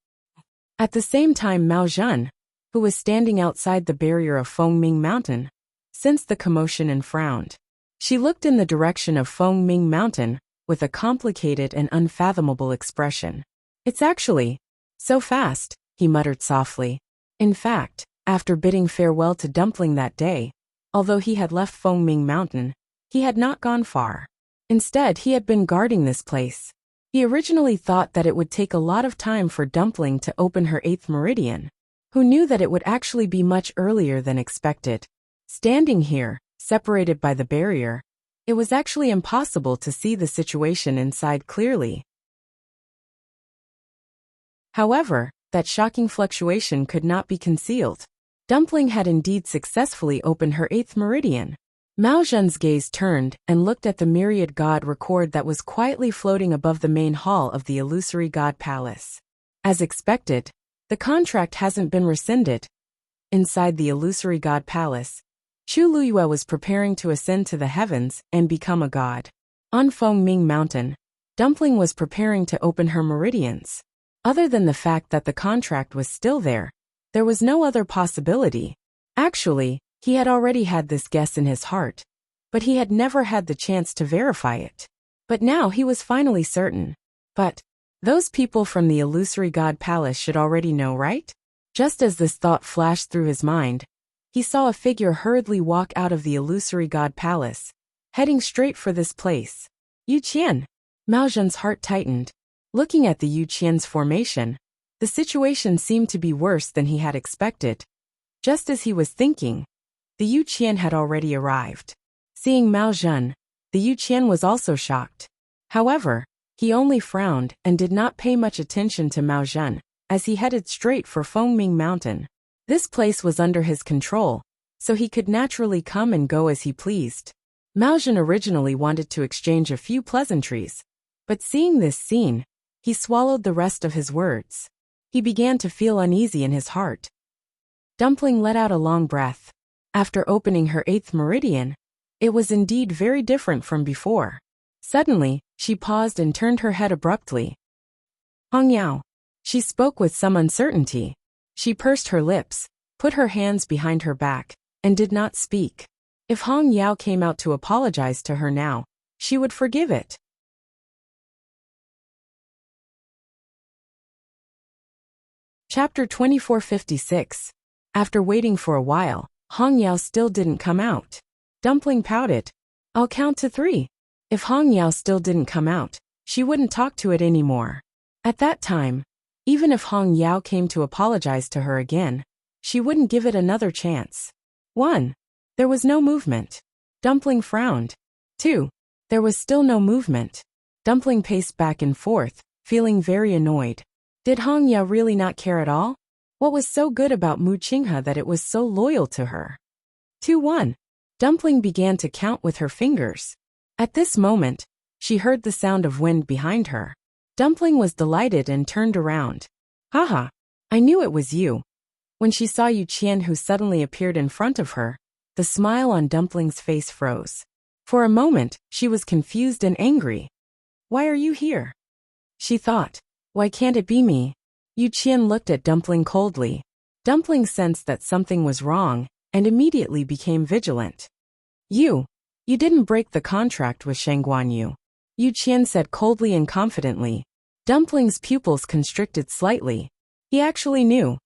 At the same time, Mao Zhen, who was standing outside the barrier of Fengming Mountain, sensed the commotion and frowned. She looked in the direction of Fengming Mountain with a complicated and unfathomable expression. It's actually so fast, he muttered softly. In fact, after bidding farewell to Dumpling that day, although he had left Fengming Mountain, he had not gone far. Instead, he had been guarding this place. He originally thought that it would take a lot of time for Dumpling to open her 8th meridian. Who knew that it would actually be much earlier than expected? Standing here, separated by the barrier, it was actually impossible to see the situation inside clearly. However, that shocking fluctuation could not be concealed. Dumpling had indeed successfully opened her 8th meridian. Mao Zhen's gaze turned and looked at the myriad god record that was quietly floating above the main hall of the illusory god palace. As expected, the contract hasn't been rescinded. Inside the illusory god palace, Chu Luyue was preparing to ascend to the heavens and become a god. On Fengming Mountain, Dumpling was preparing to open her meridians. Other than the fact that the contract was still there was no other possibility. Actually, he had already had this guess in his heart, but he had never had the chance to verify it. But now he was finally certain. But those people from the illusory god palace should already know, right? Just as this thought flashed through his mind, he saw a figure hurriedly walk out of the illusory god palace, heading straight for this place. Yu Qian. Mao Zhen's heart tightened. Looking at the Yu Qian's formation, the situation seemed to be worse than he had expected. Just as he was thinking, the Yu Qian had already arrived. Seeing Mao Zhen, the Yu Qian was also shocked. However, he only frowned and did not pay much attention to Mao Zhen as he headed straight for Fengming Mountain. This place was under his control, so he could naturally come and go as he pleased. Mao Zhen originally wanted to exchange a few pleasantries, but seeing this scene, he swallowed the rest of his words. He began to feel uneasy in his heart. Dumpling let out a long breath. After opening her 8th meridian, it was indeed very different from before. Suddenly, she paused and turned her head abruptly. Hong Yao. She spoke with some uncertainty. She pursed her lips, put her hands behind her back, and did not speak. If Hong Yao came out to apologize to her now, she would forgive it. Chapter 2456. After waiting for a while, Hong Yao still didn't come out. Dumpling pouted. I'll count to 3. If Hong Yao still didn't come out, she wouldn't talk to it anymore. At that time, even if Hong Yao came to apologize to her again, she wouldn't give it another chance. 1. There was no movement. Dumpling frowned. 2. There was still no movement. Dumpling paced back and forth, feeling very annoyed. Did Hong Yao really not care at all? What was so good about Mu Qinghe that it was so loyal to her? 2-1. Dumpling began to count with her fingers. At this moment, she heard the sound of wind behind her. Dumpling was delighted and turned around. Haha, I knew it was you. When she saw Yu Qian who suddenly appeared in front of her, the smile on Dumpling's face froze. For a moment, she was confused and angry. Why are you here? She thought. Why can't it be me? Yu Qian looked at Dumpling coldly. Dumpling sensed that something was wrong, and immediately became vigilant. You didn't break the contract with Sheng Guanyu. Yu Qian said coldly and confidently. Dumpling's pupils constricted slightly. He actually knew.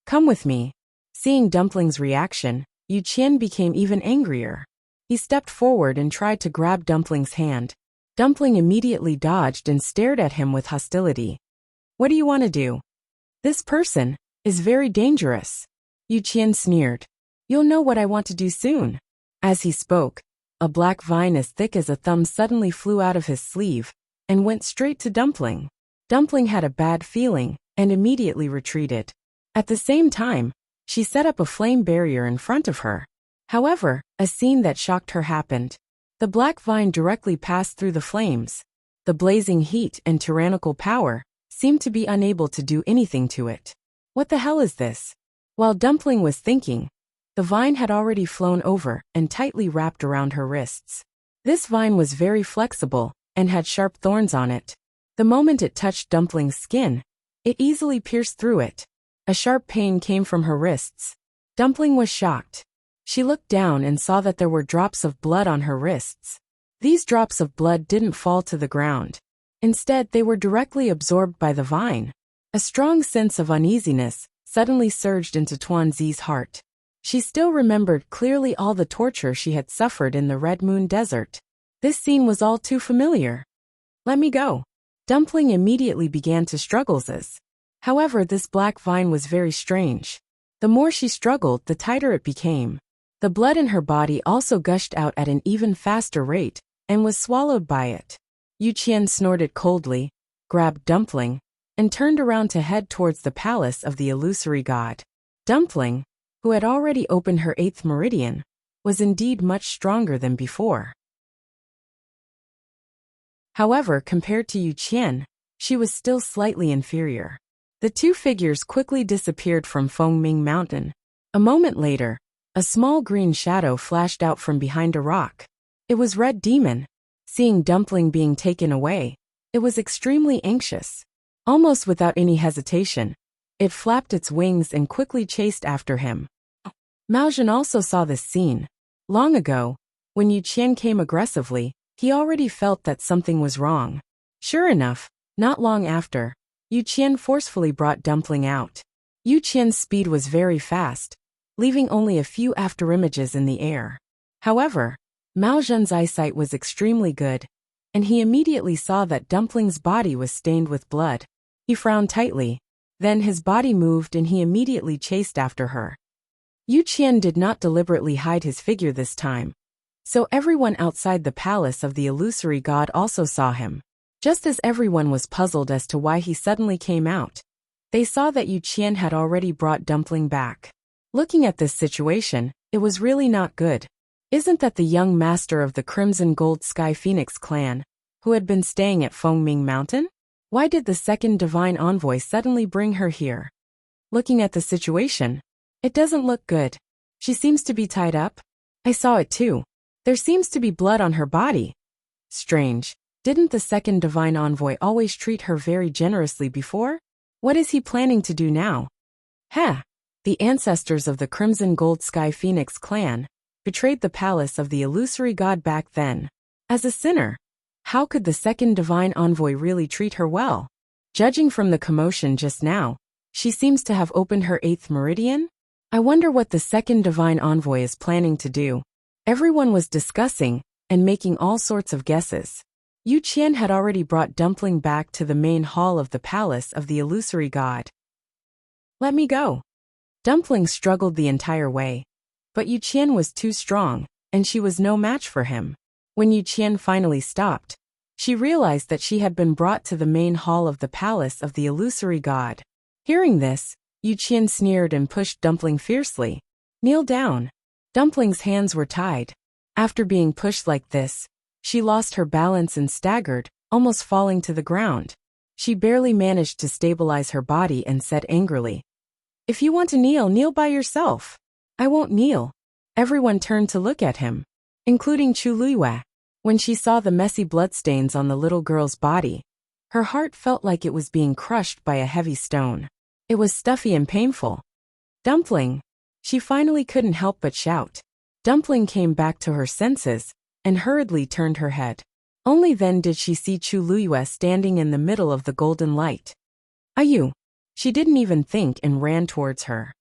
Come with me. Seeing Dumpling's reaction, Yu Qian became even angrier. He stepped forward and tried to grab Dumpling's hand. Dumpling immediately dodged and stared at him with hostility. What do you want to do? This person is very dangerous. Yu Qian sneered. You'll know what I want to do soon. As he spoke, a black vine as thick as a thumb suddenly flew out of his sleeve and went straight to Dumpling. Dumpling had a bad feeling and immediately retreated. At the same time, she set up a flame barrier in front of her. However, a scene that shocked her happened. The black vine directly passed through the flames. The blazing heat and tyrannical power seemed to be unable to do anything to it. What the hell is this? While Dumpling was thinking, the vine had already flown over and tightly wrapped around her wrists. This vine was very flexible and had sharp thorns on it. The moment it touched Dumpling's skin, it easily pierced through it. A sharp pain came from her wrists. Dumpling was shocked. She looked down and saw that there were drops of blood on her wrists. These drops of blood didn't fall to the ground. Instead, they were directly absorbed by the vine. A strong sense of uneasiness suddenly surged into Tuanzi's heart. She still remembered clearly all the torture she had suffered in the Red Moon Desert. This scene was all too familiar. Let me go. Dumpling immediately began to struggle. However, this black vine was very strange. The more she struggled, the tighter it became. The blood in her body also gushed out at an even faster rate and was swallowed by it. Yu Qian snorted coldly, grabbed Dumpling, and turned around to head towards the palace of the illusory god. Dumpling, who had already opened her 8th meridian, was indeed much stronger than before. However, compared to Yu Qian, she was still slightly inferior. The two figures quickly disappeared from Fengming Mountain. A moment later, a small green shadow flashed out from behind a rock. It was Red Demon. Seeing Dumpling being taken away, it was extremely anxious. Almost without any hesitation, it flapped its wings and quickly chased after him. Mao Zhen also saw this scene. Long ago, when Yu Qian came aggressively, he already felt that something was wrong. Sure enough, not long after, Yu Qian forcefully brought Dumpling out. Yu Qian's speed was very fast, leaving only a few afterimages in the air. However, Mao Zhen's eyesight was extremely good, and he immediately saw that Dumpling's body was stained with blood. He frowned tightly. Then his body moved and he immediately chased after her. Yu Qian did not deliberately hide his figure this time, so everyone outside the palace of the illusory god also saw him. Just as everyone was puzzled as to why he suddenly came out, they saw that Yu Qian had already brought Dumpling back. Looking at this situation, it was really not good. Isn't that the young master of the Crimson Gold Sky Phoenix clan, who had been staying at Fengming Mountain? Why did the second divine envoy suddenly bring her here? Looking at the situation, it doesn't look good. She seems to be tied up. I saw it too. There seems to be blood on her body. Strange. Didn't the second divine envoy always treat her very generously before? What is he planning to do now? The ancestors of the Crimson Gold Sky Phoenix clan betrayed the palace of the illusory god back then. As a sinner, how could the second divine envoy really treat her well? Judging from the commotion just now, she seems to have opened her 8th meridian? I wonder what the second divine envoy is planning to do. Everyone was discussing and making all sorts of guesses. Yu Qian had already brought Dumpling back to the main hall of the palace of the illusory god. Let me go. Dumpling struggled the entire way, but Yu Qian was too strong, and she was no match for him. When Yu Qian finally stopped, she realized that she had been brought to the main hall of the palace of the illusory god. Hearing this, Yu Qian sneered and pushed Dumpling fiercely. Kneel down. Dumpling's hands were tied. After being pushed like this, she lost her balance and staggered, almost falling to the ground. She barely managed to stabilize her body and said angrily, "If you want to kneel, kneel by yourself." "I won't kneel." Everyone turned to look at him, including Chu Luiyue. When she saw the messy bloodstains on the little girl's body, her heart felt like it was being crushed by a heavy stone. It was stuffy and painful. "Dumpling!" She finally couldn't help but shout. Dumpling came back to her senses and hurriedly turned her head. Only then did she see Chu Luiyue standing in the middle of the golden light. "Ayu!" She didn't even think and ran towards her.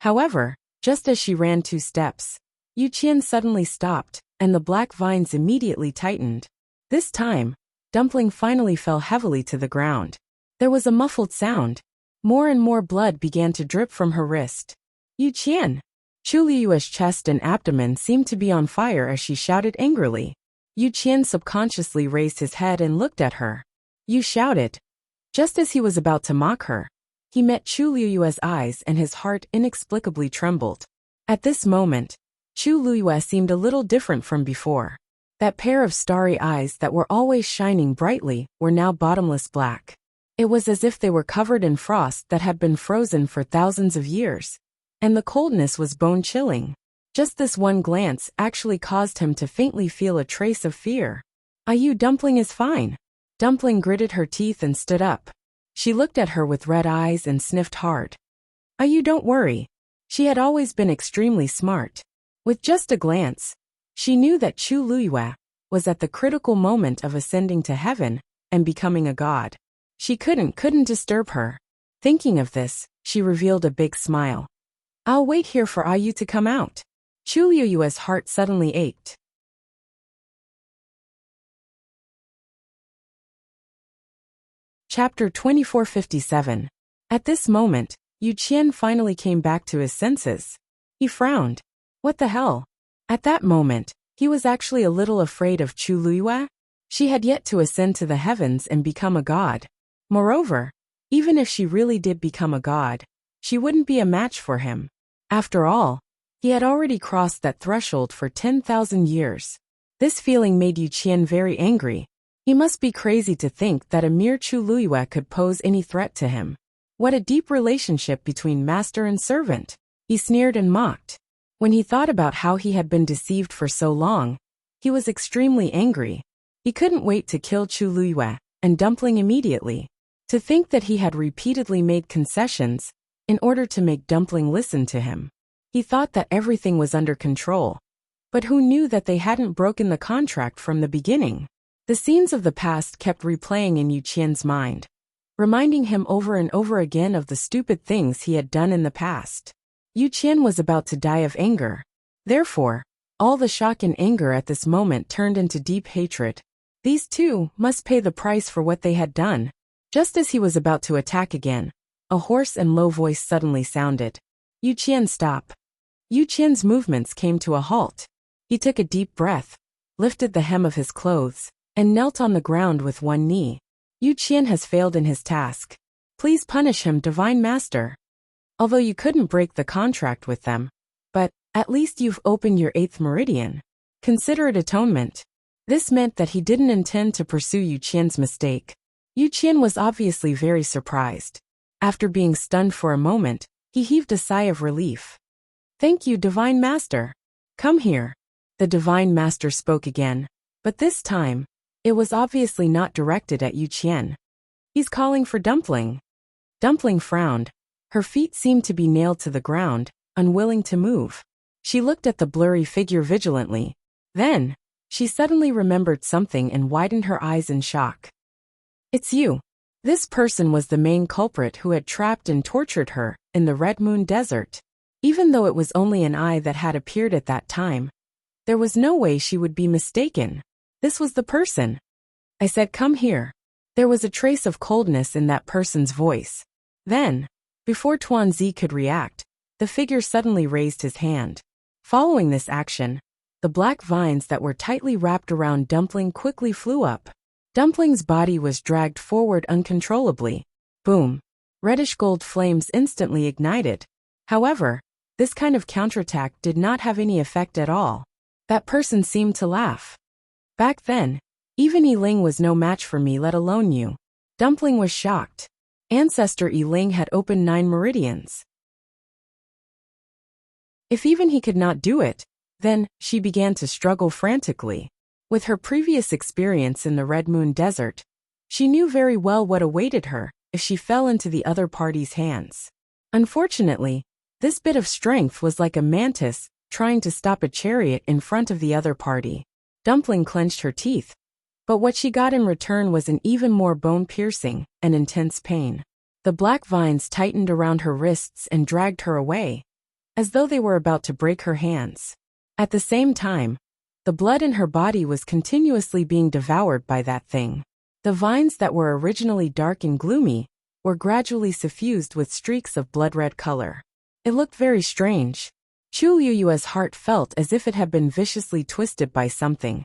However, just as she ran 2 steps, Yu Qian suddenly stopped, and the black vines immediately tightened. This time, Dumpling finally fell heavily to the ground. There was a muffled sound. More and more blood began to drip from her wrist. "Yu Qian!" Chu Liyue's chest and abdomen seemed to be on fire as she shouted angrily. Yu Qian subconsciously raised his head and looked at her. "You shouted." Just as he was about to mock her, he met Chu Liyue's eyes and his heart inexplicably trembled. At this moment, Chu Liyue seemed a little different from before. That pair of starry eyes that were always shining brightly were now bottomless black. It was as if they were covered in frost that had been frozen for thousands of years, and the coldness was bone-chilling. Just this one glance actually caused him to faintly feel a trace of fear. "Ayu, Dumpling is fine." Dumpling gritted her teeth and stood up. She looked at her with red eyes and sniffed hard. "Ayu, don't worry." She had always been extremely smart. With just a glance, she knew that Chu Luiyue was at the critical moment of ascending to heaven and becoming a god. She couldn't disturb her. Thinking of this, she revealed a big smile. "I'll wait here for Ayu to come out." Chu Liyue's heart suddenly ached. Chapter 2457. At this moment, Yu Qian finally came back to his senses. He frowned. What the hell? At that moment, he was actually a little afraid of Chu Luiyue. She had yet to ascend to the heavens and become a god. Moreover, even if she really did become a god, she wouldn't be a match for him. After all, he had already crossed that threshold for 10,000 years. This feeling made Yu Qian very angry. He must be crazy to think that a mere Chu Luiyue could pose any threat to him. What a deep relationship between master and servant. He sneered and mocked. When he thought about how he had been deceived for so long, he was extremely angry. He couldn't wait to kill Chu Luiyue and Dumpling immediately. To think that he had repeatedly made concessions in order to make Dumpling listen to him. He thought that everything was under control. But who knew that they hadn't broken the contract from the beginning? The scenes of the past kept replaying in Yu Qian's mind, reminding him over and over again of the stupid things he had done in the past. Yu Qian was about to die of anger. Therefore, all the shock and anger at this moment turned into deep hatred. These two must pay the price for what they had done. Just as he was about to attack again, a hoarse and low voice suddenly sounded. Yu Qian, stop. Yu Qian's movements came to a halt. He took a deep breath, lifted the hem of his clothes, and knelt on the ground with one knee. Yu Qian has failed in his task. Please punish him, Divine Master. Although you couldn't break the contract with them, but at least you've opened your 8th meridian. Consider it atonement. This meant that he didn't intend to pursue Yu Qian's mistake. Yu Qian was obviously very surprised. After being stunned for a moment, he heaved a sigh of relief. Thank you, Divine Master. Come here. The Divine Master spoke again, but this time, it was obviously not directed at Yu Qian. He's calling for Dumpling. Dumpling frowned. Her feet seemed to be nailed to the ground, unwilling to move. She looked at the blurry figure vigilantly. Then, she suddenly remembered something and widened her eyes in shock. It's you. This person was the main culprit who had trapped and tortured her in the Red Moon Desert. Even though it was only an eye that had appeared at that time, there was no way she would be mistaken. This was the person. I said, come here. There was a trace of coldness in that person's voice. Then, before Tuanzi could react, the figure suddenly raised his hand. Following this action, the black vines that were tightly wrapped around Dumpling quickly flew up. Dumpling's body was dragged forward uncontrollably. Boom! Reddish gold flames instantly ignited. However, this kind of counterattack did not have any effect at all. That person seemed to laugh. Back then, even Yiling was no match for me, let alone you. Dumpling was shocked. Ancestor Yiling had opened 9 meridians. If even he could not do it, then she began to struggle frantically. With her previous experience in the Red Moon Desert, she knew very well what awaited her if she fell into the other party's hands. Unfortunately, this bit of strength was like a mantis trying to stop a chariot in front of the other party. Dumpling clenched her teeth, but what she got in return was an even more bone-piercing and intense pain. The black vines tightened around her wrists and dragged her away, as though they were about to break her hands. At the same time, the blood in her body was continuously being devoured by that thing. The vines that were originally dark and gloomy were gradually suffused with streaks of blood-red color. It looked very strange. Chu Liyue's heart felt as if it had been viciously twisted by something,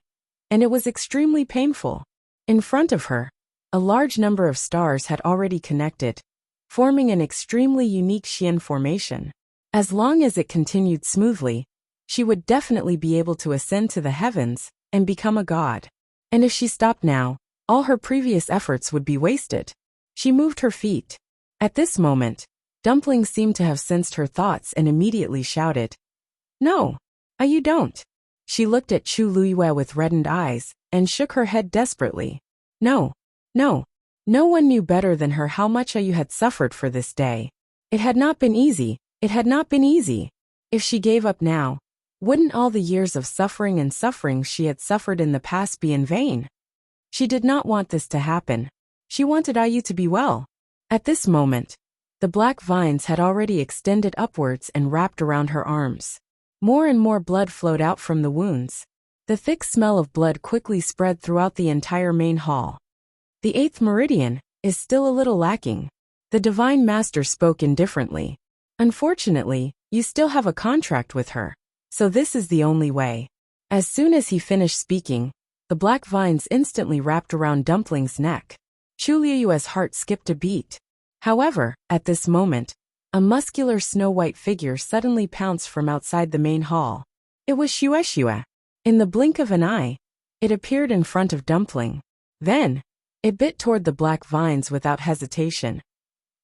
and it was extremely painful. In front of her, a large number of stars had already connected, forming an extremely unique Xian formation. As long as it continued smoothly, she would definitely be able to ascend to the heavens and become a god. And if she stopped now, all her previous efforts would be wasted. She moved her feet. At this moment, Dumpling seemed to have sensed her thoughts and immediately shouted, No, you don't. She looked at Chu Luiyue with reddened eyes and shook her head desperately. No. No one knew better than her how much you had suffered for this day. It had not been easy. It had not been easy. If she gave up now, wouldn't all the years of suffering and suffering she had suffered in the past be in vain? She did not want this to happen. She wanted Ayu to be well. At this moment, the black vines had already extended upwards and wrapped around her arms. More and more blood flowed out from the wounds. The thick smell of blood quickly spread throughout the entire main hall. The 8th meridian is still a little lacking. The Divine Master spoke indifferently. Unfortunately, you still have a contract with her, so this is the only way. As soon as he finished speaking, the black vines instantly wrapped around Dumpling's neck. Chu Liyue's heart skipped a beat. However, at this moment, a muscular snow-white figure suddenly pounced from outside the main hall. It was Xue. In the blink of an eye, it appeared in front of Dumpling. Then, it bit toward the black vines without hesitation.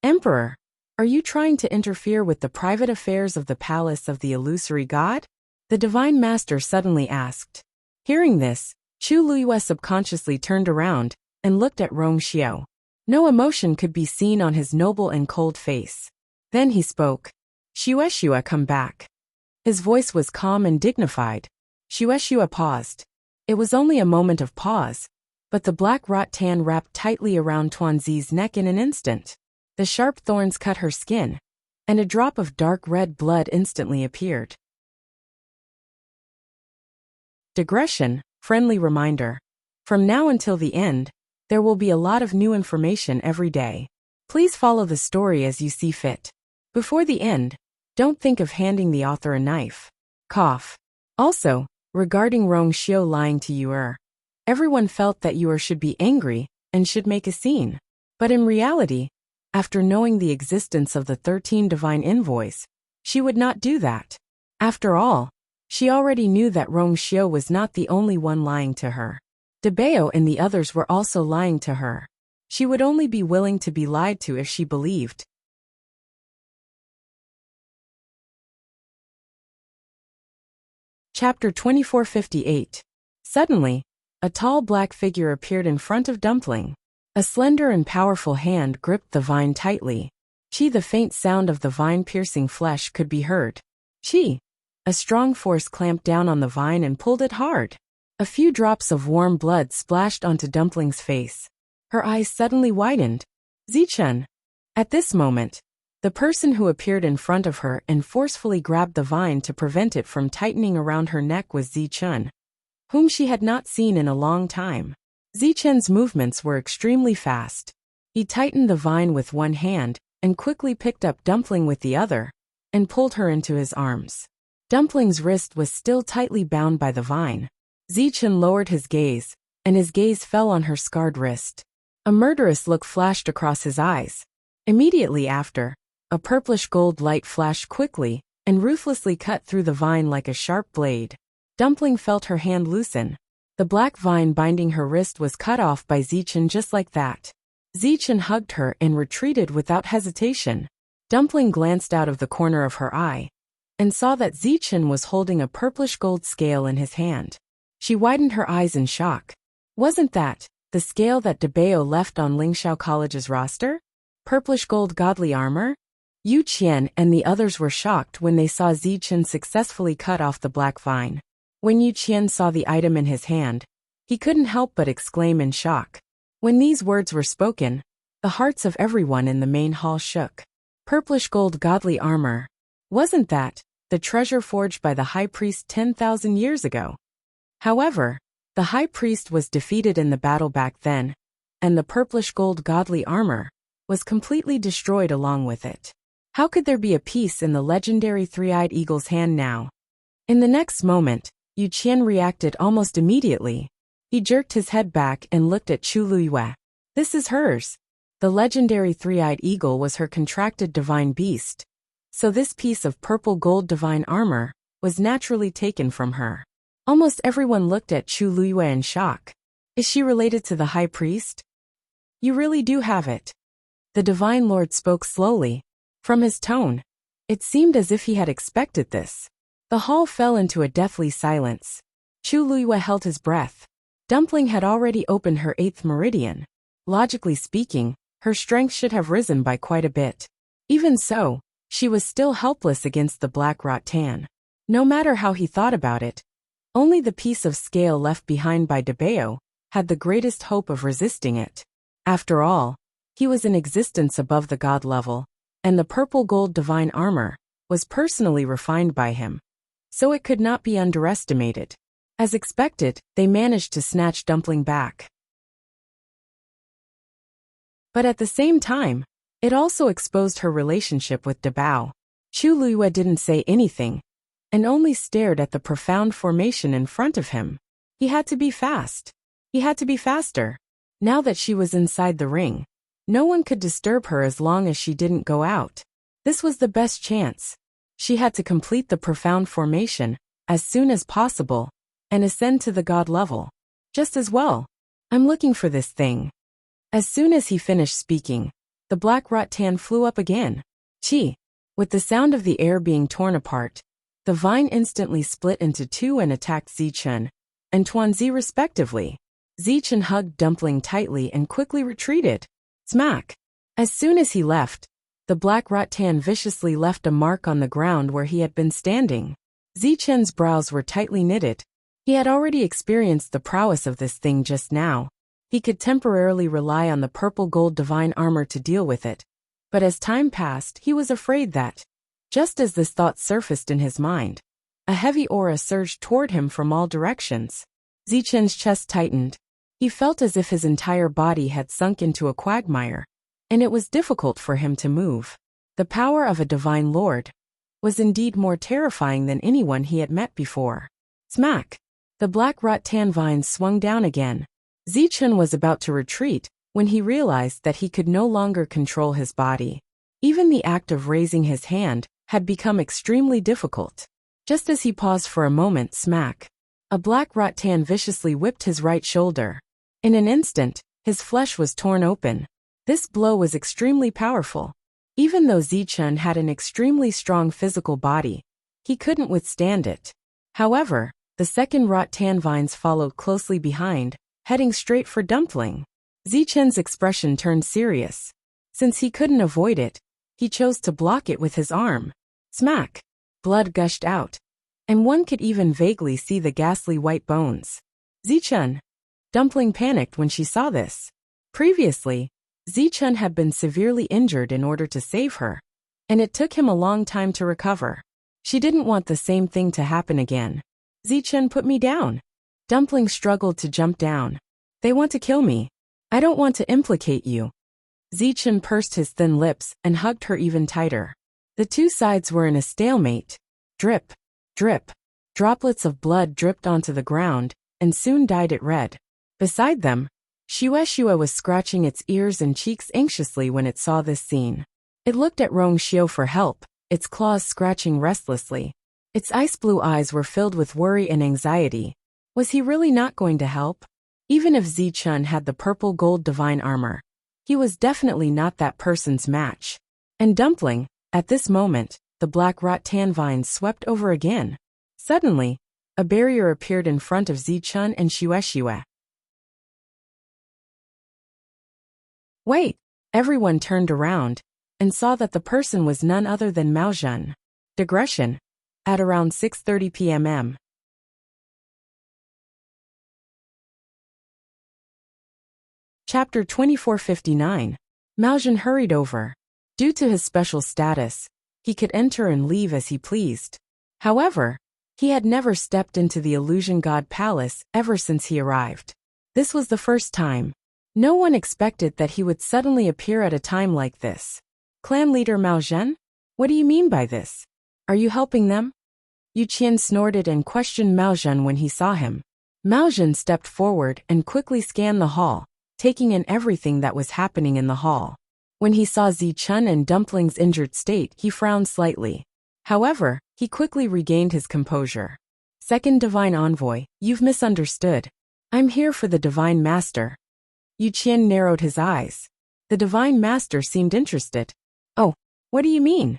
Emperor, Are you trying to interfere with the private affairs of the palace of the illusory god? The divine master suddenly asked. Hearing this, Chu Luiyue subconsciously turned around and looked at Rong Xiao. No emotion could be seen on his noble and cold face. Then he spoke. Xiue, come back. His voice was calm and dignified. Xiue paused. It was only a moment of pause, but the black rattan wrapped tightly around Tuanzi's neck in an instant. The sharp thorns cut her skin, and a drop of dark red blood instantly appeared. Digression, friendly reminder. From now until the end, there will be a lot of new information every day. Please follow the story as you see fit. Before the end, don't think of handing the author a knife. Cough. Also, regarding Rong Xiao lying to Yuer, everyone felt that Yuer should be angry and should make a scene. But in reality, after knowing the existence of the 13 divine envoys, she would not do that. After all, she already knew that Rong Xiao was not the only one lying to her. Debao and the others were also lying to her. She would only be willing to be lied to if she believed. Chapter 2458. Suddenly, a tall black figure appeared in front of Dumpling. A slender and powerful hand gripped the vine tightly. The faint sound of the vine-piercing flesh could be heard. A strong force clamped down on the vine and pulled it hard. A few drops of warm blood splashed onto Dumpling's face. Her eyes suddenly widened. Zichun. At this moment, the person who appeared in front of her and forcefully grabbed the vine to prevent it from tightening around her neck was Zichun, whom she had not seen in a long time. Zichun's movements were extremely fast. He tightened the vine with one hand and quickly picked up Dumpling with the other and pulled her into his arms. Dumpling's wrist was still tightly bound by the vine. Zichun lowered his gaze, and his gaze fell on her scarred wrist. A murderous look flashed across his eyes. Immediately after, a purplish gold light flashed quickly and ruthlessly cut through the vine like a sharp blade. Dumpling felt her hand loosen. The black vine binding her wrist was cut off by Zichun just like that. Zichun hugged her and retreated without hesitation. Dumpling glanced out of the corner of her eye and saw that Zichun was holding a purplish gold scale in his hand. She widened her eyes in shock. Wasn't that the scale that Debao left on Lingxiao College's roster? Purplish gold godly armor? Yu Qian and the others were shocked when they saw Zichun successfully cut off the black vine. When Yu Qian saw the item in his hand, he couldn't help but exclaim in shock. When these words were spoken, the hearts of everyone in the main hall shook. Purplish gold godly armor. Wasn't that the treasure forged by the high priest 10,000 years ago? However, the high priest was defeated in the battle back then, and the purplish gold godly armor was completely destroyed along with it. How could there be a piece in the legendary three-eyed eagle's hand now? In the next moment, Yu Qian reacted almost immediately. He jerked his head back and looked at Chu Luiyue. This is hers. The legendary three-eyed eagle was her contracted divine beast, so this piece of purple gold divine armor was naturally taken from her. Almost everyone looked at Chu Luiyue in shock. Is she related to the high priest? You really do have it. The divine lord spoke slowly. From his tone, it seemed as if he had expected this. The hall fell into a deathly silence. Chu Luiyue held his breath. Dumpling had already opened her 8th meridian. Logically speaking, her strength should have risen by quite a bit. Even so, she was still helpless against the black rattan. No matter how he thought about it, only the piece of scale left behind by Debao had the greatest hope of resisting it. After all, he was in existence above the god level, and the purple gold divine armor was personally refined by him, so it could not be underestimated. As expected, they managed to snatch Dumpling back. But at the same time, it also exposed her relationship with Debao. Chu Luiyue didn't say anything, and only stared at the profound formation in front of him. He had to be fast. He had to be faster. Now that she was inside the ring, no one could disturb her as long as she didn't go out. This was the best chance. She had to complete the profound formation as soon as possible and ascend to the god level. Just as well. I'm looking for this thing. As soon as he finished speaking, the black rattan flew up again. Chi. With the sound of the air being torn apart, the vine instantly split into two and attacked Zichun and Tuanzi respectively. Zichun hugged Dumpling tightly and quickly retreated. Smack! As soon as he left, the black rattan viciously left a mark on the ground where he had been standing. Zichun's brows were tightly knitted. He had already experienced the prowess of this thing just now. He could temporarily rely on the purple gold divine armor to deal with it. But as time passed, he was afraid that, just as this thought surfaced in his mind, a heavy aura surged toward him from all directions. Zichun's chest tightened. He felt as if his entire body had sunk into a quagmire, and it was difficult for him to move. The power of a divine lord was indeed more terrifying than anyone he had met before. Smack! The black rattan vines swung down again. Zichun was about to retreat when he realized that he could no longer control his body. Even the act of raising his hand had become extremely difficult. Just as he paused for a moment, smack! A black rattan viciously whipped his right shoulder. In an instant, his flesh was torn open. This blow was extremely powerful. Even though Zichun had an extremely strong physical body, he couldn't withstand it. However, the second rattan vines followed closely behind, heading straight for Dumpling. Zichun's expression turned serious. Since he couldn't avoid it, he chose to block it with his arm. Smack! Blood gushed out, and one could even vaguely see the ghastly white bones. Zichun! Dumpling panicked when she saw this. Previously, Zichun had been severely injured in order to save her, and it took him a long time to recover. She didn't want the same thing to happen again. Zichun, put me down. Dumpling struggled to jump down. They want to kill me. I don't want to implicate you. Zichun pursed his thin lips and hugged her even tighter. The two sides were in a stalemate. Drip, drip. Droplets of blood dripped onto the ground and soon dyed it red. Beside them, Shue was scratching its ears and cheeks anxiously when it saw this scene. It looked at Rongxiu for help, its claws scratching restlessly. Its ice blue eyes were filled with worry and anxiety. Was he really not going to help? Even if Zichun had the purple gold divine armor, he was definitely not that person's match. And Dumpling, at this moment, the black rattan vines swept over again. Suddenly, a barrier appeared in front of Zichun and Shue. Wait! Everyone turned around and saw that the person was none other than Mao Zhen. Digression. At around 6:30 p.m. Chapter 2459. Mao Zhen hurried over. Due to his special status, he could enter and leave as he pleased. However, he had never stepped into the Illusion God Palace ever since he arrived. This was the first time. No one expected that he would suddenly appear at a time like this. Clan leader Mao Zhen? What do you mean by this? Are you helping them? Yu Qian snorted and questioned Mao Zhen when he saw him. Mao Zhen stepped forward and quickly scanned the hall, taking in everything that was happening in the hall. When he saw Zichun and Dumpling's injured state, he frowned slightly. However, he quickly regained his composure. Second Divine Envoy, you've misunderstood. I'm here for the Divine Master. Yu Qian narrowed his eyes. The Divine Master seemed interested. Oh, what do you mean?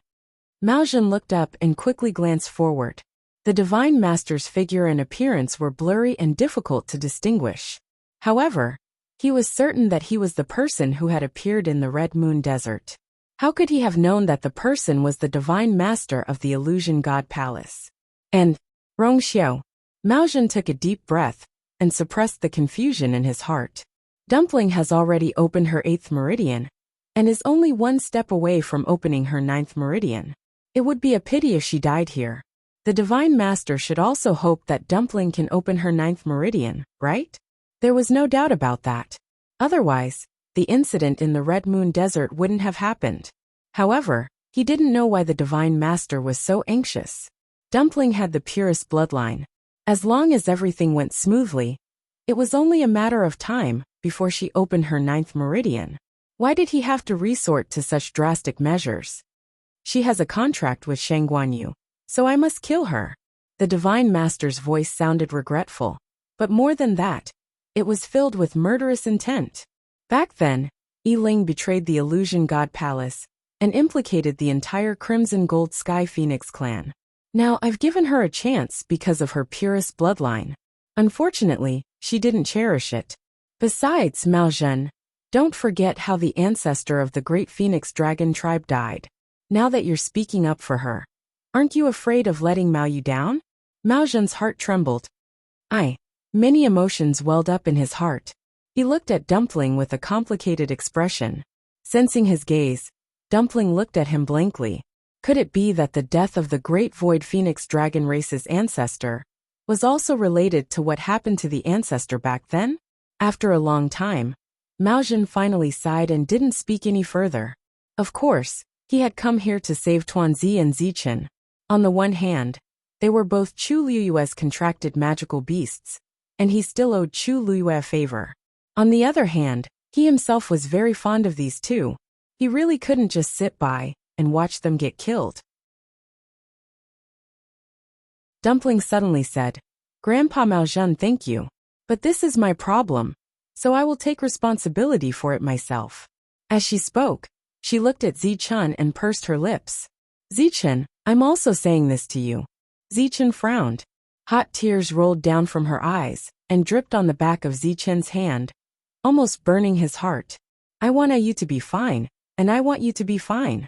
Mao Zhen looked up and quickly glanced forward. The Divine Master's figure and appearance were blurry and difficult to distinguish. However, he was certain that he was the person who had appeared in the Red Moon Desert. How could he have known that the person was the Divine Master of the Illusion God Palace? And, Rongxiu. Mao Zhen took a deep breath and suppressed the confusion in his heart. Dumpling has already opened her 8th meridian, and is only one step away from opening her 9th meridian. It would be a pity if she died here. The Divine Master should also hope that Dumpling can open her 9th meridian, right? There was no doubt about that. Otherwise, the incident in the Red Moon Desert wouldn't have happened. However, he didn't know why the Divine Master was so anxious. Dumpling had the purest bloodline. As long as everything went smoothly, it was only a matter of time before she opened her 9th meridian. Why did he have to resort to such drastic measures? She has a contract with Shang Guanyu, so I must kill her. The Divine Master's voice sounded regretful, but more than that, it was filled with murderous intent. Back then, Yi Ling betrayed the Illusion God Palace and implicated the entire Crimson Gold Sky Phoenix clan. Now I've given her a chance because of her purest bloodline. Unfortunately, she didn't cherish it. Besides, Mao Zhen, don't forget how the ancestor of the great Phoenix Dragon tribe died. Now that you're speaking up for her, aren't you afraid of letting Mao Yu down? Mao Zhen's heart trembled. Many emotions welled up in his heart. He looked at Dumpling with a complicated expression. Sensing his gaze, Dumpling looked at him blankly. Could it be that the death of the great Void Phoenix Dragon race's ancestor was also related to what happened to the ancestor back then? After a long time, Mao Zhen finally sighed and didn't speak any further. Of course, he had come here to save Tuanzi and Zichen. On the one hand, they were both Chu Liyue's contracted magical beasts, and he still owed Chu Liyue a favor. On the other hand, he himself was very fond of these two. He really couldn't just sit by and watch them get killed. Dumpling suddenly said, "Grandpa Mao Zhen, thank you. But this is my problem, so I will take responsibility for it myself." As she spoke, she looked at Zichen and pursed her lips. "Zichen, I'm also saying this to you." Zichen frowned. Hot tears rolled down from her eyes and dripped on the back of Zichen's hand, almost burning his heart. "I want you to be fine, and I want you to be fine."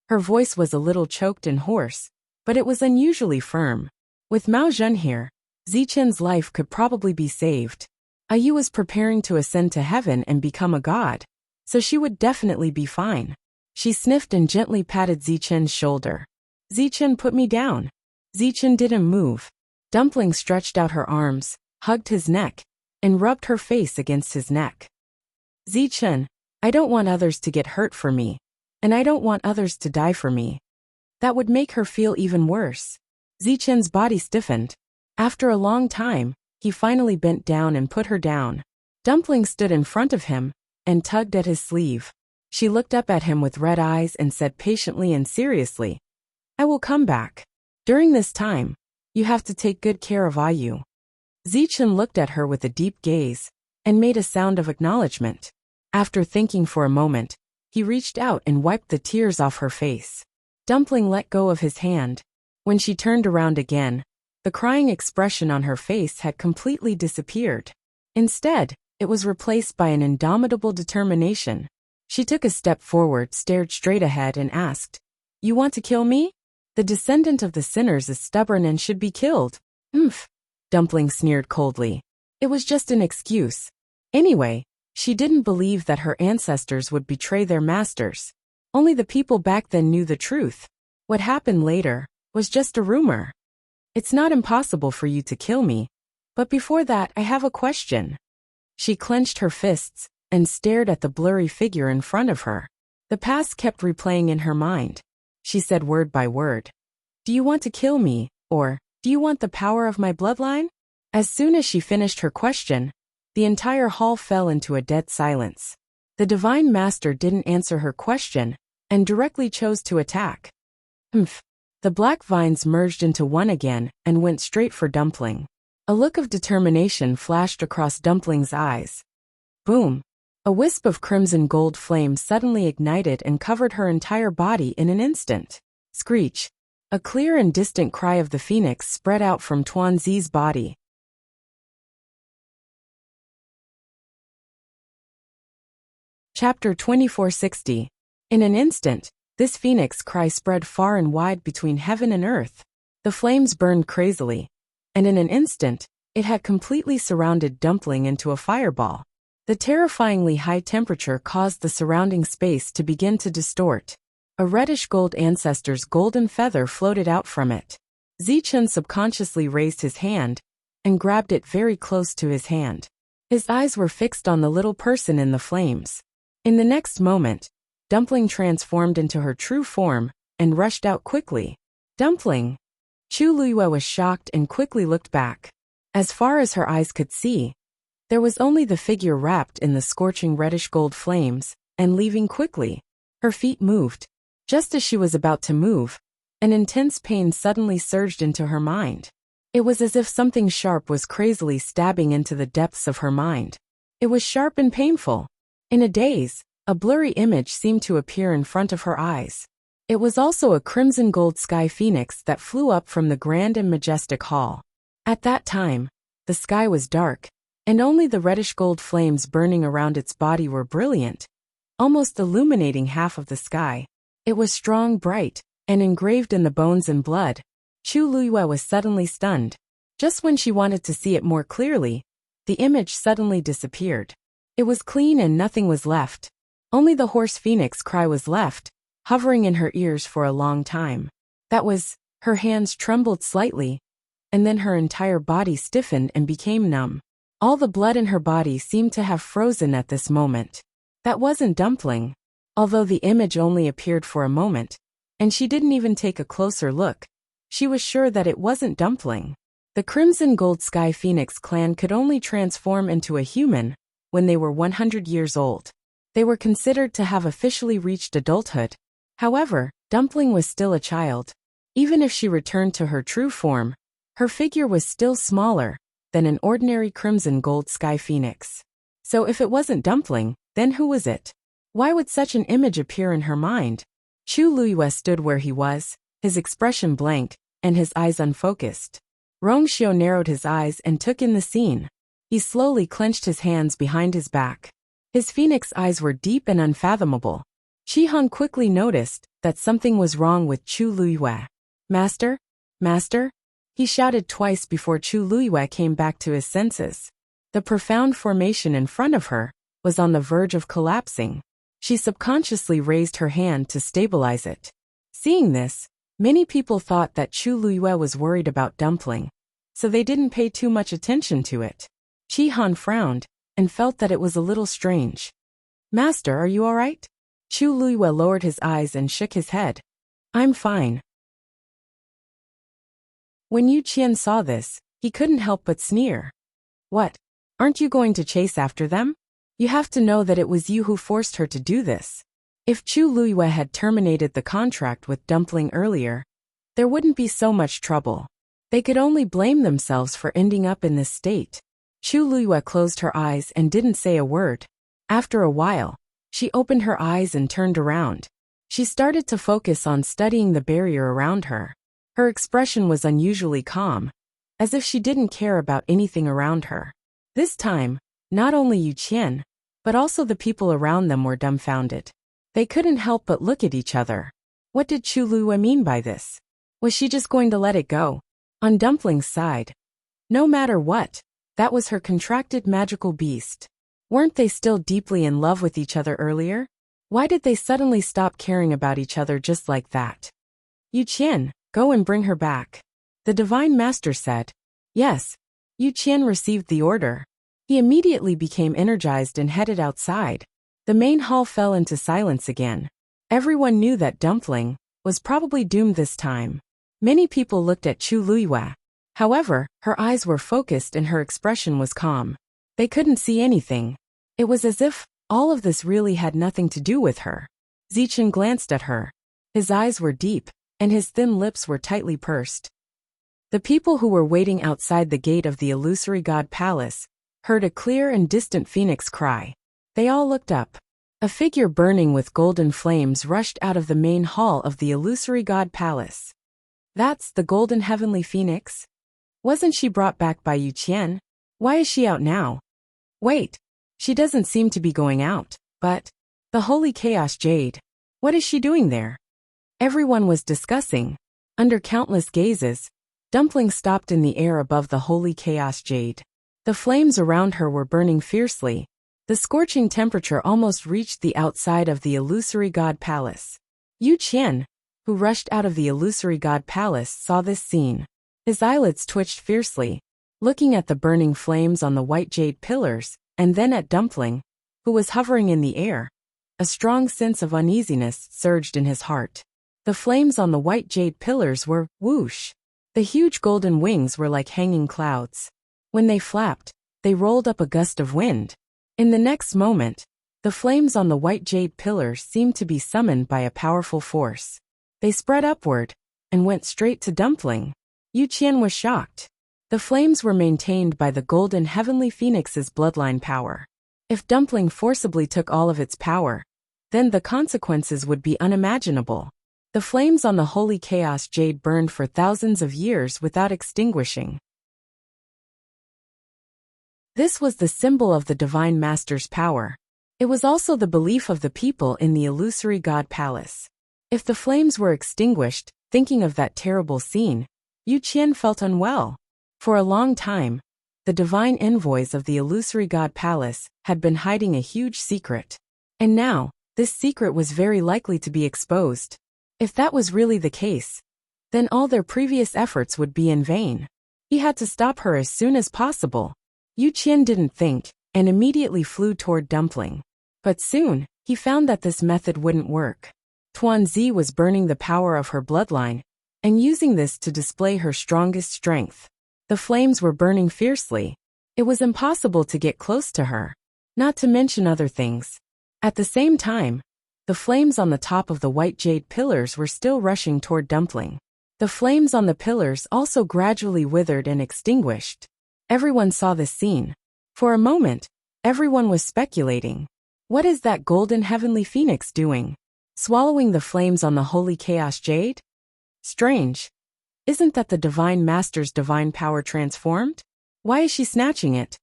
Her voice was a little choked and hoarse, but it was unusually firm. With Mao Zhen here, Zichen's life could probably be saved. Ayu was preparing to ascend to heaven and become a god, so she would definitely be fine. She sniffed and gently patted Zichen's shoulder. "Zichen, put me down." Zichen didn't move. Dumpling stretched out her arms, hugged his neck, and rubbed her face against his neck. "Zichen, I don't want others to get hurt for me, and I don't want others to die for me. That would make her feel even worse." Zichen's body stiffened. After a long time, he finally bent down and put her down. Dumpling stood in front of him and tugged at his sleeve. She looked up at him with red eyes and said patiently and seriously, "I will come back. During this time, you have to take good care of Ayu." Zichen looked at her with a deep gaze and made a sound of acknowledgement. After thinking for a moment, he reached out and wiped the tears off her face. Dumpling let go of his hand. When she turned around again, the crying expression on her face had completely disappeared. Instead, it was replaced by an indomitable determination. She took a step forward, stared straight ahead, and asked, "You want to kill me? The descendant of the sinners is stubborn and should be killed." "Humph," Dumpling sneered coldly. It was just an excuse. Anyway, she didn't believe that her ancestors would betray their masters. Only the people back then knew the truth. What happened later was just a rumor. "It's not impossible for you to kill me, but before that I have a question." She clenched her fists and stared at the blurry figure in front of her. The past kept replaying in her mind. She said word by word, "Do you want to kill me, or do you want the power of my bloodline?" As soon as she finished her question, the entire hall fell into a dead silence. The Divine Master didn't answer her question and directly chose to attack. "Humph." The black vines merged into one again and went straight for Dumpling. A look of determination flashed across Dumpling's eyes. Boom! A wisp of crimson gold flame suddenly ignited and covered her entire body in an instant. Screech! A clear and distant cry of the phoenix spread out from Tuanzi's body. Chapter 2460. In an instant, this phoenix cry spread far and wide between heaven and earth. The flames burned crazily, and in an instant, it had completely surrounded Dumpling into a fireball. The terrifyingly high temperature caused the surrounding space to begin to distort. A reddish-gold ancestor's golden feather floated out from it. Zichen subconsciously raised his hand and grabbed it very close to his hand. His eyes were fixed on the little person in the flames. In the next moment, Dumpling transformed into her true form and rushed out quickly. "Dumpling!" Chu Liyue was shocked and quickly looked back. As far as her eyes could see, there was only the figure wrapped in the scorching reddish-gold flames and leaving quickly. Her feet moved. Just as she was about to move, an intense pain suddenly surged into her mind. It was as if something sharp was crazily stabbing into the depths of her mind. It was sharp and painful. In a daze, A blurry image seemed to appear in front of her eyes. It was also a crimson gold sky phoenix that flew up from the grand and majestic hall. At that time, the sky was dark, and only the reddish gold flames burning around its body were brilliant, almost illuminating half of the sky. It was strong, bright, and engraved in the bones and blood. Chu Luiyue was suddenly stunned. Just when she wanted to see it more clearly, the image suddenly disappeared. It was clean and nothing was left. Only the hoarse phoenix cry was left, hovering in her ears for a long time. That was, her hands trembled slightly, and then her entire body stiffened and became numb. All the blood in her body seemed to have frozen at this moment. That wasn't Dumpling. Although the image only appeared for a moment, and she didn't even take a closer look, she was sure that it wasn't Dumpling. The Crimson Gold Sky Phoenix clan could only transform into a human when they were 100 years old. They were considered to have officially reached adulthood. However, Dumpling was still a child. Even if she returned to her true form, her figure was still smaller than an ordinary Crimson Gold Sky Phoenix. So if it wasn't Dumpling, then who was it? Why would such an image appear in her mind? Chu Luiyue stood where he was, his expression blank, and his eyes unfocused. Rongxiu narrowed his eyes and took in the scene. He slowly clenched his hands behind his back. His phoenix eyes were deep and unfathomable. Shihong quickly noticed that something was wrong with Chu Luiyue. Master? Master? He shouted twice before Chu Luiyue came back to his senses. The profound formation in front of her was on the verge of collapsing. She subconsciously raised her hand to stabilize it. Seeing this, many people thought that Chu Luiyue was worried about Dumpling, so they didn't pay too much attention to it. Shihong frowned and felt that it was a little strange. Master, are you all right? Chu Luiyue lowered his eyes and shook his head. I'm fine. When Yu Qian saw this, he couldn't help but sneer. What? Aren't you going to chase after them? You have to know that it was you who forced her to do this. If Chu Luiyue had terminated the contract with Dumpling earlier, there wouldn't be so much trouble. They could only blame themselves for ending up in this state. Chu Luiyue closed her eyes and didn't say a word. After a while, she opened her eyes and turned around. She started to focus on studying the barrier around her. Her expression was unusually calm, as if she didn't care about anything around her. This time, not only Yu Qian, but also the people around them were dumbfounded. They couldn't help but look at each other. What did Chu Luiyue mean by this? Was she just going to let it go? On Dumpling's side, no matter what, that was her contracted magical beast. Weren't they still deeply in love with each other earlier? Why did they suddenly stop caring about each other just like that? Yu Qian, go and bring her back. The Divine Master said. Yes. Yu Qian received the order. He immediately became energized and headed outside. The main hall fell into silence again. Everyone knew that Dumpling was probably doomed this time. Many people looked at Chu Luiyue. However, her eyes were focused and her expression was calm. They couldn't see anything. It was as if all of this really had nothing to do with her. Zichen glanced at her. His eyes were deep, and his thin lips were tightly pursed. The people who were waiting outside the gate of the Illusory God Palace heard a clear and distant phoenix cry. They all looked up. A figure burning with golden flames rushed out of the main hall of the Illusory God Palace. That's the Golden Heavenly Phoenix? Wasn't she brought back by Yu Qian? Why is she out now? Wait, she doesn't seem to be going out, but the Holy Chaos Jade. What is she doing there? Everyone was discussing. Under countless gazes, Dumpling stopped in the air above the Holy Chaos Jade. The flames around her were burning fiercely. The scorching temperature almost reached the outside of the Illusory God Palace. Yu Qian, who rushed out of the Illusory God Palace, saw this scene. His eyelids twitched fiercely, looking at the burning flames on the white jade pillars, and then at Dumpling, who was hovering in the air. A strong sense of uneasiness surged in his heart. The flames on the white jade pillars were whoosh. The huge golden wings were like hanging clouds. When they flapped, they rolled up a gust of wind. In the next moment, the flames on the white jade pillars seemed to be summoned by a powerful force. They spread upward and went straight to Dumpling. Yu Qian was shocked. The flames were maintained by the Golden Heavenly Phoenix's bloodline power. If Dumpling forcibly took all of its power, then the consequences would be unimaginable. The flames on the holy chaos jade burned for thousands of years without extinguishing. This was the symbol of the Divine Master's power. It was also the belief of the people in the illusory god palace. If the flames were extinguished, thinking of that terrible scene, Yu Qian felt unwell. For a long time, the divine envoys of the illusory god palace had been hiding a huge secret. And now, this secret was very likely to be exposed. If that was really the case, then all their previous efforts would be in vain. He had to stop her as soon as possible. Yu Qian didn't think, and immediately flew toward Dumpling. But soon, he found that this method wouldn't work. Tuanzi was burning the power of her bloodline, and using this to display her strongest strength. The flames were burning fiercely. It was impossible to get close to her, not to mention other things. At the same time, the flames on the top of the white jade pillars were still rushing toward Dumpling. The flames on the pillars also gradually withered and extinguished. Everyone saw this scene. For a moment, everyone was speculating. What is that golden heavenly phoenix doing? Swallowing the flames on the holy chaos jade? Strange. Isn't that the Divine Master's divine power transformed? Why is she snatching it?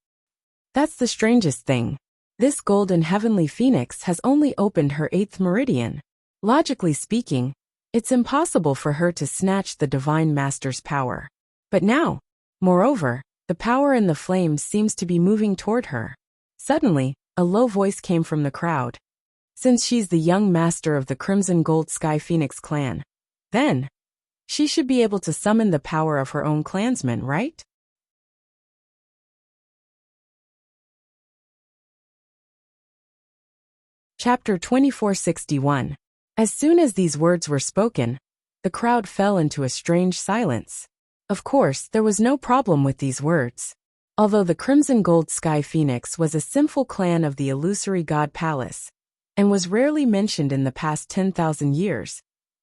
That's the strangest thing. This golden heavenly phoenix has only opened her 8th meridian. Logically speaking, it's impossible for her to snatch the Divine Master's power. But now, moreover, the power in the flames seems to be moving toward her. Suddenly, a low voice came from the crowd. Since she's the young master of the Crimson Gold Sky Phoenix clan, then she should be able to summon the power of her own clansmen, right? Chapter 2461. As soon as these words were spoken, the crowd fell into a strange silence. Of course, there was no problem with these words. Although the Crimson Gold Sky Phoenix was a sinful clan of the illusory god palace, and was rarely mentioned in the past 10,000 years,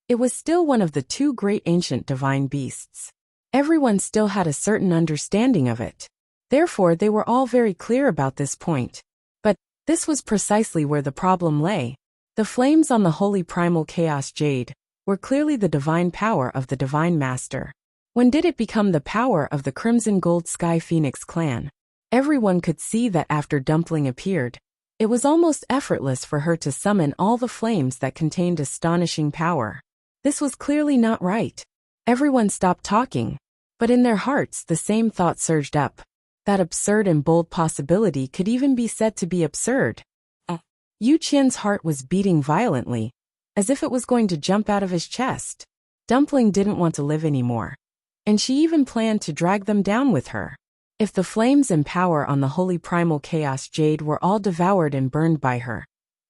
it was still one of the 2 great ancient divine beasts. Everyone still had a certain understanding of it. Therefore, they were all very clear about this point. But this was precisely where the problem lay. The flames on the holy primal chaos jade were clearly the divine power of the Divine Master. When did it become the power of the Crimson Gold Sky Phoenix clan? Everyone could see that after Dumpling appeared, it was almost effortless for her to summon all the flames that contained astonishing power. This was clearly not right. Everyone stopped talking, but in their hearts the same thought surged up. That absurd and bold possibility could even be said to be absurd. Yu Qian's heart was beating violently, as if it was going to jump out of his chest. Dumpling didn't want to live anymore, and she even planned to drag them down with her. If the flames and power on the holy primal chaos jade were all devoured and burned by her,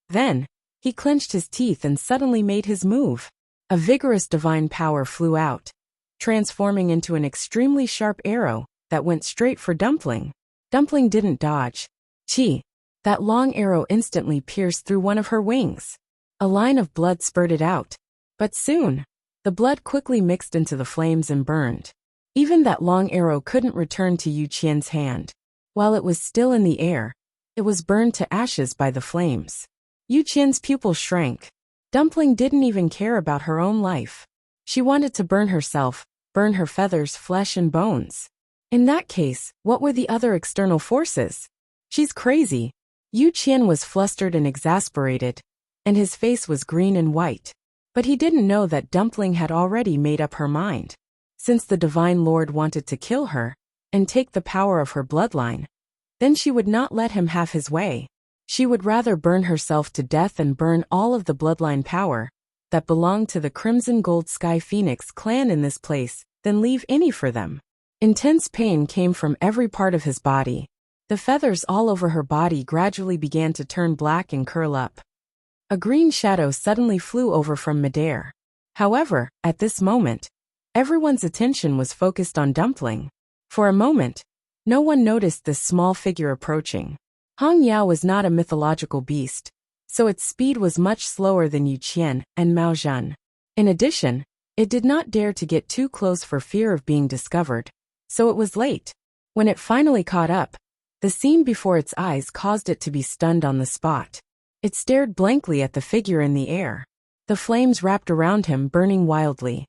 then he clenched his teeth and suddenly made his move. A vigorous divine power flew out, transforming into an extremely sharp arrow that went straight for Dumpling. Dumpling didn't dodge. That long arrow instantly pierced through one of her wings. A line of blood spurted out, but soon, the blood quickly mixed into the flames and burned. Even that long arrow couldn't return to Yu Qian's hand. While it was still in the air, it was burned to ashes by the flames. Yu Qian's pupil shrank. Dumpling didn't even care about her own life. She wanted to burn herself, burn her feathers, flesh and bones. In that case, what were the other external forces? She's crazy. Yu Qian was flustered and exasperated, and his face was green and white. But he didn't know that Dumpling had already made up her mind. Since the Divine Lord wanted to kill her and take the power of her bloodline, then she would not let him have his way. She would rather burn herself to death and burn all of the bloodline power that belonged to the Crimson Gold Sky Phoenix clan in this place than leave any for them. Intense pain came from every part of his body. The feathers all over her body gradually began to turn black and curl up. A green shadow suddenly flew over from midair. However, at this moment, everyone's attention was focused on Dumpling. For a moment, no one noticed this small figure approaching. Hong Yao was not a mythological beast, so its speed was much slower than Yu Qian and Mao Zhen. In addition, it did not dare to get too close for fear of being discovered, so it was late. When it finally caught up, the scene before its eyes caused it to be stunned on the spot. It stared blankly at the figure in the air. The flames wrapped around him, burning wildly.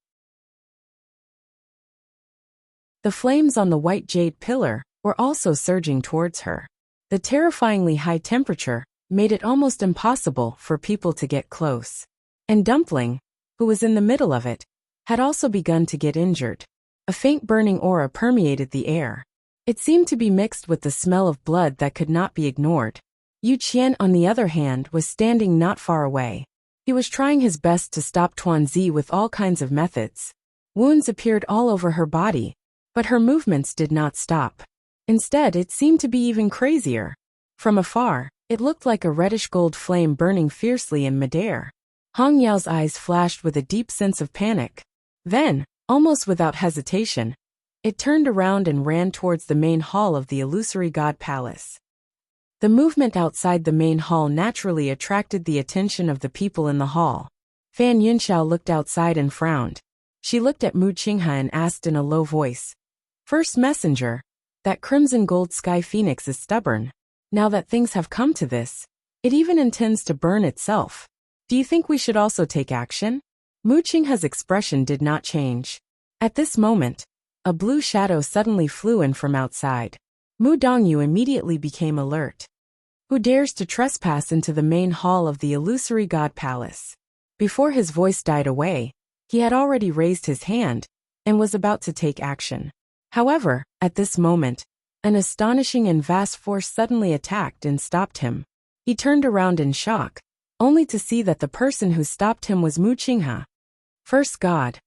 The flames on the white jade pillar were also surging towards her. The terrifyingly high temperature made it almost impossible for people to get close. And Dumpling, who was in the middle of it, had also begun to get injured. A faint burning aura permeated the air. It seemed to be mixed with the smell of blood that could not be ignored. Yu Qian, on the other hand, was standing not far away. He was trying his best to stop Tuanzi with all kinds of methods. Wounds appeared all over her body, but her movements did not stop. Instead, it seemed to be even crazier. From afar, it looked like a reddish-gold flame burning fiercely in midair. Hong Yao's eyes flashed with a deep sense of panic. Then, almost without hesitation, it turned around and ran towards the main hall of the illusory god palace. The movement outside the main hall naturally attracted the attention of the people in the hall. Fan Yunxiao looked outside and frowned. She looked at Mu Qinghe and asked in a low voice, "First messenger, that crimson gold sky phoenix is stubborn. Now that things have come to this, it even intends to burn itself. Do you think we should also take action?" Mu Qinghe's expression did not change. At this moment, a blue shadow suddenly flew in from outside. Mu Dongyu immediately became alert. Who dares to trespass into the main hall of the illusory god palace? Before his voice died away, he had already raised his hand and was about to take action. However, at this moment, an astonishing and vast force suddenly attacked and stopped him. He turned around in shock, only to see that the person who stopped him was Mu Qinghe. First God.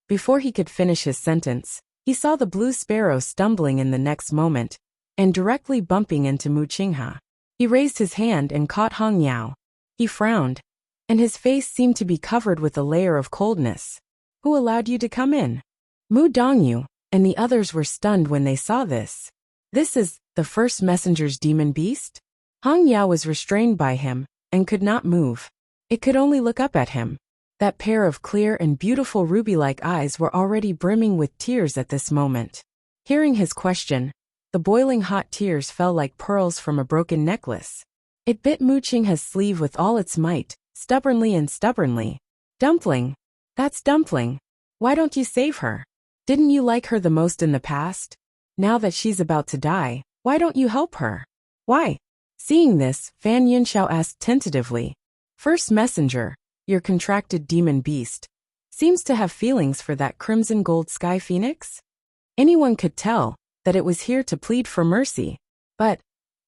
Before he could finish his sentence, he saw the blue sparrow stumbling in the next moment and directly bumping into Mu Qinghe. He raised his hand and caught Hong Yao. He frowned, and his face seemed to be covered with a layer of coldness. "Who allowed you to come in?" Mu Dongyu and the others were stunned when they saw this. "This is the first messenger's demon beast?" Hong Yao was restrained by him and could not move. It could only look up at him. That pair of clear and beautiful ruby-like eyes were already brimming with tears at this moment. Hearing his question, the boiling hot tears fell like pearls from a broken necklace. It bit Mu Qinghe's sleeve with all its might, stubbornly. "Dumpling. That's Dumpling. Why don't you save her? Didn't you like her the most in the past? Now that she's about to die, why don't you help her?" "Why?" Seeing this, Fan Yunxiao asked tentatively, "First messenger, your contracted demon beast, seems to have feelings for that crimson gold sky phoenix? Anyone could tell that it was here to plead for mercy. But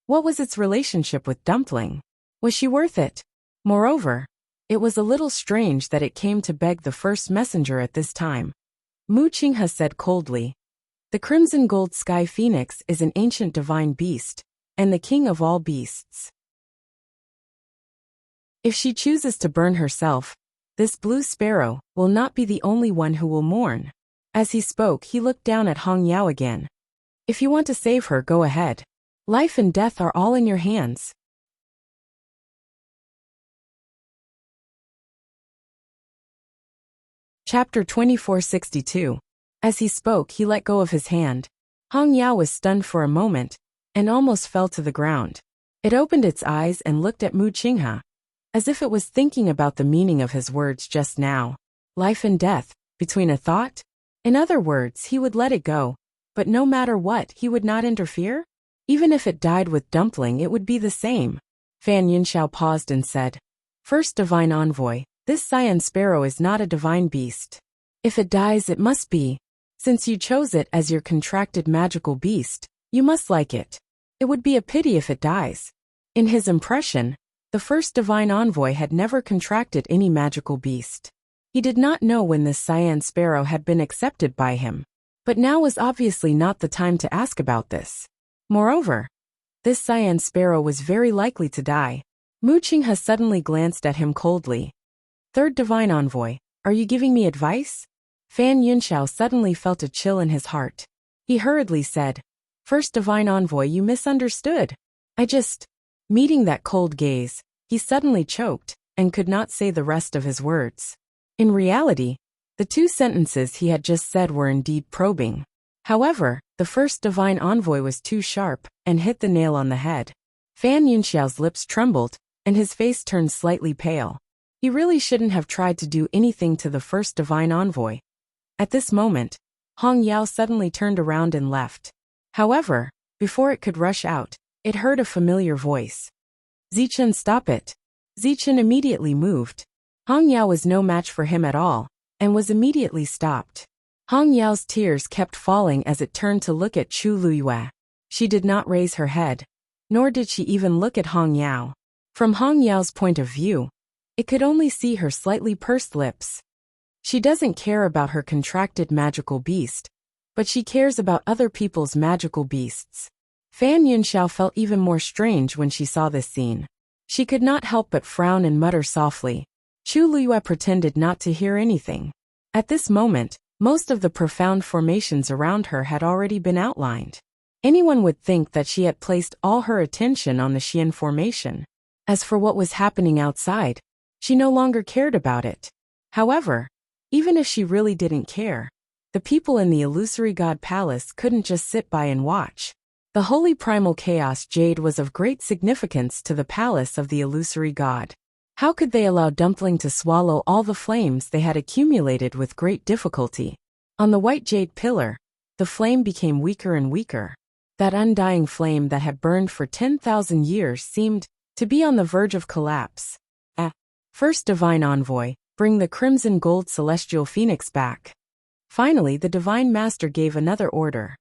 what was its relationship with Dumpling? Was she worth it? Moreover, it was a little strange that it came to beg the first messenger at this time." Mu Qinghe said coldly, "The crimson gold sky phoenix is an ancient divine beast, and the king of all beasts. If she chooses to burn herself, this blue sparrow will not be the only one who will mourn." As he spoke, he looked down at Hong Yao again. "If you want to save her, go ahead. Life and death are all in your hands." Chapter 2462. As he spoke, he let go of his hand. Hong Yao was stunned for a moment and almost fell to the ground. It opened its eyes and looked at Mu Qinghe, as if it was thinking about the meaning of his words just now. Life and death, between a thought? In other words, he would let it go, but no matter what, he would not interfere? Even if it died with Dumpling, it would be the same. Fan Yunxiao paused and said, "First divine envoy, this cyan sparrow is not a divine beast. If it dies, it must be. Since you chose it as your contracted magical beast, you must like it. It would be a pity if it dies." In his impression, the first divine envoy had never contracted any magical beast. He did not know when this cyan sparrow had been accepted by him, but now was obviously not the time to ask about this. Moreover, this cyan sparrow was very likely to die. Mu Qinghe suddenly glanced at him coldly. "Third divine envoy, are you giving me advice?" Fan Yunxiao suddenly felt a chill in his heart. He hurriedly said, "First divine envoy, you misunderstood. Meeting that cold gaze, he suddenly choked and could not say the rest of his words. In reality, the two sentences he had just said were indeed probing. However, the first divine envoy was too sharp and hit the nail on the head. Fan Yunxiao's lips trembled, and his face turned slightly pale. He really shouldn't have tried to do anything to the first divine envoy. At this moment, Hong Yao suddenly turned around and left. However, before it could rush out, it heard a familiar voice. Zichen, stop it. Zichen immediately moved. Hong Yao was no match for him at all, and was immediately stopped. Hong Yao's tears kept falling as it turned to look at Chu Luyue. She did not raise her head, nor did she even look at Hong Yao. From Hong Yao's point of view, it could only see her slightly pursed lips. She doesn't care about her contracted magical beast, but she cares about other people's magical beasts. Fan Yunxiao felt even more strange when she saw this scene. She could not help but frown and mutter softly. Chu Luyue pretended not to hear anything. At this moment, most of the profound formations around her had already been outlined. Anyone would think that she had placed all her attention on the Xian formation. As for what was happening outside, she no longer cared about it. However, even if she really didn't care, the people in the illusory god palace couldn't just sit by and watch. The holy primal chaos jade was of great significance to the palace of the illusory god. How could they allow Dumpling to swallow all the flames they had accumulated with great difficulty? On the white jade pillar, the flame became weaker and weaker. That undying flame that had burned for 10,000 years seemed to be on the verge of collapse. First divine envoy, bring the crimson gold celestial phoenix back. Finally, the divine master gave another order.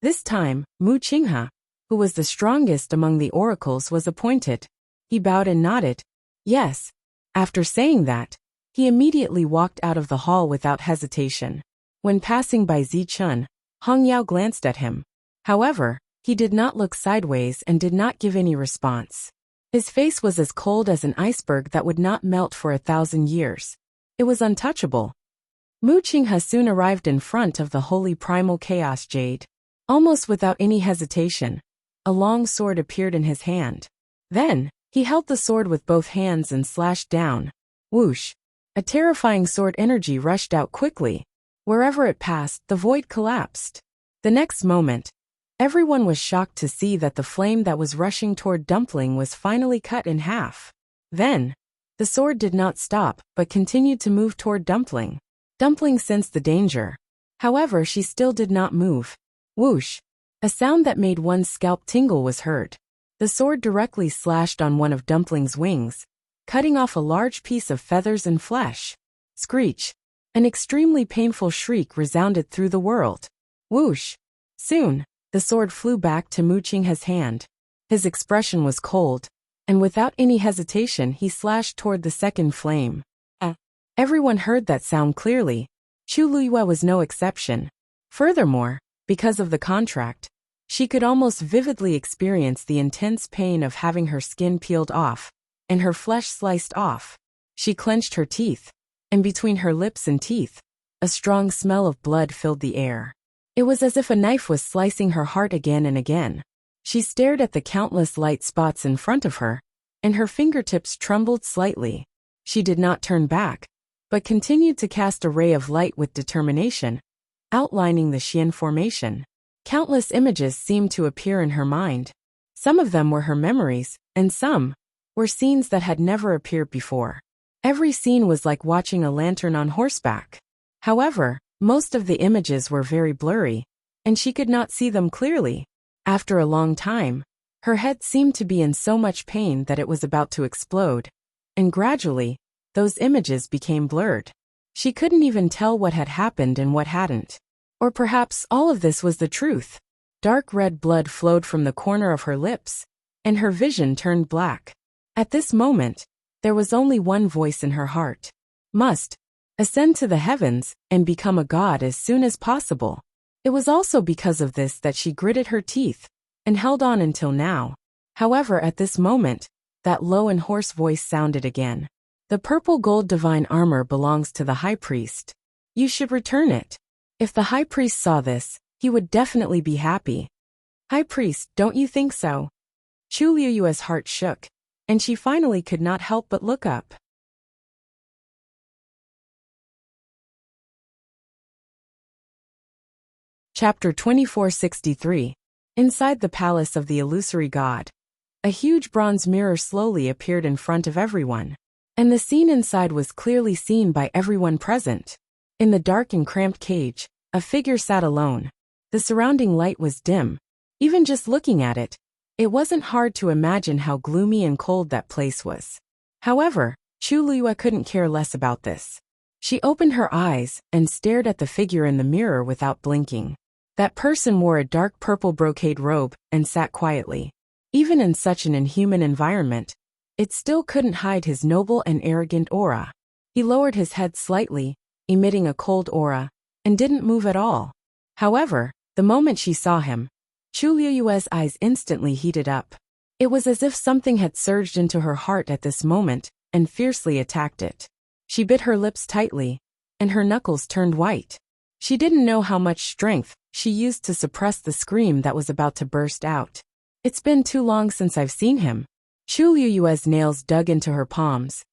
This time, Mu Qinghe, who was the strongest among the oracles, was appointed. He bowed and nodded. Yes. After saying that, he immediately walked out of the hall without hesitation. When passing by Zichen, Hong Yao glanced at him. However, he did not look sideways and did not give any response. His face was as cold as an iceberg that would not melt for 1,000 years. It was untouchable. Mu Qinghe soon arrived in front of the holy primal chaos jade. Almost without any hesitation, a long sword appeared in his hand. Then, he held the sword with both hands and slashed down. Whoosh! A terrifying sword energy rushed out quickly. Wherever it passed, the void collapsed. The next moment, everyone was shocked to see that the flame that was rushing toward Dumpling was finally cut in half. Then, the sword did not stop, but continued to move toward Dumpling. Dumpling sensed the danger. However, she still did not move. Whoosh! A sound that made one's scalp tingle was heard. The sword directly slashed on one of Dumpling's wings, cutting off a large piece of feathers and flesh. Screech! An extremely painful shriek resounded through the world. Whoosh! Soon, the sword flew back to Mu Qinghe's hand. His expression was cold, and without any hesitation he slashed toward the second flame. Everyone heard that sound clearly. Chu Luyue was no exception. Furthermore, because of the contract, she could almost vividly experience the intense pain of having her skin peeled off, and her flesh sliced off. She clenched her teeth, and between her lips and teeth, a strong smell of blood filled the air. It was as if a knife was slicing her heart again and again. She stared at the countless light spots in front of her, and her fingertips trembled slightly. She did not turn back, but continued to cast a ray of light with determination, outlining the Xian formation. Countless images seemed to appear in her mind. Some of them were her memories, and some were scenes that had never appeared before. Every scene was like watching a lantern on horseback. However, most of the images were very blurry, and she could not see them clearly. After a long time, her head seemed to be in so much pain that it was about to explode, and gradually, those images became blurred. She couldn't even tell what had happened and what hadn't. Or perhaps all of this was the truth. Dark red blood flowed from the corner of her lips, and her vision turned black. At this moment, there was only one voice in her heart. Must ascend to the heavens and become a god as soon as possible. It was also because of this that she gritted her teeth and held on until now. However, at this moment, that low and hoarse voice sounded again. The purple gold divine armor belongs to the high priest. You should return it. If the high priest saw this, he would definitely be happy. High priest, don't you think so? Chu Liyue's heart shook, and she finally could not help but look up. Chapter 2463. Inside the Palace of the Illusory God. A huge bronze mirror slowly appeared in front of everyone. And the scene inside was clearly seen by everyone present. In the dark and cramped cage, a figure sat alone. The surrounding light was dim. Even just looking at it, it wasn't hard to imagine how gloomy and cold that place was. However, Chuluyue couldn't care less about this. She opened her eyes and stared at the figure in the mirror without blinking. That person wore a dark purple brocade robe and sat quietly. Even in such an inhuman environment, it still couldn't hide his noble and arrogant aura. He lowered his head slightly, emitting a cold aura, and didn't move at all. However, the moment she saw him, Chuluyue's eyes instantly heated up. It was as if something had surged into her heart at this moment and fiercely attacked it. She bit her lips tightly, and her knuckles turned white. She didn't know how much strength she used to suppress the scream that was about to burst out. It's been too long since I've seen him. Chuluyue's nails dug into her palms,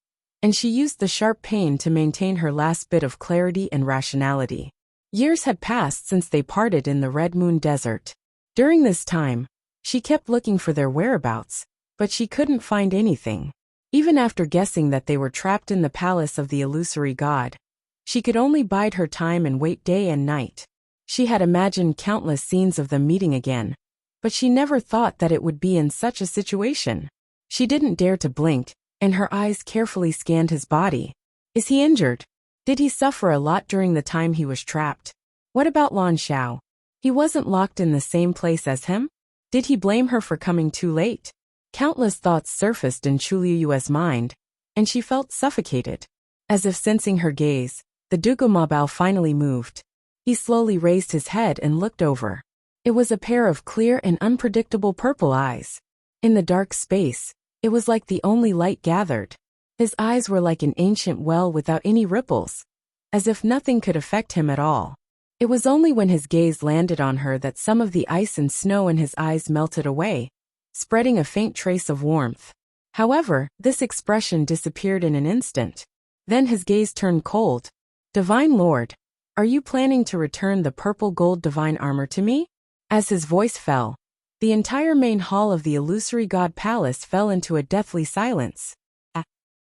and she used the sharp pain to maintain her last bit of clarity and rationality. Years had passed since they parted in the Red Moon Desert. During this time, she kept looking for their whereabouts, but she couldn't find anything. Even after guessing that they were trapped in the palace of the illusory god, she could only bide her time and wait day and night. She had imagined countless scenes of them meeting again, but she never thought that it would be in such a situation. She didn't dare to blink, and her eyes carefully scanned his body. Is he injured? Did he suffer a lot during the time he was trapped? What about Lan Xiao? He wasn't locked in the same place as him? Did he blame her for coming too late? Countless thoughts surfaced in Chuluyue's mind, and she felt suffocated. As if sensing her gaze, the Dugomabao finally moved. He slowly raised his head and looked over. It was a pair of clear and unpredictable purple eyes. In the dark space, it was like the only light gathered. His eyes were like an ancient well without any ripples, as if nothing could affect him at all. It was only when his gaze landed on her that some of the ice and snow in his eyes melted away, spreading a faint trace of warmth. However, this expression disappeared in an instant. Then his gaze turned cold. Divine Lord, are you planning to return the purple gold divine armor to me? As his voice fell, the entire main hall of the illusory god palace fell into a deathly silence.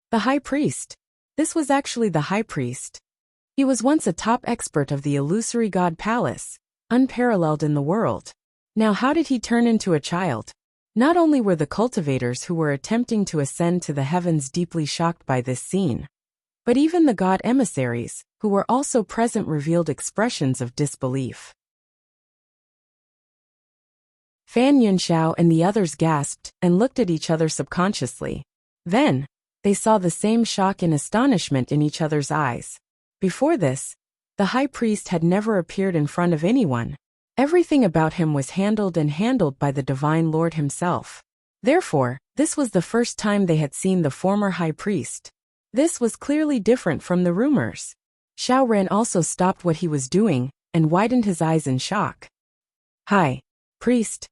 The high priest. This was actually the high priest. He was once a top expert of the illusory god palace, unparalleled in the world. Now how did he turn into a child? Not only were the cultivators who were attempting to ascend to the heavens deeply shocked by this scene, but even the god emissaries, who were also present, revealed expressions of disbelief. Fan Yunxiao and the others gasped and looked at each other subconsciously. Then, they saw the same shock and astonishment in each other's eyes. Before this, the high priest had never appeared in front of anyone. Everything about him was handled by the Divine Lord himself. Therefore, this was the first time they had seen the former high priest. This was clearly different from the rumors. Xiao Ren also stopped what he was doing and widened his eyes in shock. High priest.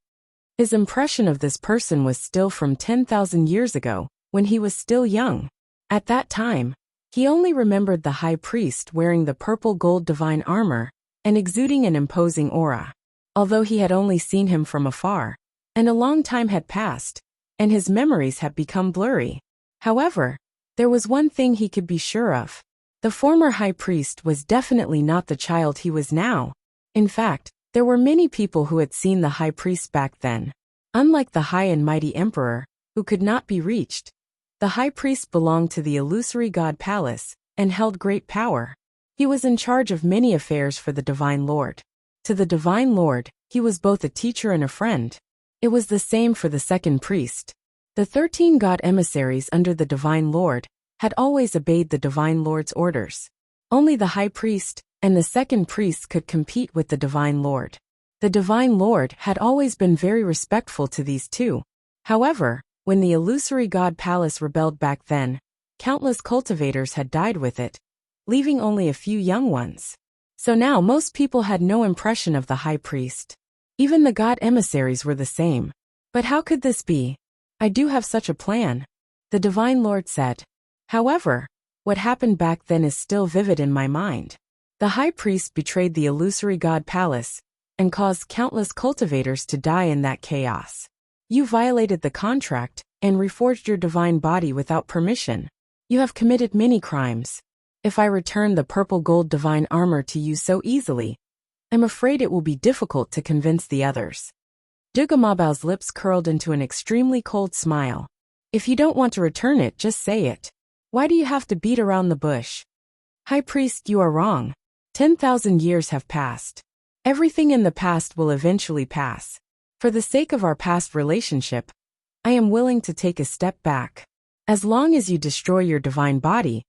His impression of this person was still from 10,000 years ago, when he was still young. At that time, he only remembered the high priest wearing the purple gold divine armor and exuding an imposing aura. Although he had only seen him from afar, and a long time had passed, and his memories had become blurry. However, there was one thing he could be sure of. The former high priest was definitely not the child he was now. In fact, there were many people who had seen the high priest back then. Unlike the high and mighty emperor, who could not be reached, the high priest belonged to the illusory god palace and held great power. He was in charge of many affairs for the Divine Lord. To the Divine Lord, he was both a teacher and a friend. It was the same for the second priest. The 13 god emissaries under the Divine Lord had always obeyed the Divine Lord's orders. Only the high priest and the second priest could compete with the Divine Lord. The Divine Lord had always been very respectful to these two. However, when the illusory god palace rebelled back then, countless cultivators had died with it, leaving only a few young ones. So now most people had no impression of the high priest. Even the god emissaries were the same. But how could this be? I do have such a plan, the Divine Lord said. However, what happened back then is still vivid in my mind. The high priest betrayed the illusory god palace and caused countless cultivators to die in that chaos. You violated the contract and reforged your divine body without permission. You have committed many crimes. If I return the purple gold divine armor to you so easily, I'm afraid it will be difficult to convince the others. Dugumabao's lips curled into an extremely cold smile. If you don't want to return it, just say it. Why do you have to beat around the bush? High Priest, you are wrong. 10,000 years have passed. Everything in the past will eventually pass. For the sake of our past relationship, I am willing to take a step back. As long as you destroy your divine body,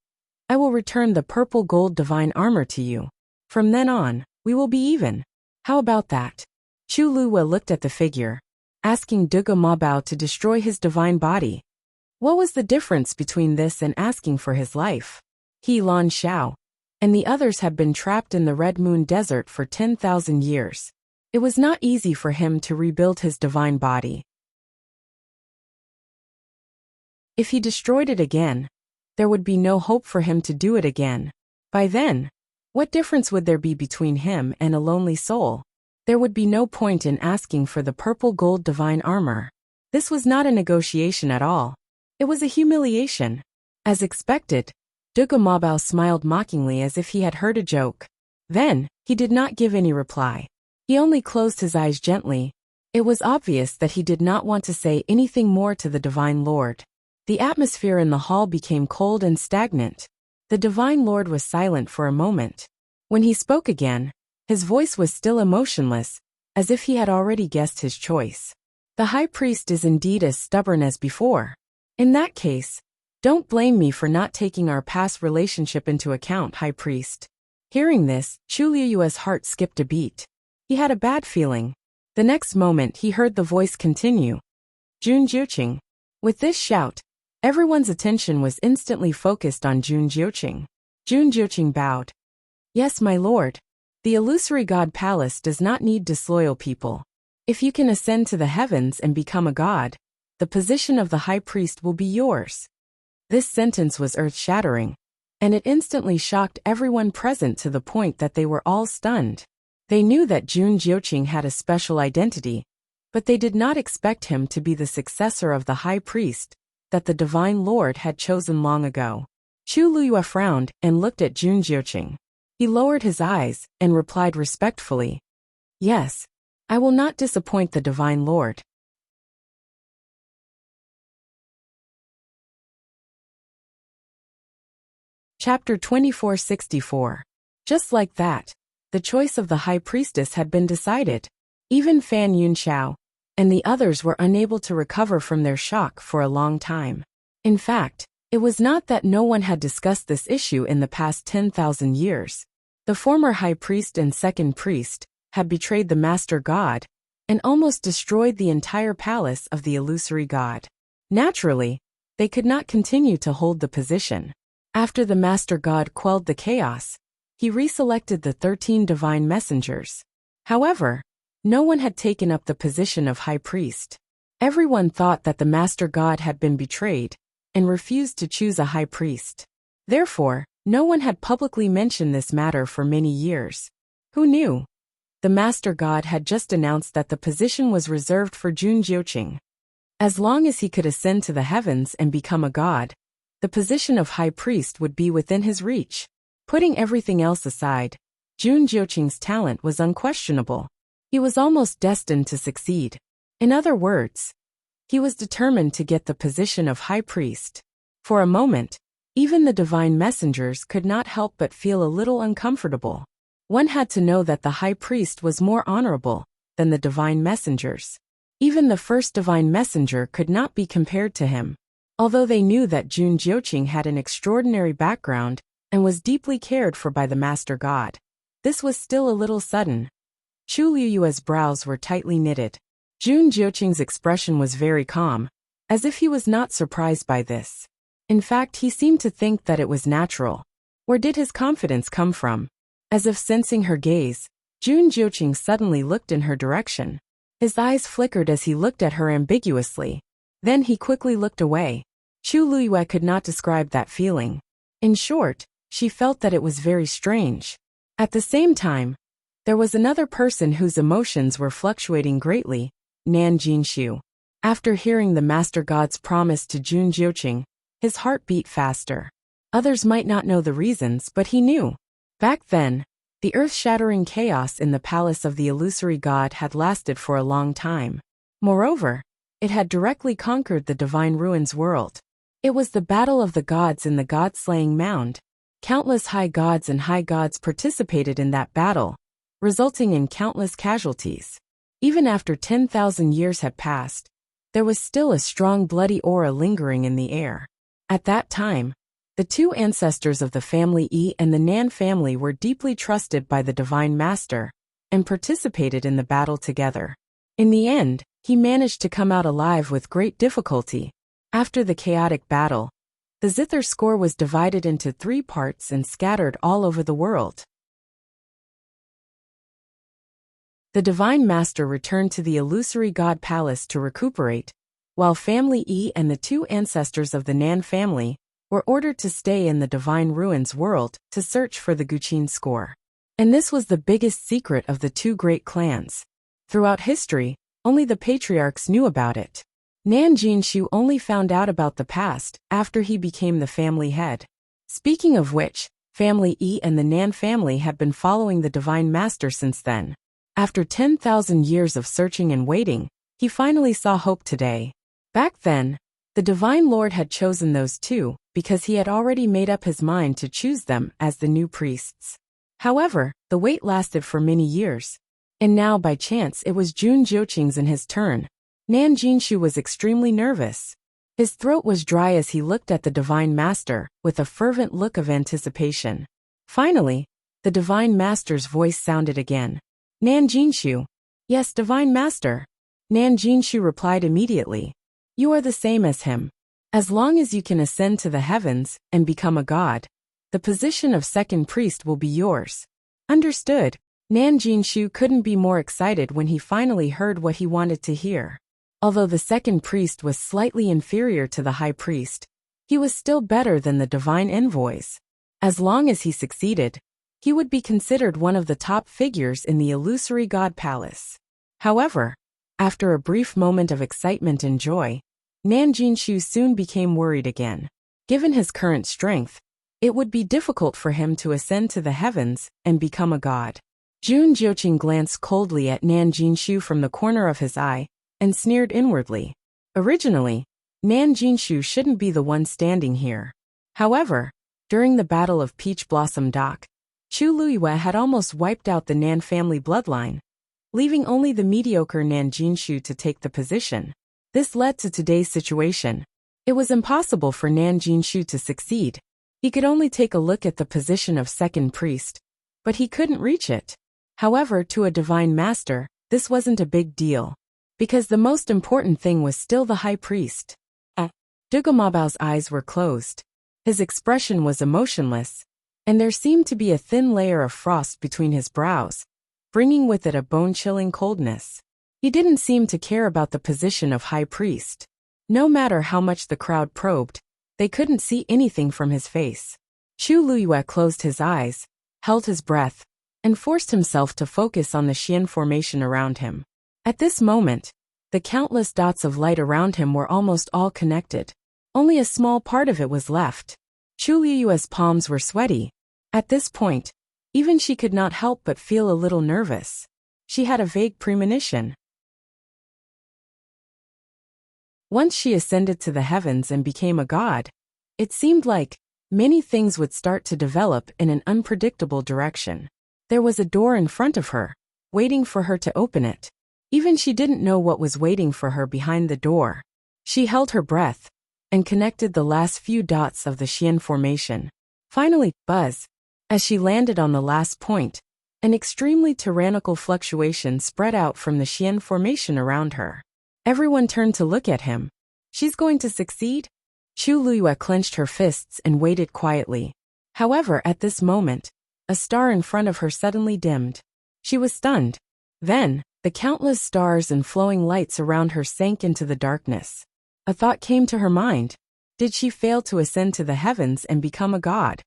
I will return the purple gold divine armor to you. From then on, we will be even. How about that? Chu Luwa looked at the figure, asking Dugumabao to destroy his divine body. What was the difference between this and asking for his life? He, Lan Xiao, and the others had been trapped in the Red Moon Desert for 10,000 years. It was not easy for him to rebuild his divine body. If he destroyed it again, there would be no hope for him to do it again. By then, what difference would there be between him and a lonely soul? There would be no point in asking for the purple gold divine armor. This was not a negotiation at all. It was a humiliation. As expected, Dugumabao smiled mockingly as if he had heard a joke. Then, he did not give any reply. He only closed his eyes gently. It was obvious that he did not want to say anything more to the Divine Lord. The atmosphere in the hall became cold and stagnant. The Divine Lord was silent for a moment. When he spoke again, his voice was still emotionless, as if he had already guessed his choice. The High Priest is indeed as stubborn as before. In that case, don't blame me for not taking our past relationship into account, High Priest. Hearing this, Chu Liyue's heart skipped a beat. He had a bad feeling. The next moment he heard the voice continue. Jun Jiuqing. With this shout, everyone's attention was instantly focused on Jun Jiuqing. Jun Jiuqing bowed. Yes, my lord. The illusory god palace does not need disloyal people. If you can ascend to the heavens and become a god, the position of the high priest will be yours. This sentence was earth-shattering, and it instantly shocked everyone present to the point that they were all stunned. They knew that Jun Jiuqing had a special identity, but they did not expect him to be the successor of the high priest that the Divine Lord had chosen long ago. Chu Liyue frowned and looked at Jun Jiuqing. He lowered his eyes and replied respectfully, Yes, I will not disappoint the Divine Lord. Chapter 2464. Just like that, the choice of the High Priestess had been decided. Even Fan Yunxiao and the others were unable to recover from their shock for a long time. In fact, it was not that no one had discussed this issue in the past 10,000 years. The former High Priest and Second Priest had betrayed the Master God and almost destroyed the entire palace of the illusory god. Naturally, they could not continue to hold the position. After the Master God quelled the chaos, he reselected the 13 divine messengers. However, no one had taken up the position of High Priest. Everyone thought that the Master God had been betrayed and refused to choose a High Priest. Therefore, no one had publicly mentioned this matter for many years. Who knew? The Master God had just announced that the position was reserved for Jun Jiuqing. As long as he could ascend to the heavens and become a god, the position of High Priest would be within his reach. Putting everything else aside, Jun Jiuqing's talent was unquestionable. He was almost destined to succeed. In other words, he was determined to get the position of High Priest. For a moment, even the divine messengers could not help but feel a little uncomfortable. One had to know that the High Priest was more honorable than the divine messengers. Even the first divine messenger could not be compared to him. Although they knew that Jun Jiuqing had an extraordinary background and was deeply cared for by the Master God, this was still a little sudden. Chu Liyue's brows were tightly knitted. Jun Jiuqing's expression was very calm, as if he was not surprised by this. In fact, he seemed to think that it was natural. Where did his confidence come from? As if sensing her gaze, Jun Jiuqing suddenly looked in her direction. His eyes flickered as he looked at her ambiguously. Then he quickly looked away. Chu Liyue could not describe that feeling. In short, she felt that it was very strange. At the same time, there was another person whose emotions were fluctuating greatly, Nan Jinshu. After hearing the Master God's promise to Jun Jiuqing, his heart beat faster. Others might not know the reasons, but he knew. Back then, the earth-shattering chaos in the palace of the illusory god had lasted for a long time. Moreover, it had directly conquered the divine ruins world. It was the battle of the gods in the god-slaying mound. Countless high gods and high gods participated in that battle, resulting in countless casualties. Even after 10,000 years had passed, there was still a strong bloody aura lingering in the air. At that time, the two ancestors of the family Yi and the Nan family were deeply trusted by the Divine Master and participated in the battle together. In the end, he managed to come out alive with great difficulty. After the chaotic battle, the zither score was divided into 3 parts and scattered all over the world. The Divine Master returned to the illusory god palace to recuperate, while family Yi and the 2 ancestors of the Nan family were ordered to stay in the divine ruins world to search for the Guqin score. And this was the biggest secret of the 2 great clans. Throughout history, only the patriarchs knew about it. Nan Jinshu only found out about the past after he became the family head. Speaking of which, family Yi and the Nan family had been following the Divine Master since then. After 10,000 years of searching and waiting, he finally saw hope today. Back then, the Divine Lord had chosen those 2 because he had already made up his mind to choose them as the new priests. However, the wait lasted for many years. And now by chance it was Jun Jiuqing's in his turn. Nan Jinshu was extremely nervous. His throat was dry as he looked at the Divine Master with a fervent look of anticipation. Finally, the Divine Master's voice sounded again. Nan Jinshu. Yes, Divine Master. Nan Jinshu replied immediately. You are the same as him. As long as you can ascend to the heavens and become a god, the position of second priest will be yours. Understood. Nan Jinshu couldn't be more excited when he finally heard what he wanted to hear. Although the second priest was slightly inferior to the high priest, he was still better than the divine envoys. As long as he succeeded, he would be considered one of the top figures in the illusory god palace. However, after a brief moment of excitement and joy, Nan Jinshu soon became worried again. Given his current strength, it would be difficult for him to ascend to the heavens and become a god. Jun Jiuqing glanced coldly at Nan Jinshu from the corner of his eye and sneered inwardly. Originally, Nan Jinshu shouldn't be the one standing here. However, during the Battle of Peach Blossom Dock, Chu Luiyue had almost wiped out the Nan family bloodline, leaving only the mediocre Nan Jinshu to take the position. This led to today's situation. It was impossible for Nan Jinshu to succeed. He could only take a look at the position of second priest, but he couldn't reach it. However, to a divine master, this wasn't a big deal, because the most important thing was still the high priest. Dugumabao's eyes were closed. His expression was emotionless, and there seemed to be a thin layer of frost between his brows, bringing with it a bone-chilling coldness. He didn't seem to care about the position of high priest. No matter how much the crowd probed, they couldn't see anything from his face. Chu Luiyue closed his eyes, held his breath, and forced himself to focus on the Xian formation around him. At this moment, the countless dots of light around him were almost all connected. Only a small part of it was left. Chu Luiyue's palms were sweaty. At this point, even she could not help but feel a little nervous. She had a vague premonition. Once she ascended to the heavens and became a god, it seemed like many things would start to develop in an unpredictable direction. There was a door in front of her, waiting for her to open it. Even she didn't know what was waiting for her behind the door. She held her breath and connected the last few dots of the Xian formation. Finally, buzz. As she landed on the last point, an extremely tyrannical fluctuation spread out from the Xian formation around her. Everyone turned to look at him. She's going to succeed? Chu Luiyue clenched her fists and waited quietly. However, at this moment, a star in front of her suddenly dimmed. She was stunned. Then, the countless stars and flowing lights around her sank into the darkness. A thought came to her mind. Did she fail to ascend to the heavens and become a god?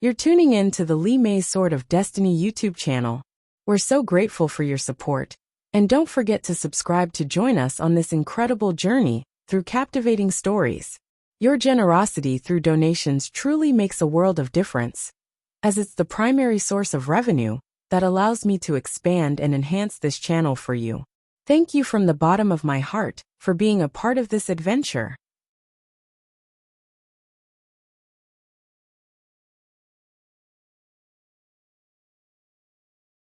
You're tuning in to the Li Mei Sword of Destiny YouTube channel. We're so grateful for your support. And don't forget to subscribe to join us on this incredible journey through captivating stories. Your generosity through donations truly makes a world of difference, as it's the primary source of revenue that allows me to expand and enhance this channel for you. Thank you from the bottom of my heart for being a part of this adventure.